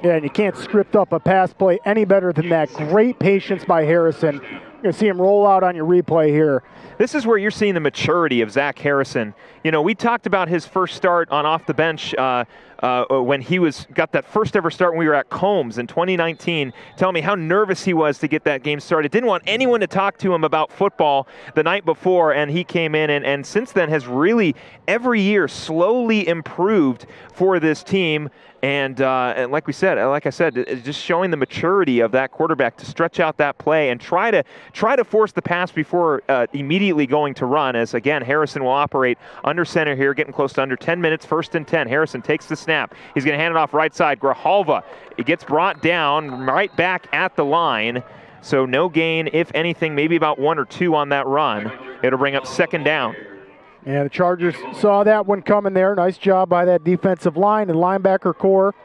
Yeah, and you can't script up a pass play any better than that. Great patience by Harrison. You're going to see him roll out on your replay here. This is where you're seeing the maturity of Zach Harrison. You know, we talked about his first start on off the bench when he got that first ever start when we were at Combs in 2019. Telling me how nervous he was to get that game started. Didn't want anyone to talk to him about football the night before, and he came in and since then has really every year slowly improved for this team. And like I said, just showing the maturity of that quarterback to stretch out that play and try to force the pass before immediately going to run. As again, Harrison will operate under center here, getting close to under 10 minutes, 1st and 10. Harrison takes the snap. He's going to hand it off right side. Grijalva, it gets brought down right back at the line. So no gain, if anything, maybe about 1 or 2 on that run. It'll bring up 2nd down. Yeah, the Chargers saw that one coming there. Nice job by that defensive line and linebacker core.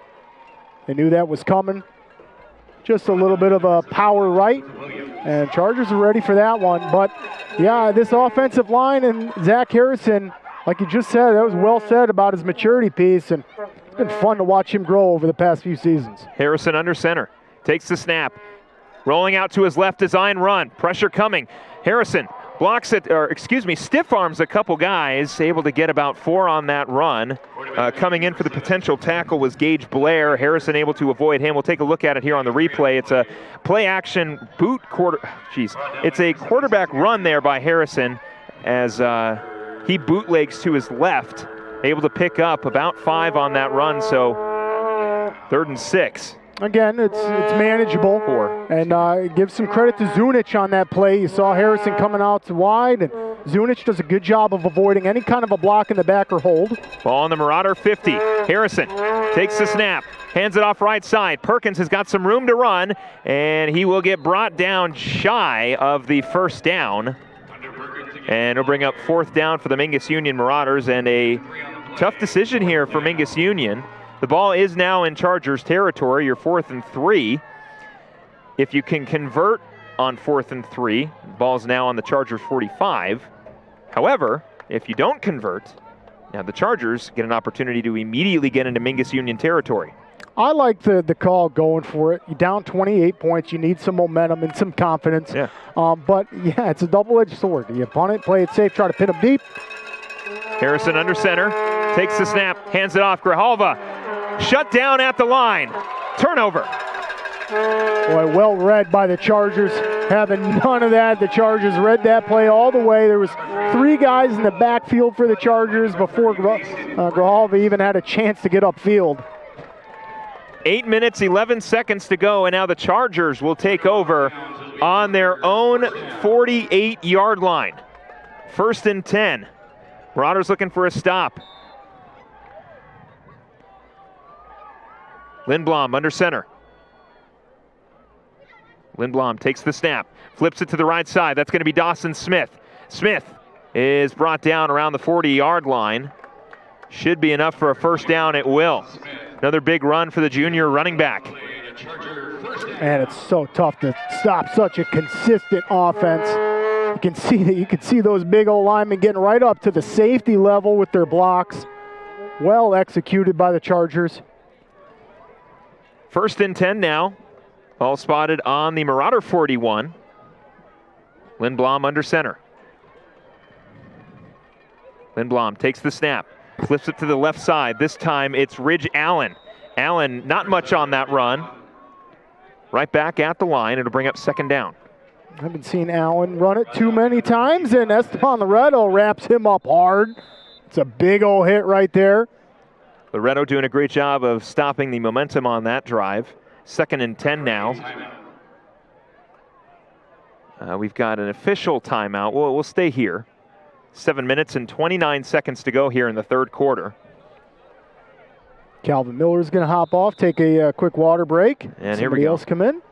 They knew that was coming. Just a little bit of a power right, and Chargers are ready for that one. But, yeah, this offensive line and Zach Harrison, like you just said, that was well said about his maturity piece, and it's been fun to watch him grow over the past few seasons. Harrison under center, takes the snap. Rolling out to his left, design run. Pressure coming. Harrison blocks it, stiff arms a couple guys, able to get about 4 on that run. Coming in for the potential tackle was Gage Blair. Harrison able to avoid him. We'll take a look at it here on the replay. It's a play action it's a quarterback run there by Harrison as he bootlegs to his left, able to pick up about 5 on that run, so 3rd and 6. Again, it's manageable. And give some credit to Zunich on that play. You saw Harrison coming out to wide, and Zunich does a good job of avoiding any kind of a block in the back or hold. Ball on the Marauder 50. Harrison takes the snap, hands it off right side. Perkins has got some room to run, and he will get brought down shy of the 1st down. And it'll bring up 4th down for the Mingus Union Marauders, and a tough decision here for Mingus Union. The ball is now in Chargers territory, your 4th and 3. If you can convert on 4th and 3, the ball's now on the Chargers 45. However, if you don't convert, now the Chargers get an opportunity to immediately get into Mingus Union territory. I like the call going for it. You're down 28 points. You need some momentum and some confidence. Yeah. But, yeah, it's a double-edged sword. You punt it, play it safe, try to pin them deep. Harrison under center, takes the snap, hands it off. Grijalva shut down at the line. Turnover. Boy, well read by the Chargers. Having none of that, the Chargers read that play all the way. There was 3 guys in the backfield for the Chargers before Grijalva even had a chance to get upfield. 8 minutes, 11 seconds to go, and now the Chargers will take over on their own 48-yard line. 1st and 10. Marauders looking for a stop. Lindblom under center. Lindblom takes the snap, flips it to the right side. That's going to be Dawson Smith. Smith is brought down around the 40-yard line. Should be enough for a 1st down. It will. Another big run for the junior running back. And it's so tough to stop such a consistent offense. You can see those big old linemen getting right up to the safety level with their blocks. Well executed by the Chargers. 1st and 10 now. All spotted on the Marauder 41. Lindblom under center. Lindblom takes the snap, flips it to the left side. This time it's Ridge Allen. Allen, not much on that run. Right back at the line. It'll bring up 2nd down. I haven't seen Allen run it too many times, and Esteban Loretto wraps him up hard. It's a big old hit right there. Loretto doing a great job of stopping the momentum on that drive. 2nd and 10 now. We've got an official timeout. We'll stay here. 7 minutes and 29 seconds to go here in the 3rd quarter. Calvin Miller's going to hop off, take a quick water break. And here we go. Somebody else come in.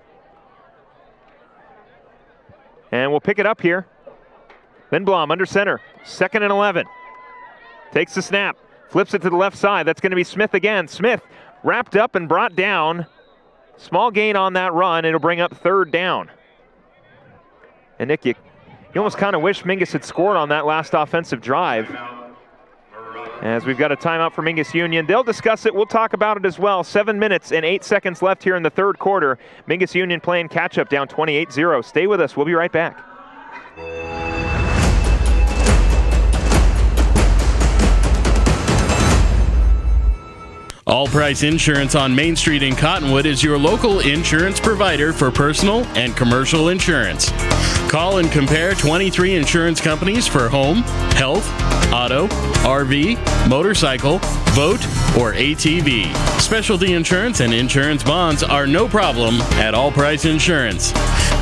And we'll pick it up here. Lindblom under center. 2nd and 11. Takes the snap. Flips it to the left side. That's going to be Smith again. Smith wrapped up and brought down. Small gain on that run. It'll bring up 3rd down. And Nick, you almost kind of wish Mingus had scored on that last offensive drive. As we've got a timeout for Mingus Union. They'll discuss it. We'll talk about it as well. 7 minutes and 8 seconds left here in the third quarter. Mingus Union playing catch-up down 28-0. Stay with us. We'll be right back. All Price Insurance on Main Street in Cottonwood is your local insurance provider for personal and commercial insurance. Call and compare 23 insurance companies for home, health, auto, RV, motorcycle, boat, or ATV. Specialty insurance and insurance bonds are no problem at All Price Insurance.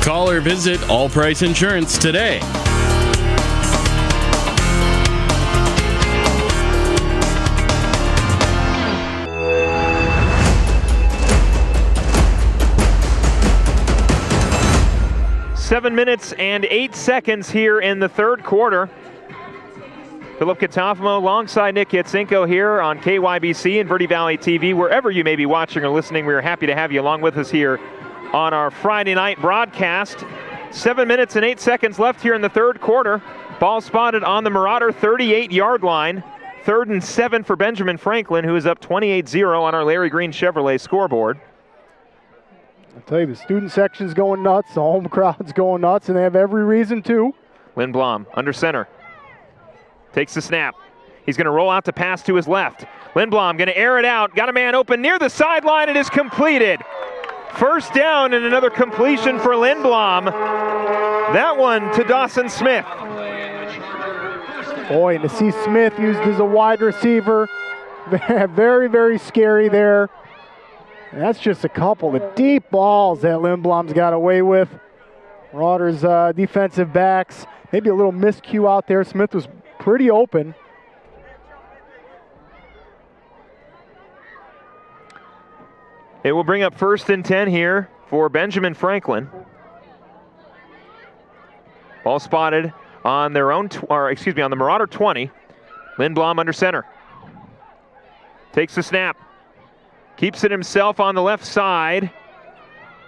Call or visit All Price Insurance today. Seven minutes and 8 seconds here in the third quarter. Philip Catalfamo alongside Nick Yatsinko here on KYBC and Verde Valley TV. Wherever you may be watching or listening, we are happy to have you along with us here on our Friday night broadcast. 7 minutes and 8 seconds left here in the third quarter. Ball spotted on the Marauder 38-yard line. 3rd and 7 for Benjamin Franklin, who is up 28-0 on our Larry Green Chevrolet scoreboard. I'll tell you, the student section's going nuts, the home crowd's going nuts, and they have every reason to. Lindblom under center. Takes the snap. He's going to roll out to pass to his left. Lindblom going to air it out. Got a man open near the sideline. It is completed. First down and another completion for Lindblom. That one to Dawson Smith. Boy, and to see Smith used as a wide receiver, very, very scary there. And that's just a couple of deep balls that Lindblom's got away with. Marauders defensive backs, maybe a little miscue out there. Smith was pretty open. It will bring up 1st and 10 here for Benjamin Franklin. Ball spotted on their own, on the Marauder 20. Lindblom under center. Takes the snap. Keeps it himself on the left side.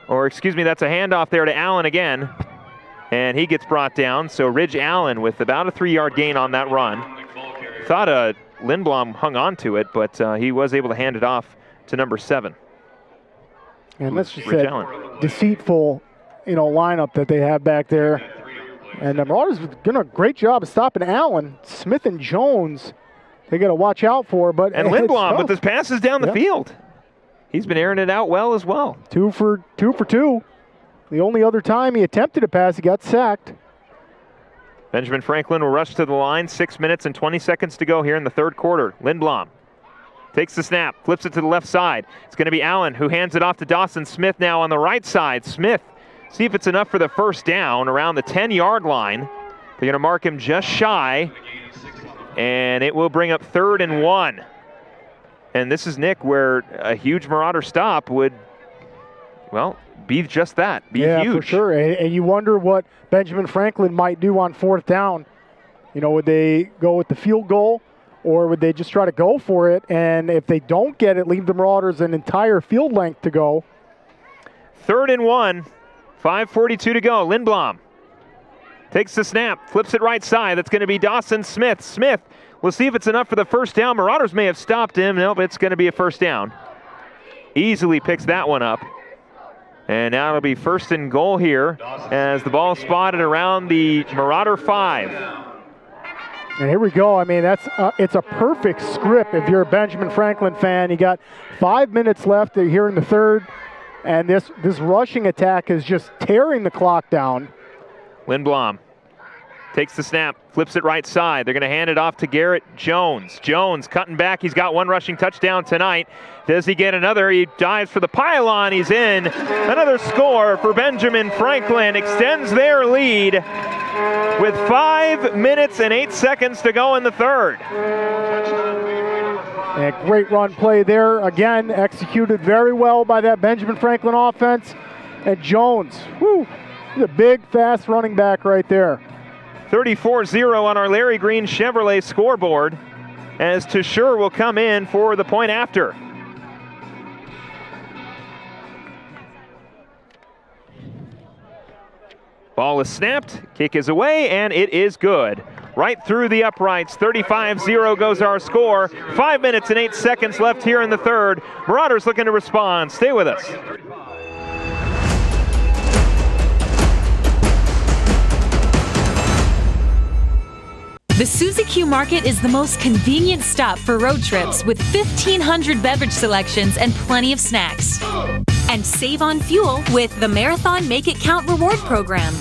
That's a handoff there to Allen again. And he gets brought down. So Ridge Allen with about a 3-yard gain on that run. Thought Lindblom hung on to it, but he was able to hand it off to number 7. And that's just that deceitful, lineup that they have back there. And the Marauders doing a great job of stopping Allen. Smith and Jones, they got to watch out for. And Lindblom with his passes down the field. He's been airing it out well as well. 2 for 2. The only other time he attempted a pass, he got sacked. Benjamin Franklin will rush to the line. 6 minutes and 20 seconds to go here in the third quarter. Lindblom takes the snap, flips it to the left side. It's going to be Allen who hands it off to Dawson Smith now on the right side. Smith, see if it's enough for the first down around the 10-yard line. They're going to mark him just shy, and it will bring up 3rd and 1. And this is, Nick, where a huge Marauder stop would, be just that, be huge. Yeah, for sure. And you wonder what Benjamin Franklin might do on 4th down. Would they go with the field goal, or would they just try to go for it? And if they don't get it, leave the Marauders an entire field length to go. 3rd and 1, 5:42 to go. Lindblom takes the snap, flips it right side. That's going to be Dawson Smith. Smith, we'll see if it's enough for the first down. Marauders may have stopped him. Nope, it's going to be a first down. Easily picks that one up. And now it'll be 1st and goal here as the ball spotted around the Marauder 5. And here we go. I mean, it's a perfect script if you're a Benjamin Franklin fan. You got 5 minutes left here in the third, and this rushing attack is just tearing the clock down. Lindblom takes the snap, flips it right side. They're going to hand it off to Garrett Jones. Jones cutting back. He's got 1 rushing touchdown tonight. Does he get another? He dives for the pylon. He's in. Another score for Benjamin Franklin. Extends their lead with 5 minutes and 8 seconds to go in the third. And a great run play there. Again, executed very well by that Benjamin Franklin offense. And Jones, he's a big, fast running back right there. 34-0 on our Larry Green Chevrolet scoreboard as Tashur will come in for the point after. Ball is snapped, kick is away, and it is good. right through the uprights. 35-0 goes our score. 5 minutes and 8 seconds left here in the third. Marauders looking to respond. Stay with us. The Suzy Q Market is the most convenient stop for road trips with 1,500 beverage selections and plenty of snacks. And save on fuel with the Marathon Make It Count reward program.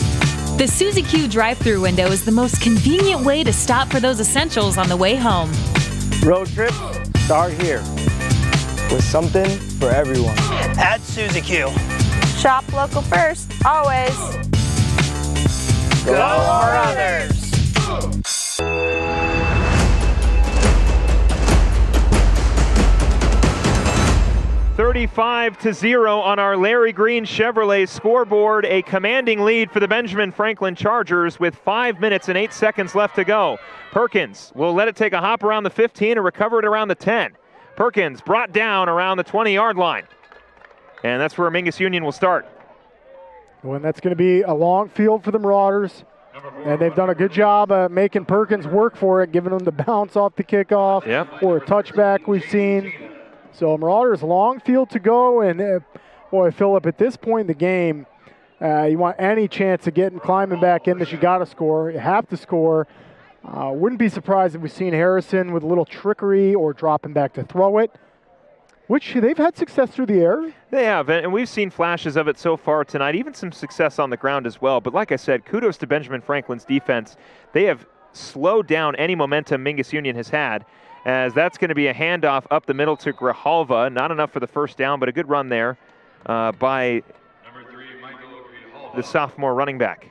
The Suzy Q drive-thru window is the most convenient way to stop for those essentials on the way home. Road trips start here with something for everyone. At Suzy Q. Shop local first, always. Go Marauders! 35-0 on our Larry Green Chevrolet scoreboard. A commanding lead for the Benjamin Franklin Chargers with 5 minutes and 8 seconds left to go. Perkins will let it take a hop around the 15 and recover it around the 10. Perkins brought down around the 20-yard line. And that's where Mingus Union will start. Well, and that's going to be a long field for the Marauders. And they've done a good job making Perkins work for it, giving him the bounce off the kickoff or a touchback we've seen. So Marauders, long field to go. And, boy, Philip, at this point in the game, you want any chance of climbing back in this, you got to score. You have to score. Wouldn't be surprised if we've seen Harrison with a little trickery or dropping back to throw it, which they've had success through the air. They have, and we've seen flashes of it so far tonight, even some success on the ground as well. But like I said, kudos to Benjamin Franklin's defense. They have slowed down any momentum Mingus Union has had, as that's going to be a handoff up the middle to Grijalva. Not enough for the first down, but a good run there by the sophomore running back.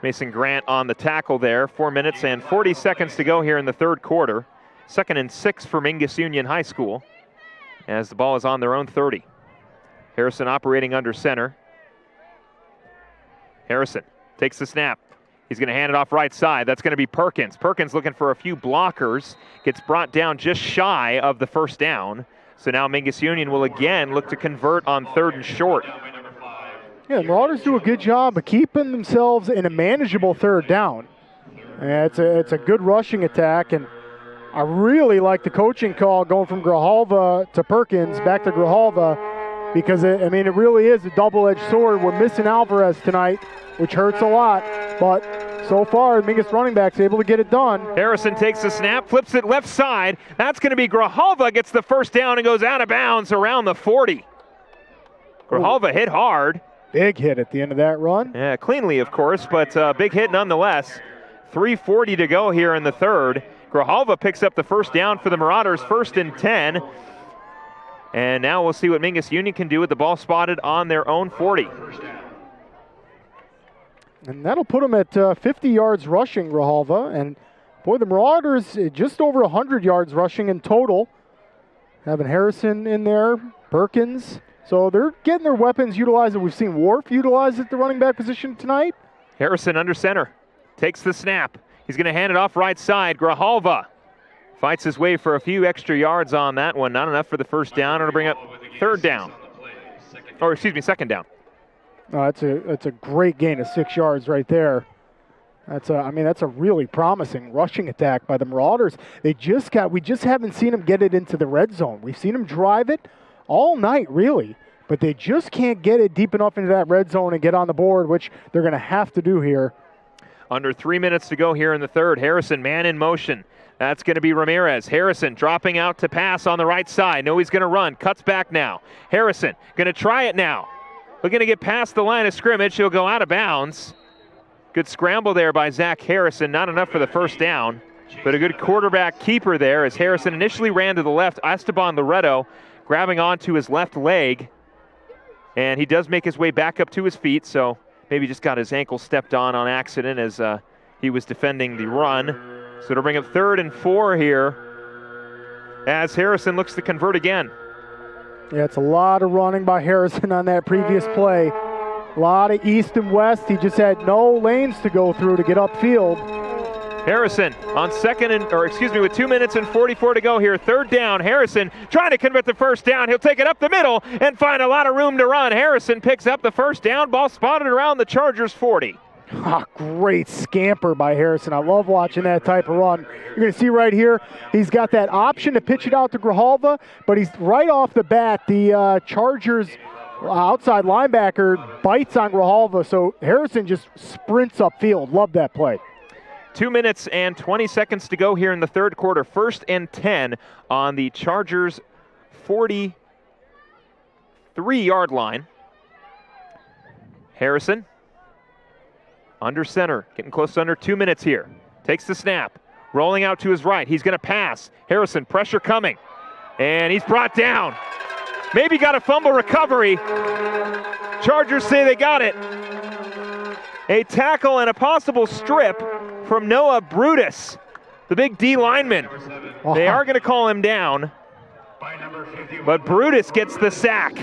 Mason Grant on the tackle there. 4 minutes and 40 seconds to go here in the third quarter. 2nd and 6 for Mingus Union High School as the ball is on their own 30. Harrison operating under center. Harrison takes the snap. He's going to hand it off right side. That's going to be Perkins. Perkins looking for a few blockers. Gets brought down just shy of the first down. So now Mingus Union will again look to convert on 3rd and short. Yeah, the Marauders do a good job of keeping themselves in a manageable 3rd down. And it's a good rushing attack, and I really like the coaching call going from Grijalva to Perkins, back to Grijalva, because it really is a double-edged sword. We're missing Alvarez tonight, which hurts a lot, but so far, the Mingus running back's able to get it done. Harrison takes the snap, flips it left side. That's going to be Grijalva, gets the first down and goes out of bounds around the 40. Grijalva hit hard. Big hit at the end of that run. Yeah, cleanly, of course, but big hit nonetheless. 3:40 to go here in the third. Grijalva picks up the first down for the Marauders, 1st and 10. And now we'll see what Mingus Union can do with the ball spotted on their own 40. And that'll put them at 50 yards rushing, Grijalva. And, boy, the Marauders just over 100 yards rushing in total. Having Harrison in there, Perkins. So they're getting their weapons utilized. We've seen Wharf utilized at the running back position tonight. Harrison under center. Takes the snap. He's going to hand it off right side. Grijalva fights his way for a few extra yards on that one. Not enough for the first down. It'll bring up 3rd down. Or, excuse me, 2nd down. That's a great gain of 6 yards right there. That's a really promising rushing attack by the Marauders. We just haven't seen them get it into the red zone. We've seen them drive it all night, really, but they just can't get it deep enough into that red zone and get on the board, which they're going to have to do here. Under 3 minutes to go here in the third. Harrison, man in motion. That's going to be Ramirez. Harrison dropping out to pass on the right side. No, he's going to run. Cuts back now. Harrison going to try it now. Looking to get past the line of scrimmage. He'll go out of bounds. Good scramble there by Zach Harrison. Not enough for the first down, but a good quarterback keeper there as Harrison initially ran to the left. Esteban Loretto grabbing onto his left leg, and he does make his way back up to his feet, so maybe just got his ankle stepped on accident as he was defending the run. So it'll bring up 3rd and 4 here as Harrison looks to convert again. Yeah, it's a lot of running by Harrison on that previous play. A lot of east and west. He just had no lanes to go through to get upfield. Harrison on with 2 minutes and 44 to go here. Third down. Harrison trying to convert the first down. He'll take it up the middle and find a lot of room to run. Harrison picks up the first down. Ball spotted around the Chargers 40. Great scamper by Harrison. I love watching that type of run. You're going to see right here, he's got that option to pitch it out to Grijalva, but he's right off the bat. The Chargers outside linebacker bites on Grijalva, so Harrison just sprints upfield. Love that play. 2 minutes and 20 seconds to go here in the third quarter. 1st and 10 on the Chargers 43-yard line. Harrison under center, getting close to under 2 minutes here. Takes the snap, rolling out to his right. He's going to pass. Harrison, pressure coming, and he's brought down. Maybe got a fumble recovery. Chargers say they got it. A tackle and a possible strip from Noah Brutus, the big D lineman. They are going to call him down, but Brutus gets the sack.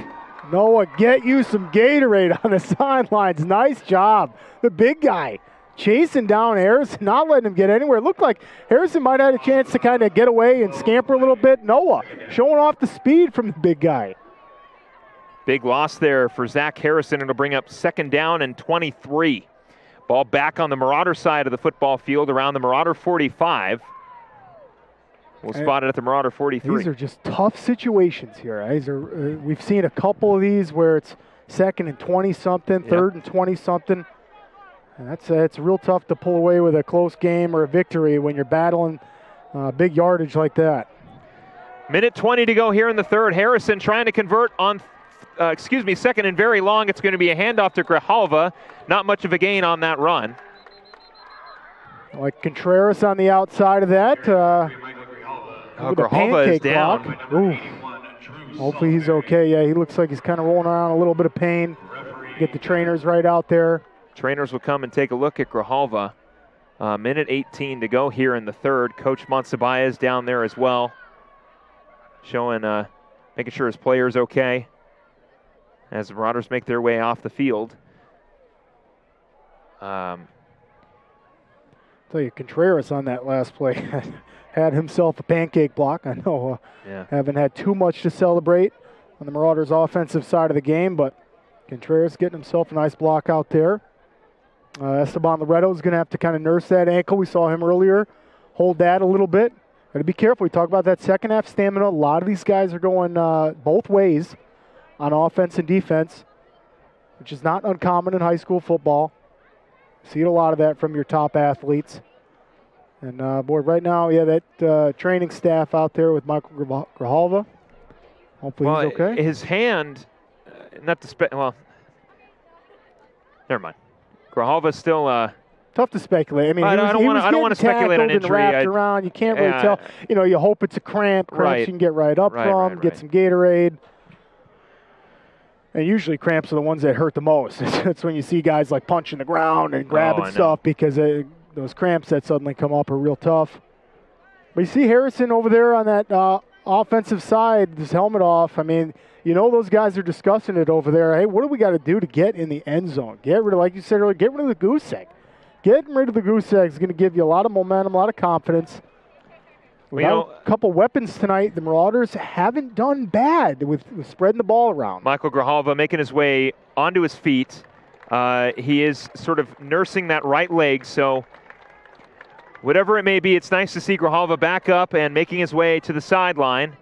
Noah, get you some Gatorade on the sidelines. Nice job. The big guy chasing down Harrison, not letting him get anywhere. It looked like Harrison might have had a chance to kind of get away and scamper a little bit. Noah showing off the speed from the big guy. Big loss there for Zach Harrison. It'll bring up 2nd down and 23. Ball back on the Marauder side of the football field around the Marauder 45. We'll spot it at the Marauder 43. These are just tough situations here. We've seen a couple of these where it's 2nd and 20-something, 3rd and 20-something. And it's real tough to pull away with a close game or a victory when you're battling big yardage like that. Minute 20 to go here in the third. Harrison trying to convert on, 2nd and very long. It's going to be a handoff to Grijalva. Not much of a gain on that run. Like Contreras on the outside of that. Grijalva is down. Hopefully he's okay. Yeah, he looks like he's kind of rolling around a little bit of pain. Get the trainers right out there. Trainers will come and take a look at Grijalva. Minute 18 to go here in the third. Coach Monsibaya is down there as well, showing, making sure his player's okay as the Marauders make their way off the field. Tell you, Contreras on that last play had himself a pancake block. I know haven't had too much to celebrate on the Marauders' offensive side of the game, but Contreras getting himself a nice block out there. Esteban Loretto is going to have to kind of nurse that ankle. We saw him earlier hold that a little bit. Got to be careful. We talk about that second half stamina. A lot of these guys are going both ways on offense and defense, which is not uncommon in high school football. See a lot of that from your top athletes. And, boy, right now, that training staff out there with Michael Grijalva. Hopefully he's okay. His hand, never mind. Grijalva's still... tough to speculate. I mean, I don't want to speculate on injury. Wrapped around. You can't really tell. You hope it's a cramp. Cramps you can get right up from, get some Gatorade. And usually cramps are the ones that hurt the most. It's when you see guys like punching the ground and grabbing stuff because those cramps that suddenly come up are real tough. But you see Harrison over there on that offensive side, his helmet off. I mean, those guys are discussing it over there. Hey, what do we got to do to get in the end zone? Get rid of, like you said earlier, get rid of the goose egg. Getting rid of the goose egg is going to give you a lot of momentum, a lot of confidence. Without a couple weapons tonight, the Marauders haven't done bad with spreading the ball around. Michael Grijalva making his way onto his feet. He is sort of nursing that right leg, so whatever it may be, it's nice to see Grijalva back up and making his way to the sideline.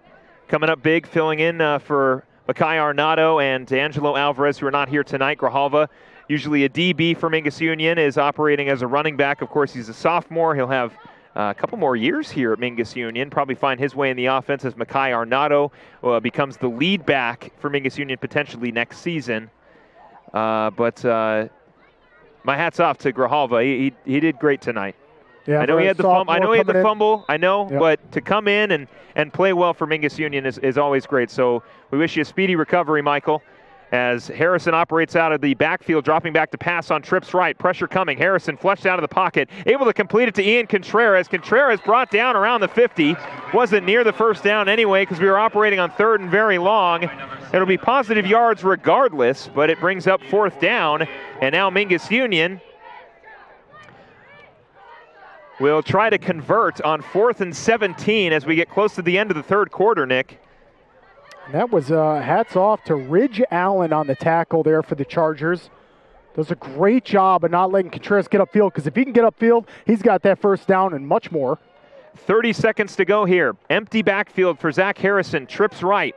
Coming up big, filling in for Makai Arnado and Angelo Alvarez, who are not here tonight. Grijalva, usually a DB for Mingus Union, is operating as a running back. Of course, he's a sophomore. He'll have a couple more years here at Mingus Union, probably find his way in the offense as Makai Arnado becomes the lead back for Mingus Union potentially next season. But my hat's off to Grijalva. He did great tonight. Yeah, I know he had the fumble. But to come in and play well for Mingus Union is always great. So we wish you a speedy recovery, Michael. As Harrison operates out of the backfield, dropping back to pass on trips right. Pressure coming. Harrison flushed out of the pocket. Able to complete it to Ian Contreras. Contreras brought down around the 50. Wasn't near the first down anyway because we were operating on 3rd and very long. It'll be positive yards regardless, but it brings up 4th down. And now Mingus Union will try to convert on 4th and 17 as we get close to the end of the third quarter, Nick. And that was hats off to Ridge Allen on the tackle there for the Chargers. Does a great job of not letting Contreras get upfield, because if he can get upfield, he's got that first down and much more. 30 seconds to go here. Empty backfield for Zach Harrison. Trips right.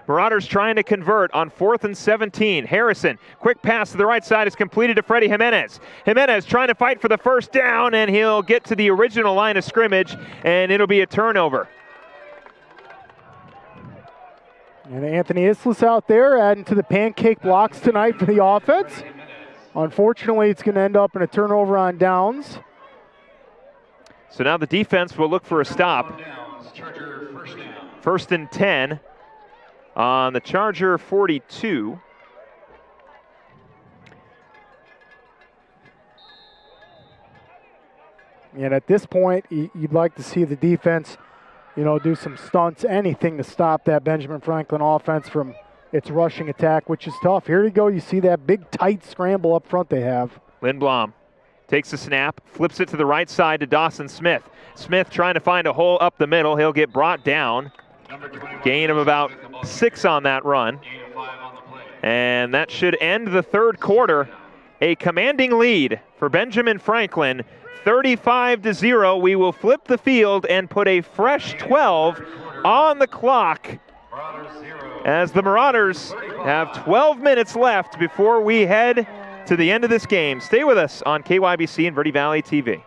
Marauders trying to convert on 4th and 17. Harrison, quick pass to the right side is completed to Freddie Jimenez. Jimenez trying to fight for the first down, and he'll get to the original line of scrimmage, and it'll be a turnover. And Anthony Islis out there adding to the pancake blocks tonight for the offense. Unfortunately, it's going to end up in a turnover on downs. So now the defense will look for a stop. First and 10 on the Charger 42. And at this point, you'd like to see the defense, do some stunts, anything to stop that Benjamin Franklin offense from its rushing attack, which is tough. Here you go. You see that big, tight scramble up front they have. Lindblom takes the snap, flips it to the right side to Dawson Smith. Smith trying to find a hole up the middle. He'll get brought down. Gain of about 6 on that run. And that should end the third quarter. A commanding lead for Benjamin Franklin, 35-0. We will flip the field and put a fresh 12 on the clock as the Marauders have 12 minutes left before we head to the end of this game. Stay with us on KYBC and Verde Valley TV.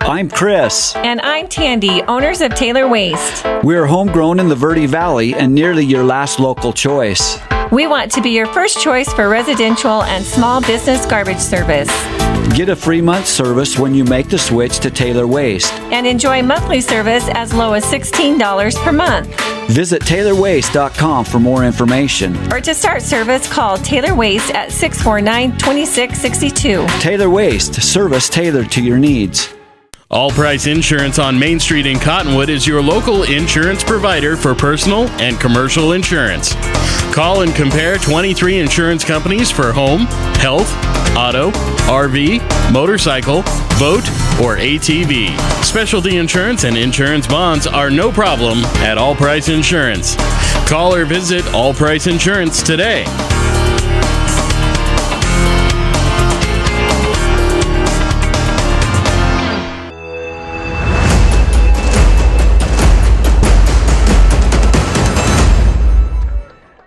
I'm Chris. And I'm Tandy, owners of Taylor Waste. We're homegrown in the Verde Valley and nearly your last local choice. We want to be your first choice for residential and small business garbage service. Get a free month service when you make the switch to Taylor Waste. And enjoy monthly service as low as $16 per month. Visit TaylorWaste.com for more information. Or to start service, call Taylor Waste at 649-2662. Taylor Waste, service tailored to your needs. All Price Insurance on Main Street in Cottonwood is your local insurance provider for personal and commercial insurance. Call and compare 23 insurance companies for home, health, auto, RV, motorcycle, boat, or ATV. Specialty insurance and insurance bonds are no problem at All Price Insurance. Call or visit All Price Insurance today.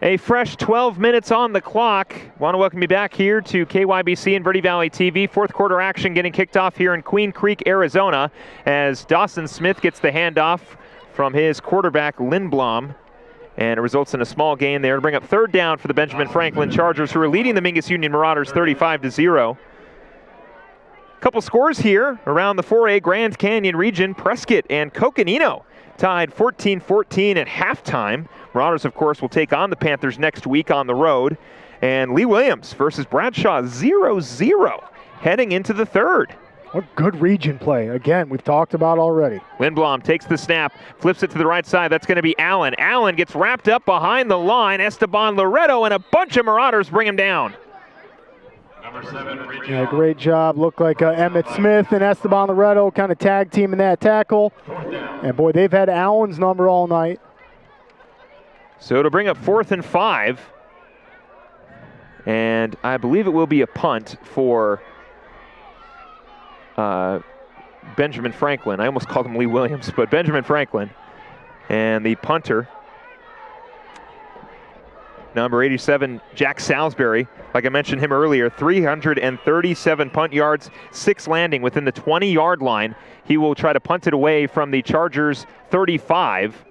A fresh 12 minutes on the clock. Want to welcome you back here to KYBC and Verde Valley TV. Fourth quarter action getting kicked off here in Queen Creek, Arizona, as Dawson Smith gets the handoff from his quarterback, Lindblom. And it results in a small gain there to bring up third down for the Benjamin Franklin Chargers, who are leading the Mingus Union Marauders 35-0. Couple scores here around the 4A Grand Canyon region. Prescott and Coconino tied 14-14 at halftime. Marauders, of course, will take on the Panthers next week on the road. And Lee Williams versus Bradshaw 0-0 heading into the third. What good region play. Again, we've talked about already. Lindblom takes the snap, flips it to the right side. That's going to be Allen. Allen gets wrapped up behind the line. Esteban Loretto and a bunch of Marauders bring him down. Yeah, great job. Looked like Emmett Smith and Esteban Loretto kind of tag teaming that tackle. And boy, they've had Allen's number all night. So it'll bring up 4th and 5. And I believe it will be a punt for Benjamin Franklin. I almost called him Lee Williams, but Benjamin Franklin. And the punter, number 87, Jack Salisbury. Like I mentioned him earlier, 337 punt yards, 6 landing within the 20-yard line. He will try to punt it away from the Chargers' 35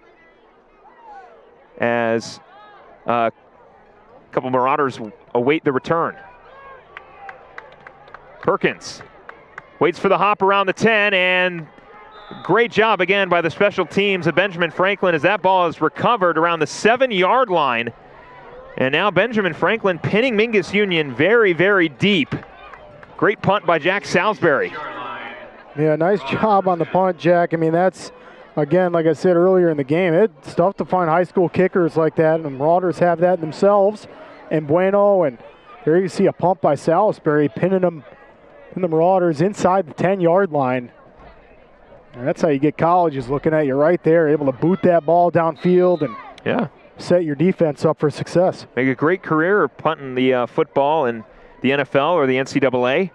as a couple Marauders await the return. Perkins waits for the hop around the 10, and great job again by the special teams of Benjamin Franklin as that ball is recovered around the 7-yard line. And now Benjamin Franklin pinning Mingus Union very, very deep. Great punt by Jack Salisbury. Yeah, nice job on the punt, Jack. I mean, that's, again, like I said earlier in the game, it's tough to find high school kickers like that, and the Marauders have that themselves. and Bueno, and there you see a pump by Salisbury, pinning them in the Marauders inside the 10-yard line. And that's how you get colleges looking at you right there, able to boot that ball downfield and set your defense up for success. Make a great career of punting the football in the NFL or the NCAA.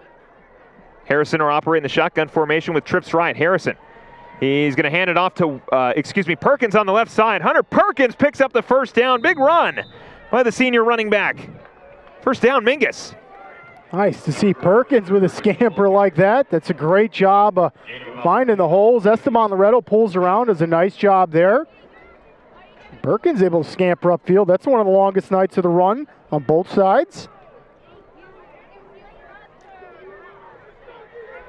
Harrison are operating the shotgun formation with trips right. Harrison, he's going to hand it off to, Perkins on the left side. Hunter Perkins picks up the first down. Big run by the senior running back. First down, Mingus. Nice to see Perkins with a scamper like that. That's a great job finding the holes. Esteban Loretto pulls around, does a nice job there. Perkins able to scamper upfield. That's one of the longest nights of the run on both sides.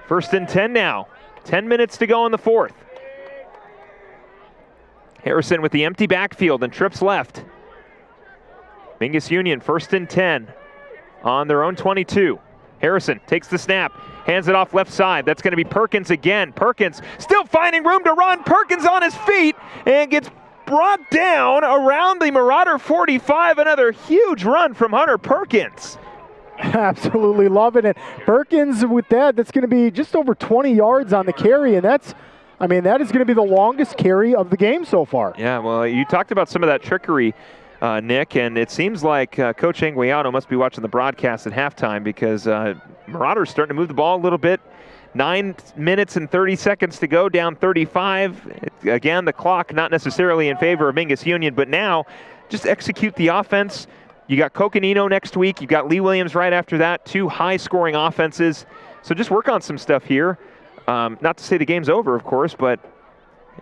First and 10 now. 10 minutes to go in the fourth. Harrison with the empty backfield and trips left. Mingus Union first and 10 on their own 22. Harrison takes the snap, hands it off left side. That's going to be Perkins again. Perkins still finding room to run. Perkins on his feet and gets brought down around the Marauder 45. Another huge run from Hunter Perkins. Absolutely loving it. Perkins with that's going to be just over 20 yards on the carry, and that is going to be the longest carry of the game so far. Yeah, well, you talked about some of that trickery, Nick, and it seems like Coach Anguiano must be watching the broadcast at halftime because Marauders starting to move the ball a little bit. 9 minutes and 30 seconds to go, down 35. Again, the clock not necessarily in favor of Mingus Union, but now just execute the offense. You got Coconino next week. You got Lee Williams right after that. 2 high-scoring offenses. So just work on some stuff here. Not to say the game's over, of course, but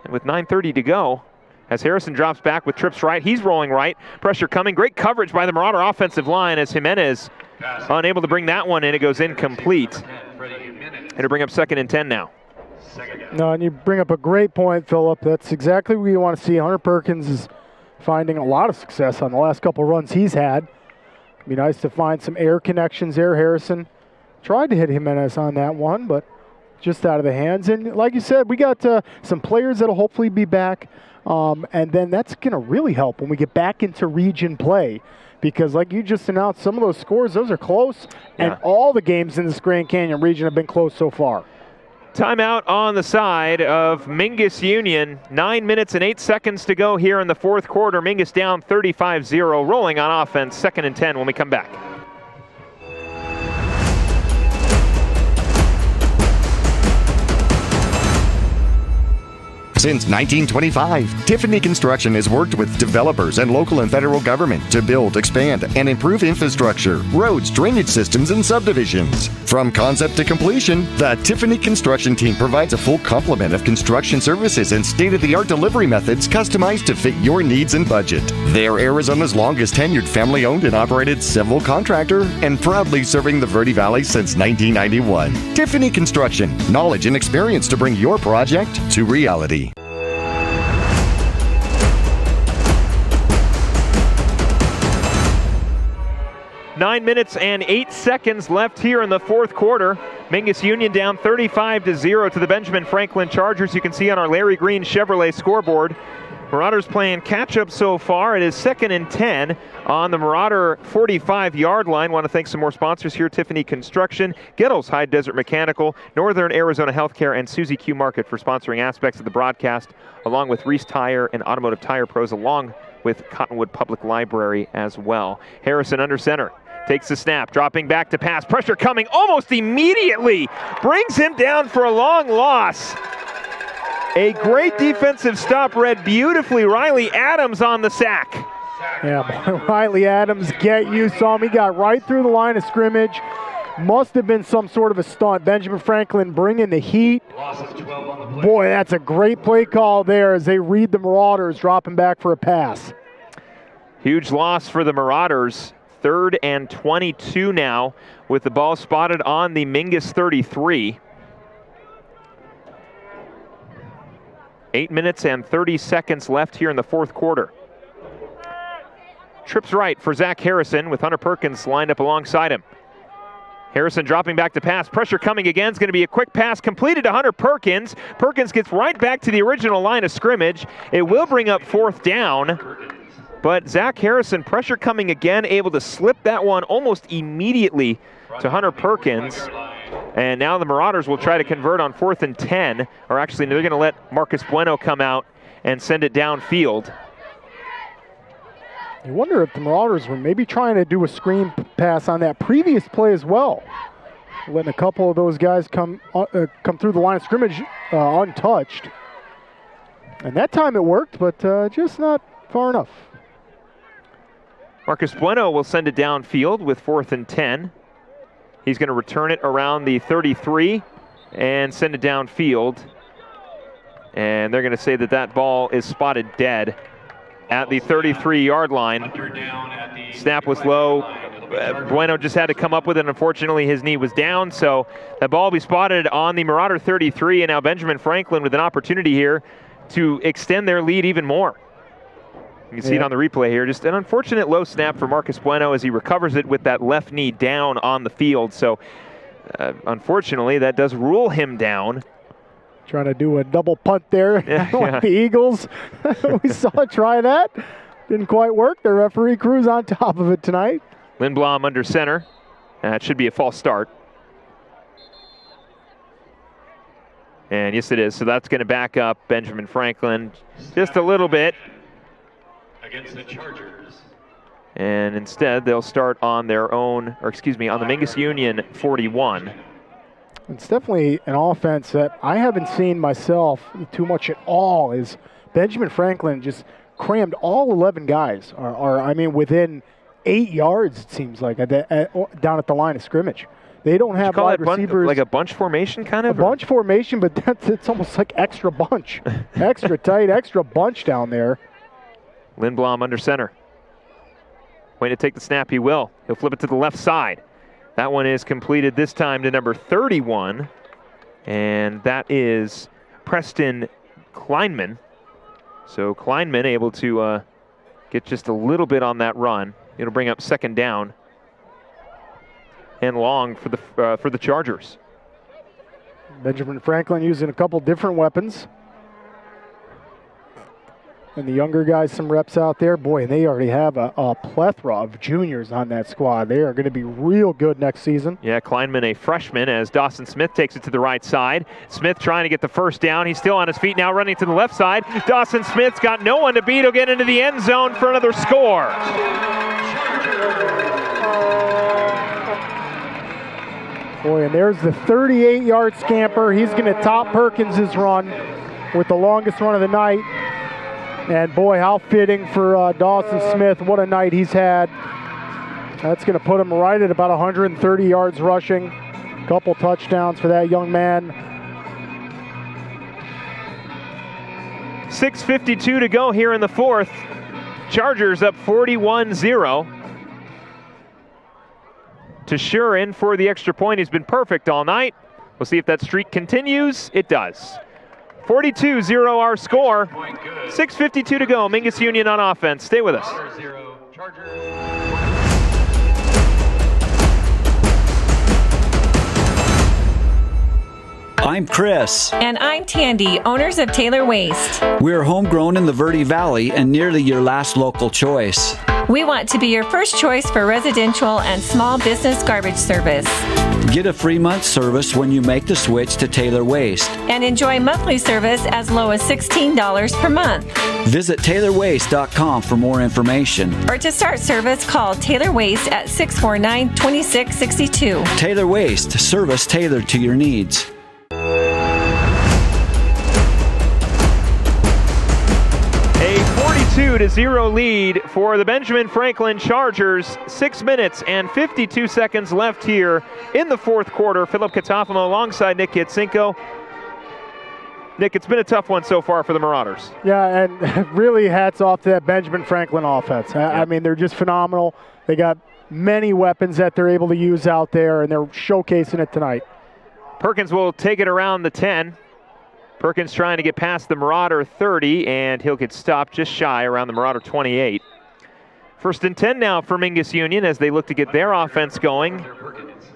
with 9:30 to go, as Harrison drops back with trips right, he's rolling right. Pressure coming. Great coverage by the Marauder offensive line as Jimenez unable to bring that one in. It goes incomplete. It'll bring up second and 10 now. No, and you bring up a great point, Philip. That's exactly what you want to see. Hunter Perkins is finding a lot of success on the last couple runs he's had. It'd be nice to find some air connections there. Harrison tried to hit Jimenez on that one, but just out of the hands. And like you said, we got some players that'll hopefully be back. And then that's going to really help when we get back into region play. Because like you just announced, some of those scores, those are close. Yeah. And all the games in this Grand Canyon region have been close so far. Timeout on the side of Mingus Union. 9 minutes and 8 seconds to go here in the fourth quarter. Mingus down 35-0, rolling on offense. Second and 10 when we come back. Since 1925, Tiffany Construction has worked with developers and local and federal government to build, expand, and improve infrastructure, roads, drainage systems, and subdivisions. From concept to completion, the Tiffany Construction team provides a full complement of construction services and state-of-the-art delivery methods customized to fit your needs and budget. They're Arizona's longest tenured family-owned and operated civil contractor and proudly serving the Verde Valley since 1991. Tiffany Construction, knowledge and experience to bring your project to reality. 9 minutes and 8 seconds left here in the fourth quarter. Mingus Union down 35-0 to the Benjamin Franklin Chargers. You can see on our Larry Green Chevrolet scoreboard. Marauders playing catch-up so far. It is second and 10 on the Marauder 45-yard line. Want to thank some more sponsors here. Tiffany Construction, Gettles High Desert Mechanical, Northern Arizona Healthcare, and Suzy Q Market for sponsoring aspects of the broadcast, along with Reese Tire and Automotive Tire Pros, along with Cottonwood Public Library as well. Harrison under center. Takes the snap, dropping back to pass. Pressure coming almost immediately. Brings him down for a long loss. A great defensive stop read beautifully. Riley Adams on the sack. Yeah, boy, Riley Adams, get you. Saw him. He got right through the line of scrimmage. Must have been some sort of a stunt. Benjamin Franklin bringing the heat. Boy, that's a great play call there as they read the Marauders, dropping back for a pass. Huge loss for the Marauders. 3rd and 22 now with the ball spotted on the Mingus 33. 8 minutes and 30 seconds left here in the fourth quarter. Trips right for Zach Harrison with Hunter Perkins lined up alongside him. Harrison dropping back to pass. Pressure coming again. It's going to be a quick pass completed to Hunter Perkins. Perkins gets right back to the original line of scrimmage. It will bring up fourth down. But Zach Harrison, pressure coming again, able to slip that one almost immediately to Hunter Perkins. And now the Marauders will try to convert on 4th and 10. Or actually, they're going to let Marcus Bueno come out and send it downfield. You wonder if the Marauders were maybe trying to do a screen pass on that previous play as well. Letting a couple of those guys come through the line of scrimmage untouched. And that time it worked, but just not far enough. Marcus Bueno will send it downfield with 4th and 10. He's going to return it around the 33 and send it downfield. And they're going to say that that ball is spotted dead at the 33-yard line. Snap was low. Bueno just had to come up with it. Unfortunately, his knee was down, so that ball will be spotted on the Marauder 33, and now Benjamin Franklin with an opportunity here to extend their lead even more. You can see it on the replay here. Just an unfortunate low snap for Marcus Bueno as he recovers it with that left knee down on the field. So, unfortunately, that does rule him down. Trying to do a double punt there like the Eagles. We saw it try that. Didn't quite work. The referee crew's on top of it tonight. Lindblom under center. That should be a false start. And yes, it is. So that's going to back up Benjamin Franklin just a little bit. Against the Chargers. And instead, they'll start on their own, or excuse me, on the Mingus Union 41. It's definitely an offense that I haven't seen myself too much at all. Is Benjamin Franklin just crammed all 11 guys, or I mean, within 8 yards, it seems like, down at the line of scrimmage. They don't have wide receivers. Like a bunch formation kind of? A bunch formation, but it's almost like extra bunch. Extra tight, extra bunch down there. Lindblom under center. Waiting to take the snap, he will. He'll flip it to the left side. That one is completed this time to number 31, and that is Preston Kleinman. So Kleinman able to get just a little bit on that run. It'll bring up 2nd down and long for the Chargers. Benjamin Franklin using a couple different weapons. And the younger guys, some reps out there. Boy, and they already have a plethora of juniors on that squad. They are going to be real good next season. Yeah, Kleinman a freshman as Dawson Smith takes it to the right side. Smith trying to get the 1st down. He's still on his feet now, running to the left side. Dawson Smith's got no one to beat. He'll get into the end zone for another score. Boy, and there's the 38-yard scamper. He's going to top Perkins' run with the longest run of the night. And boy, how fitting for Dawson Smith. What a night he's had. That's going to put him right at about 130 yards rushing. Couple touchdowns for that young man. 6:52 to go here in the 4th. Chargers up 41-0. Tashur in for the extra point. He's been perfect all night. We'll see if that streak continues. It does. 42-0 our score. 6:52 to go. Mingus Union on offense. Stay with us. I'm Chris. And I'm Tandy, owners of Taylor Waste. We're homegrown in the Verde Valley and nearly your last local choice. We want to be your first choice for residential and small business garbage service. Get a free month service when you make the switch to Taylor Waste. And enjoy monthly service as low as $16 per month. Visit TaylorWaste.com for more information. Or to start service, call Taylor Waste at 649-2662. Taylor Waste, service tailored to your needs. A 42-0 lead for the Benjamin Franklin Chargers. 6 minutes and 52 seconds left here in the 4th quarter. Philip Catalfamo alongside Nick Yatsinko. Nick, it's been a tough one so far for the Marauders. Yeah, and really hats off to that Benjamin Franklin offense. I mean, they're just phenomenal. They got many weapons that they're able to use out there, and they're showcasing it tonight. Perkins will take it around the 10. Perkins trying to get past the Marauder 30, and he'll get stopped just shy around the Marauder 28. 1st and 10 now for Mingus Union as they look to get their offense going.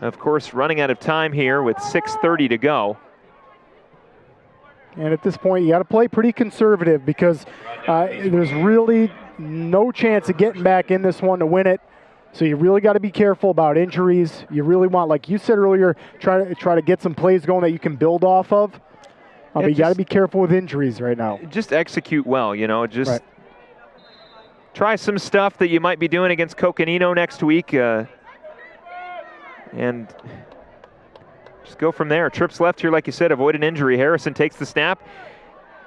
Of course, running out of time here with 6:30 to go. And at this point, you got to play pretty conservative because there's really no chance of getting back in this one to win it. So you really got to be careful about injuries. You really want, like you said earlier, try to get some plays going that you can build off of. But you got to be careful with injuries right now. Just execute well, just try some stuff that you might be doing against Coconino next week. And just go from there. Trips left here, like you said, avoid an injury. Harrison takes the snap.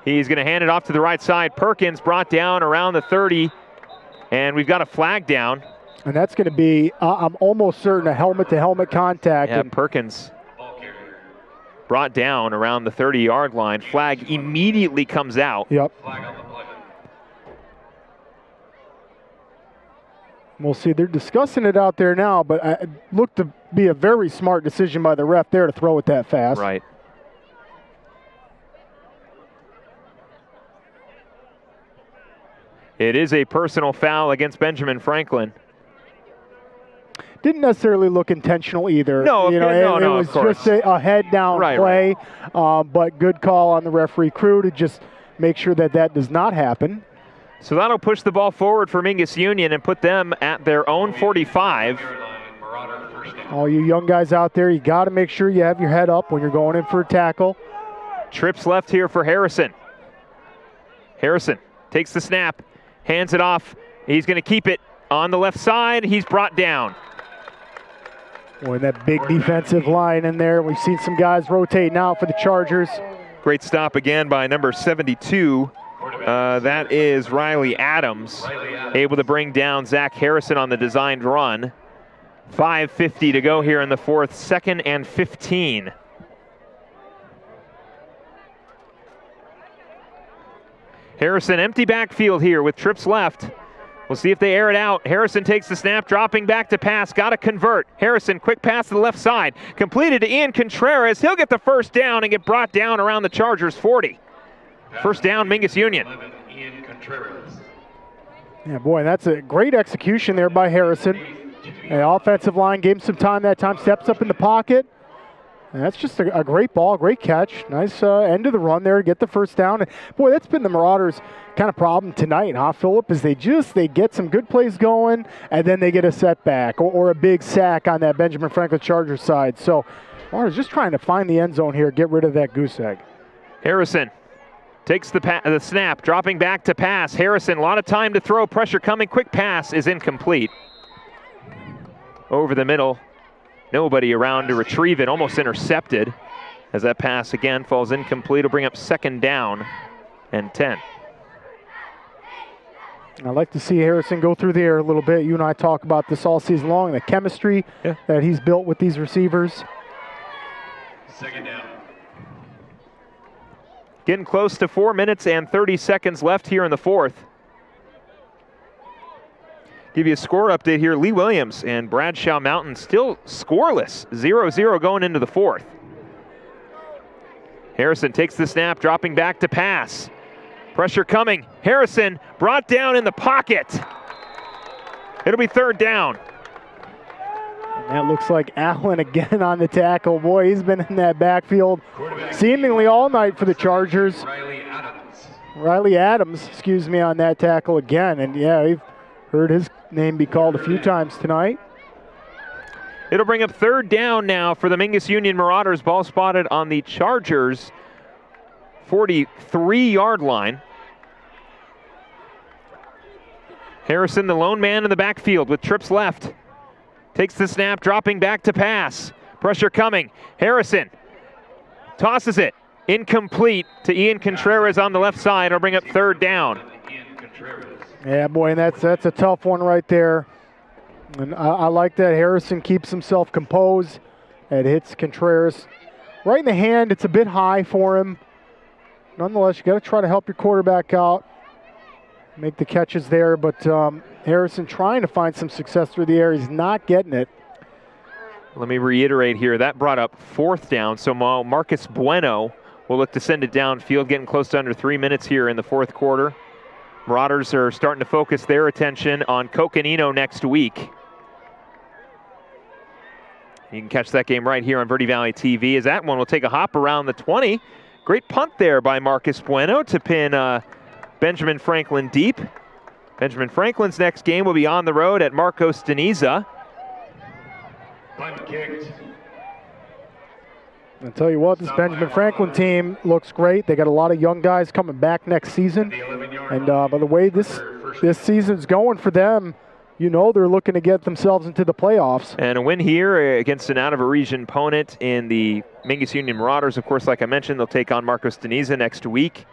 He's going to hand it off to the right side. Perkins brought down around the 30, and we've got a flag down. And that's going to be, I'm almost certain, a helmet-to-helmet contact. Yeah, Perkins brought down around the 30-yard line. Flag immediately comes out. Yep. We'll see. They're discussing it out there now, but it looked to be a very smart decision by the ref there to throw it that fast. Right. It is a personal foul against Benjamin Franklin. Didn't necessarily look intentional either. No, it was just a head-down play, but good call on the referee crew to just make sure that does not happen. So that'll push the ball forward for Mingus Union and put them at their own 45. All you young guys out there, you got to make sure you have your head up when you're going in for a tackle. Trips left here for Harrison. Harrison takes the snap, hands it off. He's going to keep it on the left side. He's brought down. Boy, that big defensive line in there. We've seen some guys rotating out for the Chargers. Great stop again by number 72. That is Riley Adams, able to bring down Zach Harrison on the designed run. 5:50 to go here in the fourth, 2nd and 15. Harrison, empty backfield here with trips left. We'll see if they air it out. Harrison takes the snap, dropping back to pass. Got to convert. Harrison, quick pass to the left side. Completed to Ian Contreras. He'll get the first down and get brought down around the Chargers' 40. First down, Mingus Union. Yeah, boy, that's a great execution there by Harrison. The offensive line gave him some time that time, steps up in the pocket. And that's just a great ball, great catch. Nice end of the run there to get the first down. And boy, that's been the Marauders' kind of problem tonight, huh, Philip? Is they get some good plays going, and then they get a setback or a big sack on that Benjamin Franklin Chargers side. So Marauders just trying to find the end zone here, get rid of that goose egg. Harrison takes the snap, dropping back to pass. Harrison, a lot of time to throw, pressure coming, quick pass is incomplete. Over the middle. Nobody around to retrieve it, almost intercepted as that pass again falls incomplete. Will bring up 2nd down and 10. I like to see Harrison go through the air a little bit. You and I talk about this all season long, the chemistry that he's built with these receivers. 2nd down. Getting close to 4 minutes and 30 seconds left here in the fourth. Give you a score update here. Lee Williams and Bradshaw Mountain still scoreless. 0-0 going into the fourth. Harrison takes the snap, dropping back to pass. Pressure coming. Harrison brought down in the pocket. It'll be 3rd down. And that looks like Allen again on the tackle. Boy, he's been in that backfield seemingly all night for the Chargers. Riley Adams, on that tackle again. And yeah, we've heard his name be called a few times tonight. It'll bring up 3rd down now for the Mingus Union Marauders. Ball spotted on the Chargers' 43-yard line. Harrison, the lone man in the backfield with trips left. Takes the snap, dropping back to pass. Pressure coming. Harrison tosses it. Incomplete to Ian Contreras on the left side. It'll bring up 3rd down. Yeah, boy, and that's a tough one right there. And I like that Harrison keeps himself composed. It hits Contreras right in the hand. It's a bit high for him. Nonetheless, you got to try to help your quarterback out, make the catches there. But Harrison trying to find some success through the air. He's not getting it. Let me reiterate here. That brought up 4th down. So Marcus Bueno will look to send it downfield, getting close to under 3 minutes here in the fourth quarter. Marauders are starting to focus their attention on Coconino next week. You can catch that game right here on Verde Valley TV, as that one will take a hop around the 20, Great punt there by Marcus Bueno to pin Benjamin Franklin deep. Benjamin Franklin's next game will be on the road at Marcos Deniza. Punt kicked. I'll tell you what, this Benjamin Franklin team looks great. They got a lot of young guys coming back next season. And by the way this season's going for them, you know they're looking to get themselves into the playoffs. And a win here against an out-of-a-region opponent in the Mingus Union Marauders. Of course, like I mentioned, they'll take on Marcos Deniza next week.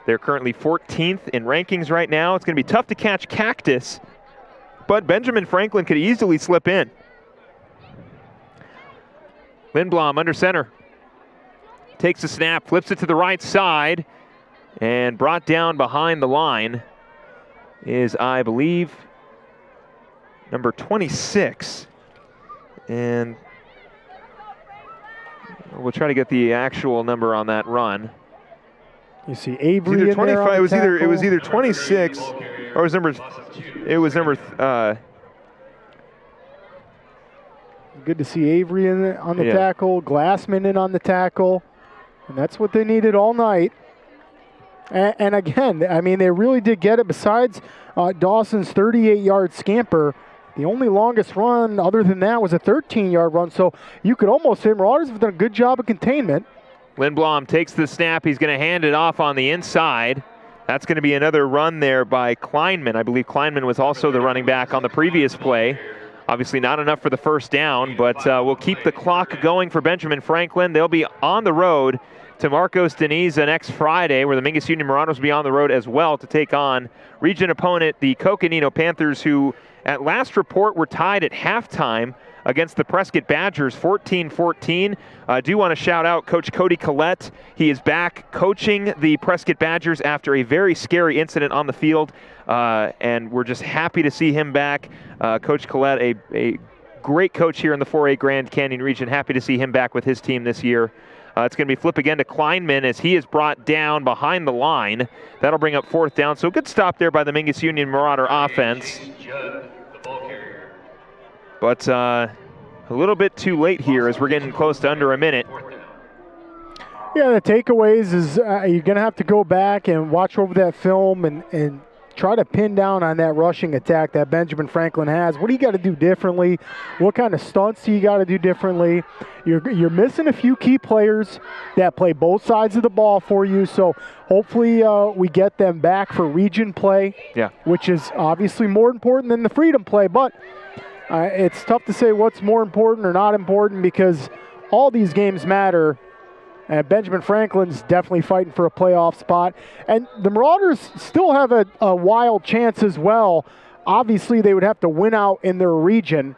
They're currently 14th in rankings right now. It's going to be tough to catch Cactus, but Benjamin Franklin could easily slip in. Lindblom under center. Takes the snap, flips it to the right side, and brought down behind the line is, I believe, number 26. And we'll try to get the actual number on that run. You see Avery in there on the it was either 26 or it was number good to see Avery on the tackle, Glassman in on the tackle, and that's what they needed all night. And again, I mean, they really did get it. Besides Dawson's 38-yard scamper, the only longest run other than that was a 13-yard run, so you could almost say Marauders have done a good job of containment. Lindblom takes the snap. He's going to hand it off on the inside. That's going to be another run there by Kleinman. I believe Kleinman was also the running back on the previous play. Obviously not enough for the first down, but we'll keep the clock going for Benjamin Franklin. They'll be on the road to Marcos Deniza next Friday, where the Mingus Union Marauders will be on the road as well to take on region opponent, the Coconino Panthers, who at last report were tied at halftime against the Prescott Badgers, 14-14. I do want to shout out Coach Cody Collette. He is back coaching the Prescott Badgers after a very scary incident on the field, and we're just happy to see him back. Coach Collette, a great coach here in the 4A Grand Canyon region. Happy to see him back with his team this year. It's going to be flip again to Kleinman as he is brought down behind the line. That'll bring up fourth down. So good stop there by the Mingus Union Marauder offense. But a little bit too late here as we're getting close to under a minute. Yeah, the takeaways is you're going to have to go back and watch over that film and try to pin down on that rushing attack that Benjamin Franklin has. What do you got to do differently? What kind of stunts do you got to do differently? You're missing a few key players that play both sides of the ball for you, so hopefully we get them back for region play, which is obviously more important than the freedom play, but it's tough to say what's more important or not important because all these games matter. And Benjamin Franklin's definitely fighting for a playoff spot. And the Marauders still have a wild chance as well. Obviously, they would have to win out in their region.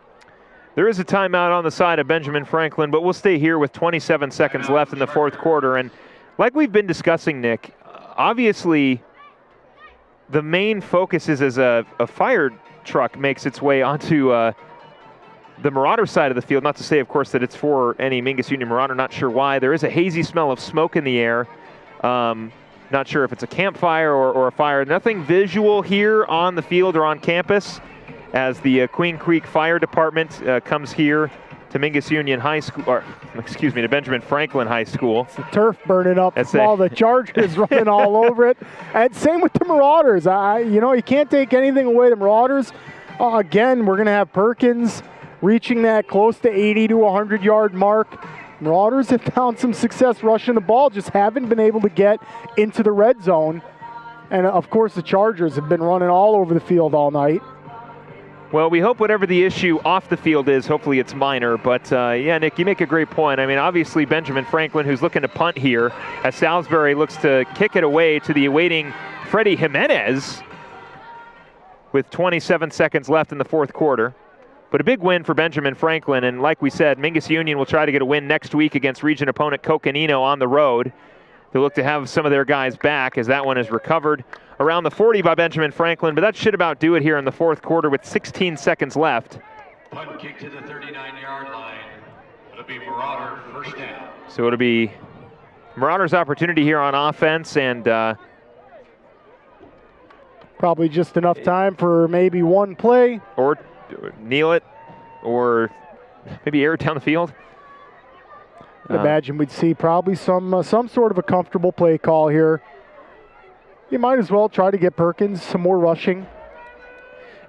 There is a timeout on the side of Benjamin Franklin, but we'll stay here with 27 seconds left in the fourth quarter. And like we've been discussing, Nick, obviously the main focus is as a fire truck makes its way onto the Marauder side of the field. Not to say, of course, that it's for any Mingus Union Marauder. Not sure why. There is a hazy smell of smoke in the air. Not sure if it's a campfire or a fire. Nothing visual here on the field or on campus as the Queen Creek Fire Department comes here to Mingus Union High School, or excuse me, to Benjamin Franklin High School. It's the turf burning up from all the Chargers running all over it. And same with the Marauders. You can't take anything away. The Marauders, again, we're going to have Perkins reaching that close to 80 to 100-yard mark. Marauders have found some success rushing the ball, just haven't been able to get into the red zone. And, of course, the Chargers have been running all over the field all night. Well, we hope whatever the issue off the field is, hopefully it's minor. But, yeah, Nick, you make a great point. I mean, obviously Benjamin Franklin, who's looking to punt here, as Salisbury looks to kick it away to the awaiting Freddie Jimenez with 27 seconds left in the fourth quarter. But a big win for Benjamin Franklin, and like we said, Mingus Union will try to get a win next week against region opponent Coconino on the road. They look to have some of their guys back as that one is recovered around the 40 by Benjamin Franklin, but that should about do it here in the fourth quarter with 16 seconds left. Punt kick to the 39-yard line. It'll be Marauder first down. So it'll be Marauders' opportunity here on offense, and probably just enough time for maybe one play. Or kneel it, or maybe air it down the field. I imagine we'd see probably some sort of a comfortable play call here. You might as well try to get Perkins some more rushing.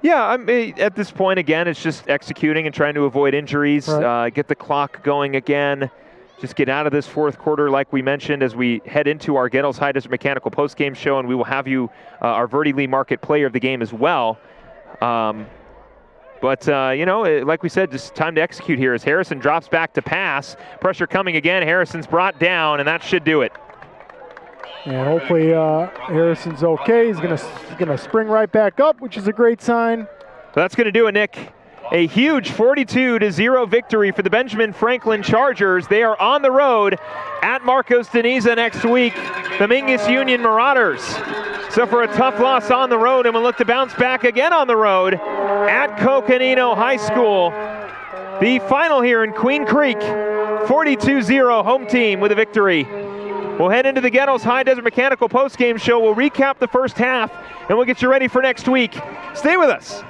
Yeah, I mean, at this point, again, it's just executing and trying to avoid injuries, get the clock going again, just get out of this fourth quarter like we mentioned as we head into our Gettles High Desert Mechanical postgame show, and we will have you our Verde Lee Market player of the game as well. But, like we said, just time to execute here as Harrison drops back to pass. Pressure coming again. Harrison's brought down, and that should do it. And hopefully Harrison's okay. He's gonna spring right back up, which is a great sign. That's going to do it, Nick. A huge 42-0 victory for the Benjamin Franklin Chargers. They are on the road at Marcos Deniza next week. The Mingus Union Marauders suffer a tough loss on the road and will look to bounce back again on the road at Coconino High School. The final here in Queen Creek, 42-0 home team with a victory. We'll head into the Gettles High Desert Mechanical postgame show. We'll recap the first half, and we'll get you ready for next week. Stay with us.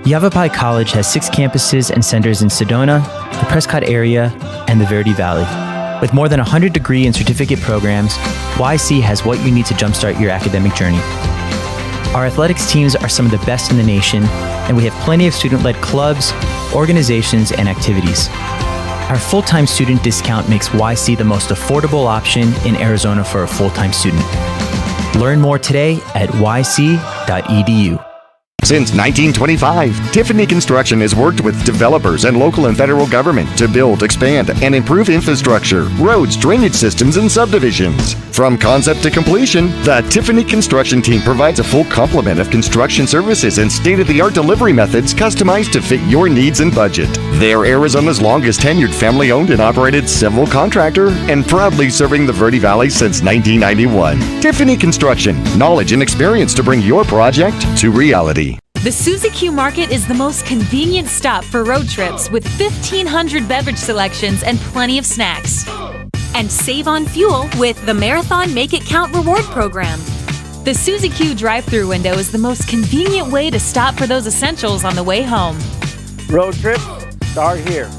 Yavapai College has 6 campuses and centers in Sedona, the Prescott area, and the Verde Valley. With more than 100 degree and certificate programs, YC has what you need to jumpstart your academic journey. Our athletics teams are some of the best in the nation, and we have plenty of student-led clubs, organizations, and activities. Our full-time student discount makes YC the most affordable option in Arizona for a full-time student. Learn more today at yc.edu. Since 1925, Tiffany Construction has worked with developers and local and federal government to build, expand, and improve infrastructure, roads, drainage systems, and subdivisions. From concept to completion, the Tiffany Construction team provides a full complement of construction services and state-of-the-art delivery methods customized to fit your needs and budget. They're Arizona's longest tenured family-owned and operated civil contractor and proudly serving the Verde Valley since 1991. Tiffany Construction, knowledge and experience to bring your project to reality. The Suzy Q Market is the most convenient stop for road trips with 1,500 beverage selections and plenty of snacks. And save on fuel with the Marathon Make It Count reward program. The Suzy Q drive-thru window is the most convenient way to stop for those essentials on the way home. Road trips start here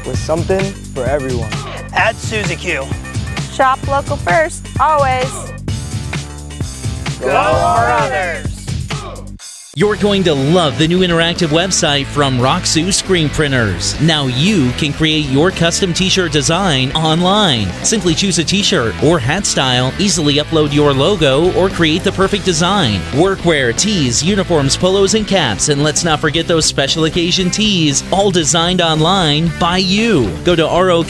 with something for everyone. At Suzy Q. Shop local first, always. Go Marauders! You're going to love the new interactive website from Roxu Screen Printers. Now you can create your custom t-shirt design online. Simply choose a t-shirt or hat style, easily upload your logo, or create the perfect design. Workwear, tees, uniforms, polos, and caps, and let's not forget those special occasion tees, all designed online by you. Go to ROKZOO.com,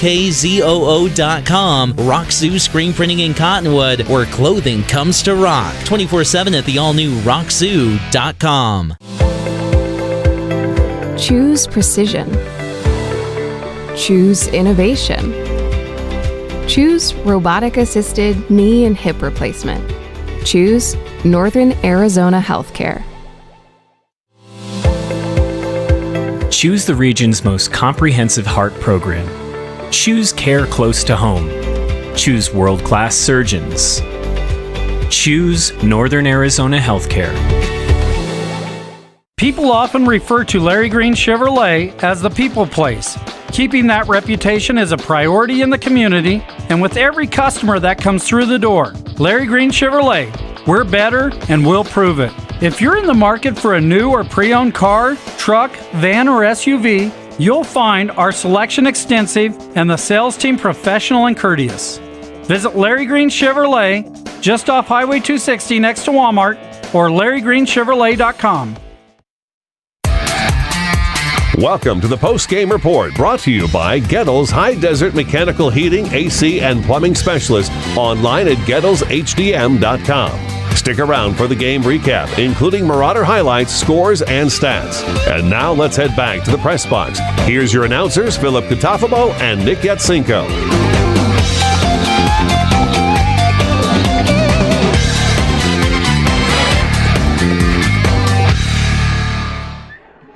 Roxu Screen Printing in Cottonwood, where clothing comes to rock. 24/7 at the all-new Roxu.com. Choose precision. Choose innovation. Choose robotic-assisted knee and hip replacement. Choose Northern Arizona Healthcare. Choose the region's most comprehensive heart program. Choose care close to home. Choose world-class surgeons. Choose Northern Arizona Healthcare. People often refer to Larry Green Chevrolet as the people place. Keeping that reputation is a priority in the community and with every customer that comes through the door. Larry Green Chevrolet, we're better and we'll prove it. If you're in the market for a new or pre-owned car, truck, van, or SUV, you'll find our selection extensive and the sales team professional and courteous. Visit Larry Green Chevrolet just off Highway 260 next to Walmart or LarryGreenChevrolet.com. Welcome to the Postgame Report, brought to you by Gettles High Desert Mechanical Heating, AC, and Plumbing Specialist, online at GettlesHDM.com. Stick around for the game recap, including Marauder highlights, scores, and stats. And now let's head back to the press box. Here's your announcers, Philip Catalfamo and Nick Yatsinko.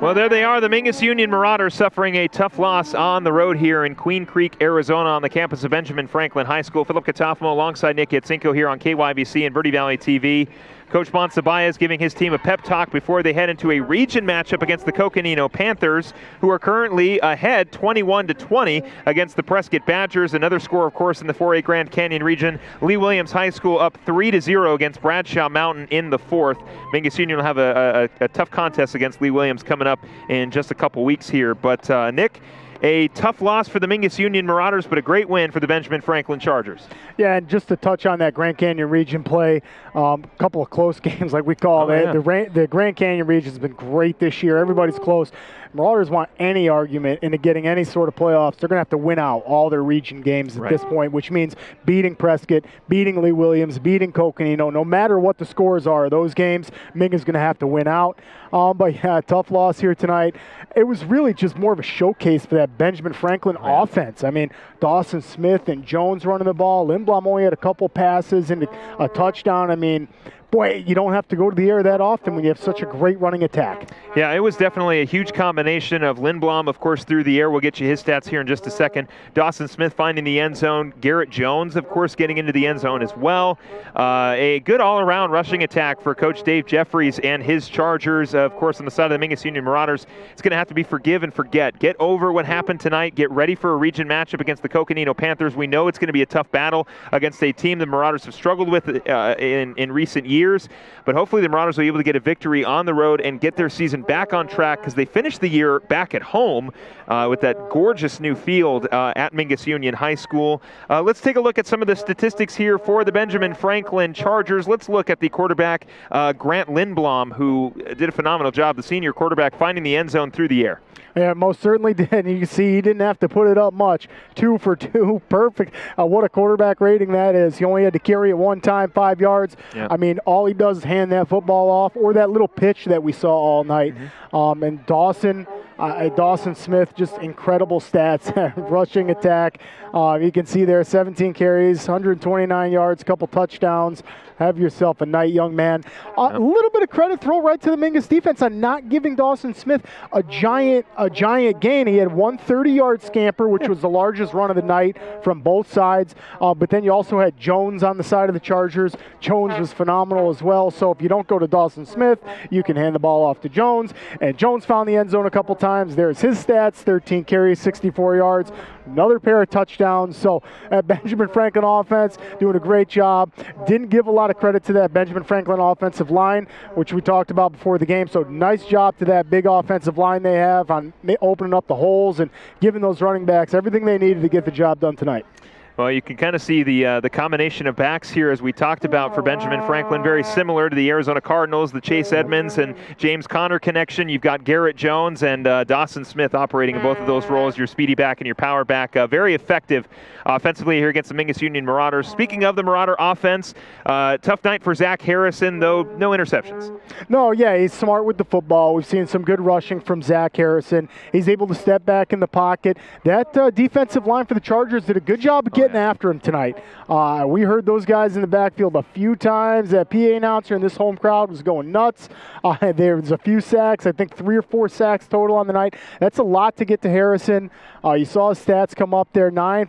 Well, Well, there they are, the Mingus Union Marauders suffering a tough loss on the road here in Queen Creek, Arizona on the campus of Benjamin Franklin High School. Philip Catalfamo alongside Nick Yatsinko here on KYVC and Verde Valley TV. Coach Bonsabayas giving his team a pep talk before they head into a region matchup against the Coconino Panthers, who are currently ahead 21-20 against the Prescott Badgers. Another score, of course, in the 4A Grand Canyon region. Lee Williams High School up 3-0 against Bradshaw Mountain in the fourth. Mingus Union will have a tough contest against Lee Williams coming up in just a couple weeks here. But Nick, a tough loss for the Mingus Union Marauders, but a great win for the Benjamin Franklin Chargers. Yeah, and just to touch on that Grand Canyon region play, a couple of close games like we call it. Yeah. The Grand Canyon region has been great this year. Everybody's close. Marauders want any argument into getting any sort of playoffs. They're going to have to win out all their region games at this point, which means beating Prescott, beating Lee Williams, beating Coconino. No matter what the scores are, those games, Mingus going to have to win out. But yeah, tough loss here tonight. It was really just more of a showcase for that Benjamin Franklin offense. I mean, Dawson Smith and Jones running the ball. Lindblom only had a couple passes and a touchdown. I mean, boy, you don't have to go to the air that often when you have such a great running attack. Yeah, it was definitely a huge combination of Lindblom, of course, through the air. We'll get you his stats here in just a second. Dawson Smith finding the end zone. Garrett Jones, of course, getting into the end zone as well. A good all-around rushing attack for Coach Dave Jeffries and his Chargers. Of course, on the side of the Mingus Union Marauders, it's going to have to be forgive and forget. Get over what happened tonight. Get ready for a region matchup against the Coconino Panthers. We know it's going to be a tough battle against a team the Marauders have struggled with in recent years. But hopefully the Marauders will be able to get a victory on the road and get their season back on track, because they finished the year back at home with that gorgeous new field at Mingus Union High School. Let's take a look at some of the statistics here for the Benjamin Franklin Chargers. Let's look at the quarterback, Grant Lindblom, who did a phenomenal job, the senior quarterback, finding the end zone through the air. Yeah, most certainly did. And you can see he didn't have to put it up much. 2 for 2, perfect. What a quarterback rating that is. He only had to carry it one time, 5 yards. Yeah. I mean, all he does is hand that football off, or that little pitch that we saw all night. And Dawson Smith, just incredible stats. Rushing attack. You can see there 17 carries, 129 yards, a couple touchdowns. Have yourself a night, young man. A little bit of credit throw right to the Mingus defense on not giving Dawson Smith a giant gain. He had one 30-yard scamper, which was the largest run of the night from both sides. But then you also had Jones on the side of the Chargers. Jones was phenomenal as well. So if you don't go to Dawson Smith, you can hand the ball off to Jones. And Jones found the end zone a couple times. There's his stats: 13 carries, 64 yards. Another pair of touchdowns. So Benjamin Franklin offense doing a great job. Didn't give a lot of credit to that Benjamin Franklin offensive line, which we talked about before the game. So nice job to that big offensive line they have on opening up the holes and giving those running backs everything they needed to get the job done tonight. Well, you can kind of see the combination of backs here, as we talked about, for Benjamin Franklin, very similar to the Arizona Cardinals, the Chase Edmonds and James Conner connection. You've got Garrett Jones and Dawson Smith operating in both of those roles, your speedy back and your power back. Very effective offensively here against the Mingus Union Marauders. Speaking of the Marauder offense, tough night for Zach Harrison, though no interceptions. No, yeah, he's smart with the football. We've seen some good rushing from Zach Harrison. He's able to step back in the pocket. That defensive line for the Chargers did a good job of getting after him tonight. We heard those guys in the backfield a few times. That PA announcer and this home crowd was going nuts. There was a few sacks, I think 3 or 4 sacks total on the night. That's a lot to get to Harrison. You saw his stats come up there, 9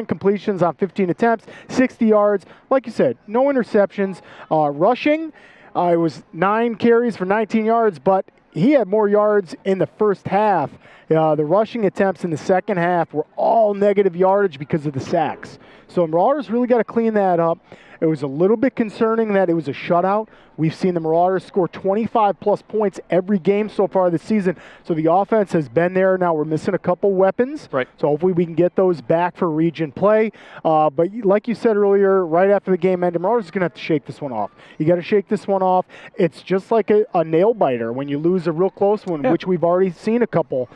completions on 15 attempts, 60 yards. Like you said, no interceptions. Rushing, it was 9 carries for 19 yards, but he had more yards in the first half. The rushing attempts in the second half were all negative yardage because of the sacks. So Marauders really got to clean that up. It was a little bit concerning that it was a shutout. We've seen the Marauders score 25-plus points every game so far this season. So the offense has been there. Now we're missing a couple weapons. Right. So hopefully we can get those back for region play. But like you said earlier, right after the game ended, Marauders are going to have to shake this one off. You got to shake this one off. It's just like a nail biter when you lose a real close one, which we've already seen a couple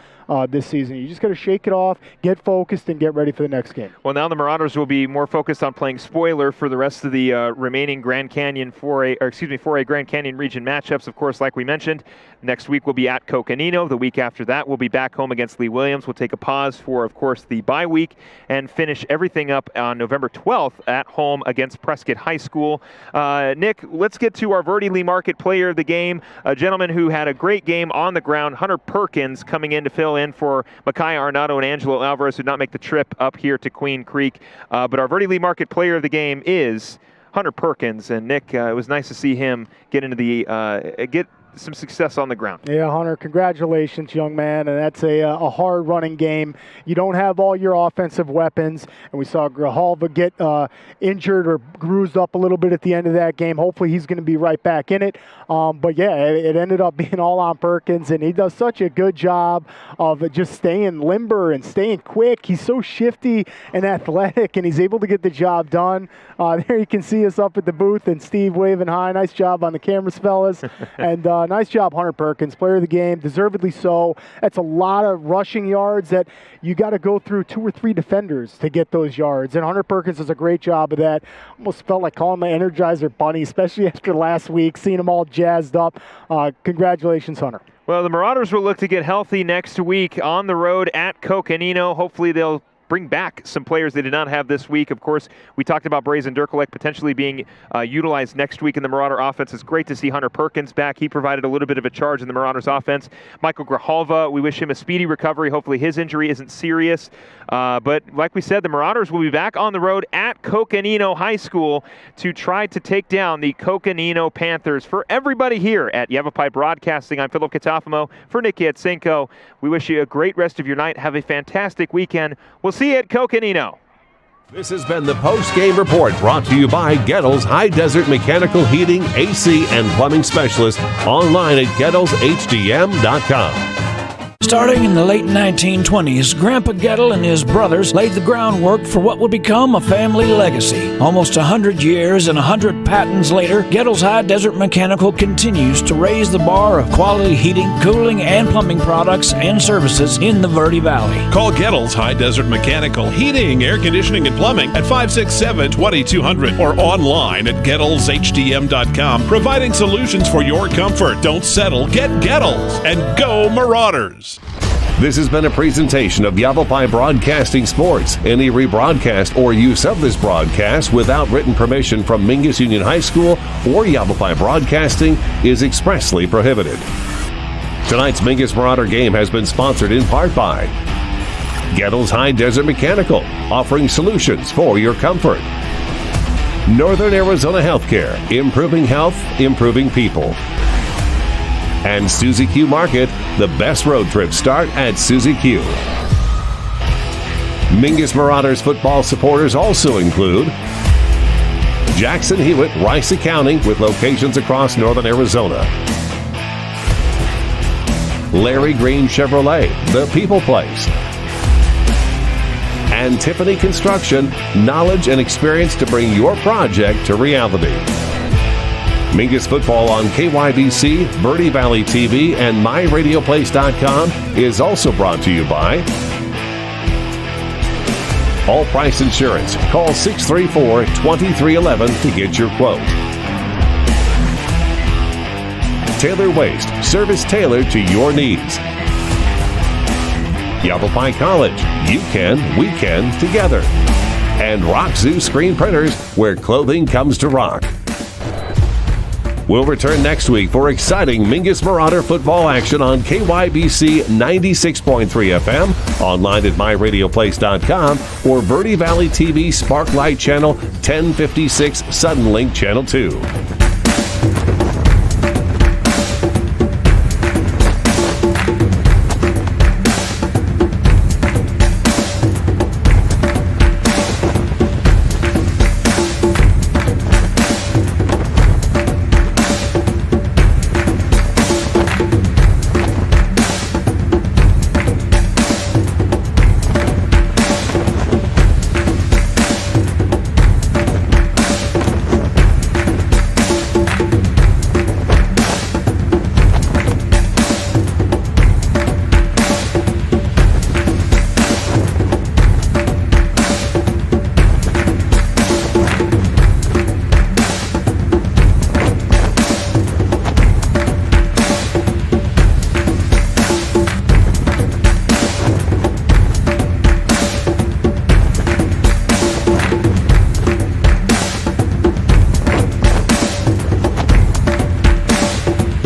this season. You just got to shake it off, get focused, and get ready for the next game. Well, now the Marauders will be more focused on playing spoiler for the rest of the remaining Grand Canyon 4A Grand Canyon region matchups. Of course, like we mentioned, next week we'll be at Coconino. The week after that, we'll be back home against Lee Williams. We'll take a pause for, of course, the bye week and finish everything up on November 12th at home against Prescott High School. Nick, let's get to our Verde Lee Market player of the game, a gentleman who had a great game on the ground, Hunter Perkins, coming in to fill in for Makai Arnado and Angelo Alvarez, who did not make the trip up here to Queen Creek. But our Verde Lee Market player of the game is Hunter Perkins. And Nick, it was nice to see him get into get some success on the ground. Yeah, Hunter, congratulations, young man. And that's a hard running game. You don't have all your offensive weapons. And we saw Grijalva get injured or bruised up a little bit at the end of that game. Hopefully he's going to be right back in it. But yeah, it ended up being all on Perkins, and he does such a good job of just staying limber and staying quick. He's so shifty and athletic, and he's able to get the job done. There you can see us up at the booth, and Steve waving hi. Nice job on the cameras, fellas. And nice job, Hunter Perkins, player of the game, deservedly so. That's a lot of rushing yards that you got to go through 2 or 3 defenders to get those yards. And Hunter Perkins does a great job of that. Almost felt like calling my Energizer Bunny, especially after last week, seeing them all jazzed up. Congratulations, Hunter. Well, the Marauders will look to get healthy next week on the road at Coconino. Hopefully they'll bring back some players they did not have this week. Of course, we talked about Brazen Derkolek potentially being utilized next week in the Marauder offense. It's great to see Hunter Perkins back. He provided a little bit of a charge in the Marauders offense. Michael Grijalva, we wish him a speedy recovery. Hopefully his injury isn't serious. But like we said, the Marauders will be back on the road at Coconino High School to try to take down the Coconino Panthers. For everybody here at Yavapai Broadcasting, I'm Philip Catalfamo. For Nick Yatsinko, we wish you a great rest of your night. Have a fantastic weekend. We'll see you at Coconino. This has been the Postgame Report, brought to you by Gettles High Desert Mechanical Heating, AC, and Plumbing Specialist, online at GettlesHDM.com. Starting in the late 1920s, Grandpa Gettle and his brothers laid the groundwork for what would become a family legacy. Almost 100 years and 100 patents later, Gettle's High Desert Mechanical continues to raise the bar of quality heating, cooling, and plumbing products and services in the Verde Valley. Call Gettles High Desert Mechanical Heating, Air Conditioning, and Plumbing at 567-2200 or online at GettlesHDM.com, providing solutions for your comfort. Don't settle, get Gettles, and go Marauders! This has been a presentation of Yavapai Broadcasting Sports. Any rebroadcast or use of this broadcast without written permission from Mingus Union High School or Yavapai Broadcasting is expressly prohibited. Tonight's Mingus Marauder game has been sponsored in part by Gettles High Desert Mechanical, offering solutions for your comfort. Northern Arizona Healthcare, improving health, improving people. And Suzy Q Market, the best road trips start at Suzy Q. Mingus Marauders football supporters also include Jackson Hewitt Rice Accounting, with locations across northern Arizona. Larry Green Chevrolet, the people place. And Tiffany Construction, knowledge and experience to bring your project to reality. Mingus football on KYBC, Verde Valley TV, and MyRadioPlace.com is also brought to you by All Price Insurance. Call 634-2311 to get your quote. Taylor Waste, service tailored to your needs. Yavapai College, you can, we can, together. And Rock Zoo Screen Printers, where clothing comes to rock. We'll return next week for exciting Mingus Marauder football action on KYBC 96.3 FM, online at MyRadioPlace.com, or Verde Valley TV Sparklight Channel 1056 Suddenlink Channel 2.